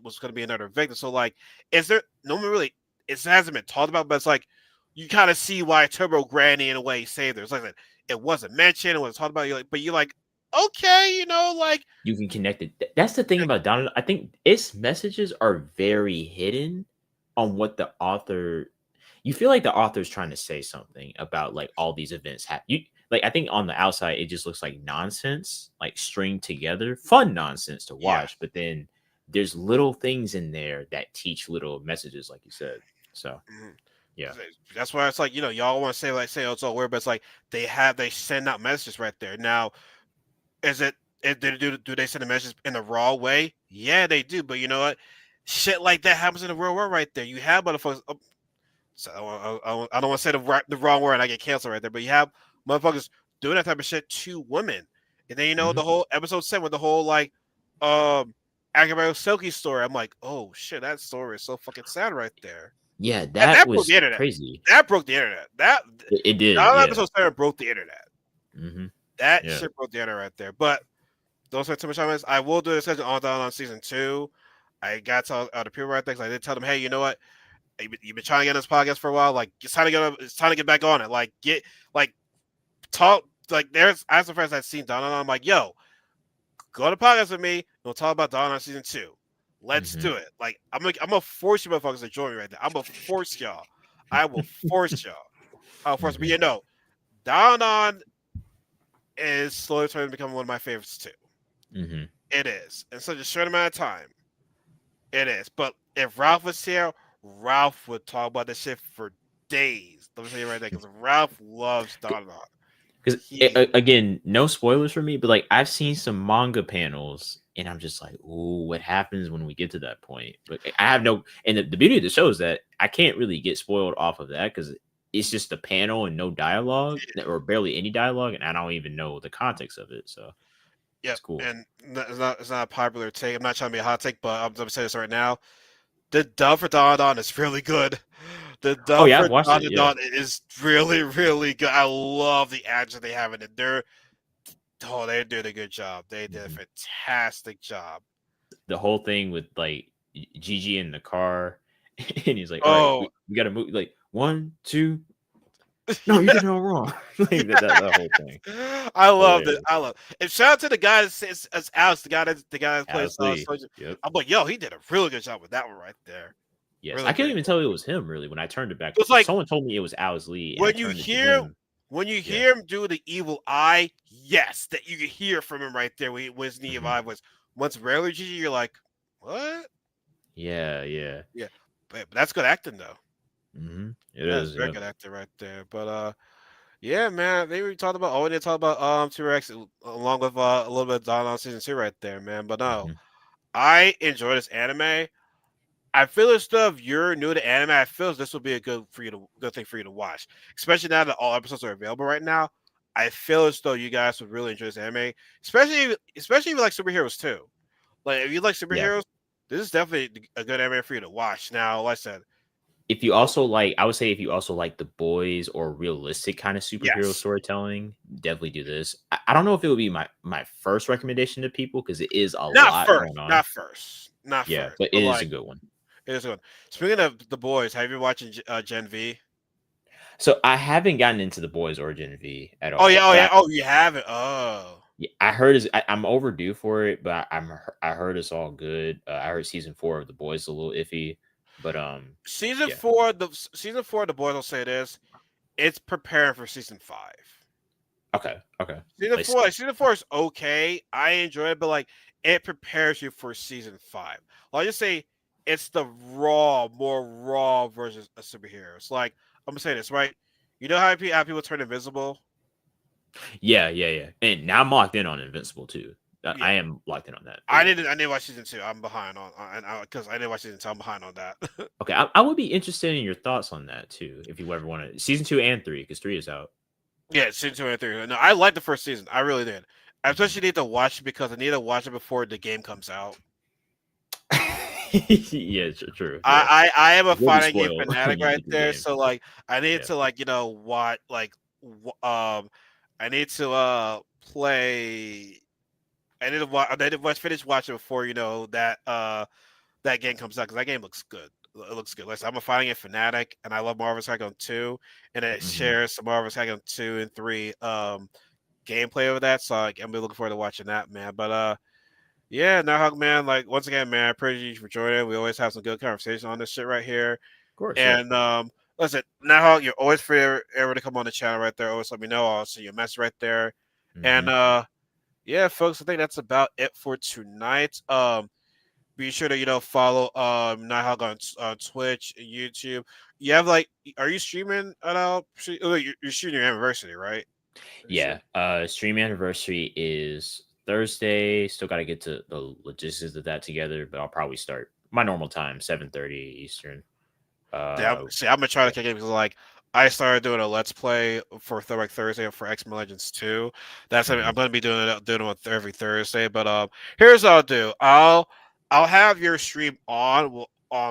was going to be another victim. So like, is there no one really? It hasn't been talked about, but it's like you kind of see why Turbo Granny in a way saved her. It's like it wasn't mentioned, it wasn't talked about. But you're like, okay, like You can connect it. That's the thing about Donald. I think its messages are very hidden on what the author. You feel like the author is trying to say something about like all these events. You like I think on the outside it just looks like nonsense, like stringed together, fun nonsense to yeah. watch. But then there's little things in there that teach little messages, like you said. So Mhm. Yeah. That's why it's like, y'all want to say oh, it's all weird, but it's like they send out messages right there. Now, is it do they send a message in the raw way? Yeah, they do. But you know what? Shit like that happens in the real world right there. You have motherfuckers. So I don't want to say the wrong word and I get canceled right there. But you have motherfuckers doing that type of shit to women, and then Mhm. the whole episode 7 with the whole like Akamaru Silky story. I'm like, oh shit, that story is so fucking sad right there. Yeah, And that that broke was the internet. crazy. That broke the internet. It did. That Yeah. episode 7 broke the internet. Hmm. That Yeah. shit broke the internet right there. But don't spend too much time on this. I will do a discussion on down on season 2. I got to the people right there. I did tell them, hey, you know what? You've been trying to get on this podcast for a while. Like, it's time to get back on it. Like, talk. Like, I have some friends that seen Don, and I'm like, yo, go on the podcast with me. We'll talk about Don on season 2. Let's do it. Like, I'm gonna force you motherfuckers to join me right there. I'm gonna force y'all. I will force y'all. I'll force. But Don is slowly turning to become one of my favorites too. Hmm. It is in such a short amount of time. It is. But if Ralph was here, Ralph would talk about this shit for days. Let me tell you right there, because Ralph loves Don. Because again, no spoilers for me, but like I've seen some manga panels, and I'm just like, "Ooh, what happens when we get to that point?" But I have no, and the beauty of the show is that I can't really get spoiled off of that because it's just a panel and no dialogue, or barely any dialogue, and I don't even know the context of it. So Yep, it's cool. and it's not a popular take. I'm not trying to be a hot take, but I'm going to say this right now. The dub for Don is really good. The Oh dub yeah, for I've watched it. Yeah. Don is really, really good. I love the action they have in it. They did a good job. They did a Mhm. fantastic job. The whole thing with like Gigi in the car, and he's like, "All right, Oh, we got to move." Like 1, 2. No, you did it all wrong. Like that whole thing. I loved it. Hilarious. I love it. And shout out to the guy that's Alex, the guy that plays Alice Lee. Soldier. Yep. I'm like, yo, he did a really good job with that one right there. Yes. I Really couldn't good. even tell it was him really when I turned it back. It was like Someone told me it was Alice Lee and I when you turned it to hear him. when you Yeah. hear him do the evil eye, yes, that you can hear from him right there when his evil Mhm. eye was once rarely Gigi, you're like, what? Yeah, yeah. Yeah. But that's good acting though. It That's is, very yeah. good acting right there. But yeah, man. They were talking about. Oh, they talked about T-Rex along with a little bit of Dawn on season 2 right there, man. But no, Mhm. I enjoy this anime. I feel as though if you're new to anime, I feel as this will be a good thing for you to watch, especially now that all episodes are available right now. I feel as though you guys would really enjoy this anime, especially if you like superheroes too. Like if you like Yeah. superheroes, this is definitely a good anime for you to watch. Now, like I said, If you also like, I would say if you also like the boys or realistic kind of superhero yes, storytelling, definitely do this. I don't know if it would be my first recommendation to people because it is a not lot first, going on. not first, not Yeah, first, but but it is a like good one. it is good. Speaking of the boys, have you been watching Gen V? So I haven't gotten into the boys or Gen V at Oh yeah, all, oh but yeah, oh you haven't. Oh, yeah, I heard I'm overdue for it, but I heard it's all good. I heard season 4 of the boys is a little iffy, but yeah, season 4 of the boys will say this. It's preparing for season 5. okay, Season like 4, season 4 is okay. I enjoy it, but like it prepares you for season 5. Well, I just say it's the more raw version of superheroes. Like I'm gonna say this right. You know how people turn invisible? yeah, and now I'm locked in on Invincible too. Yeah, I am locked in on that, but yeah. I didn't watch season 2. I'm behind because I didn't watch season 2. I'm behind on that. Okay, I would be interested in your thoughts on that too, if you ever want to season 2 and 3 because 3 is out. Yeah, season 2 and 3. No, I liked the first season. I really did. I Mhm. especially need to watch it because I need to watch it before the game comes out. Yeah, true. Yeah, I am a you'll be fighting game spoiled when fanatic you right get to the there. game. So like I need Yeah. to like watch I need to play. I need to finish watching before that game comes out because that game looks good. It looks good. Listen, I'm a fighting game fanatic, and I love Marvel's Capcom 2, and it Hmm. shares some Marvel's Capcom 2 and 3 gameplay over that. So like, I'm really looking forward to watching that, man. But yeah, NightHawk, man. Like once again, man, I appreciate you for joining. We always have some good conversation on this shit right here. Of course, yeah. And listen, NightHawk, you're always free ever to come on the channel right there. Always let me know. I'll see your message right there. And Hmm. yeah, folks, I think that's about it for tonight. be sure to follow NightHawk on Twitch and YouTube. You have like, are you streaming at all? Oh, you're shooting your anniversary, right? You Yeah. should. Stream anniversary is Thursday. Still got to get to the logistics of that together, but I'll probably start my normal time, 7:30 Eastern. Yeah, Uh, see, I'm gonna try to yeah. kick it because like I started doing a Let's Play for Throwback Thursday for X-Men Legends 2. That's something I'm Mhm. gonna be doing it every Thursday. But here's what I'll do. I'll have your stream on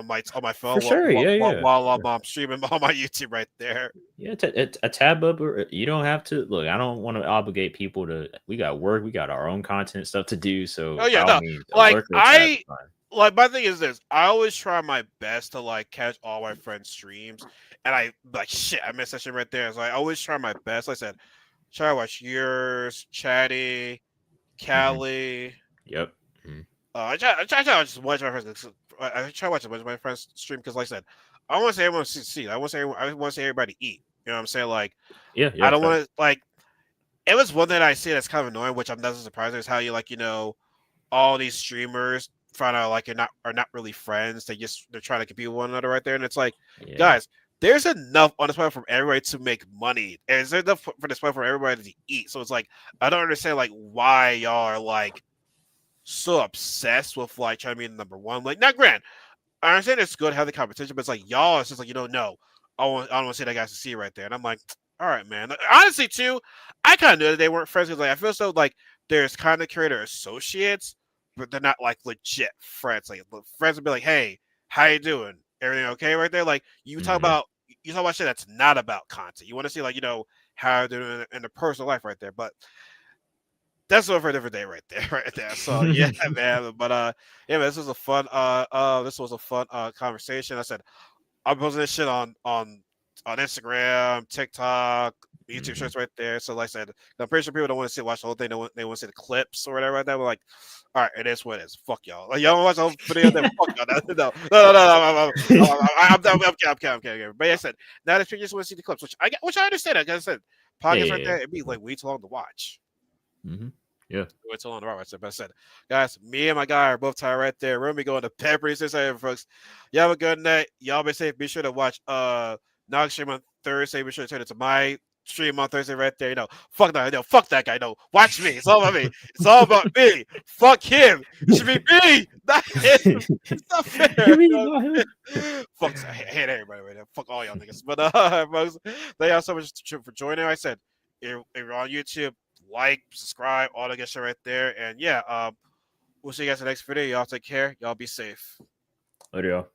my For phone sure. Yeah. Yeah. while I'm streaming on my YouTube right there. Yeah, a tab up. You don't have to look. I don't want to obligate people to. We got work. We got our own content stuff to do. Oh So by yeah, all no, means, a like lurker tab is fine. my thing is this. I always try my best to like catch all my friends' streams, and I like shit. I missed that shit right there. So I always try my best. Like I said, try to watch yours, Chatty, Hmm. Callie. Yep. Hmm. I try to watch my friends. I try to watch a bunch of my friends stream because, like I said, I want to see everyone succeed. I want to see everybody eat. You know what I'm saying? Like, Yeah. I Yeah. don't Fact. want to like. It was one thing I see that's kind of annoying, which I'm not surprised. Is how you like all these streamers find out like are not really friends. They're trying to compete with one another right there, and it's like, Yeah. guys, there's enough on this platform for everybody to make money, and there's enough for this platform for everybody to eat. So it's like I don't understand like why y'all are like so obsessed with like trying to be number one. Like, not grand. I understand it's good to have the competition, but it's like y'all. It's just like no. I don't want to see that guy succeed right there. And I'm like, all right, man. Like, honestly, too, I kind of knew that they weren't friends because like I feel so like there's content creator associates, but they're not like legit friends. Like friends would be like, hey, how you doing? Everything okay right there? Like Hmm. you talk about shit that's not about content. You want to see like how they're doing in the personal life right there, but that's over for a different day right there, right there. So yeah, man. But yeah, man, this was a fun conversation. I said I'm posting this shit on Instagram, TikTok, YouTube Hmm. shirts right there. So like I said, I'm pretty sure people don't want to watch the whole thing. They want to see the clips or whatever like that. We're like, all right, it is what it is. Fuck y'all. Like y'all want to watch the whole video, then fuck y'all. I'm kidding. But like I said, now that you just want to see the clips, which I understand. Like I said, Yeah. podcast right Yeah. there, it'd be like way too long to watch. Hmm. Yeah. Way too long to watch. But I said, guys, me and my guy are both tired right there. We're gonna be going to bed pretty soon, folks. Y'all have a good night. Y'all be safe. Be sure to watch Nog stream on Thursday. Be sure to turn it to my stream on Thursday right there. Fuck that. No, fuck that guy. No, watch me. It's all about me. It's all about me. Fuck him. It should be me, not him. It's not fair. Me, not him. Fuck. I hate everybody right now. Fuck all y'all niggas. But folks, thank y'all so much for joining. Like I said, if you're on YouTube, like, subscribe, all that good shit right there. And yeah, we'll see you guys in the next video. Y'all take care. Y'all be safe. Later, y'all.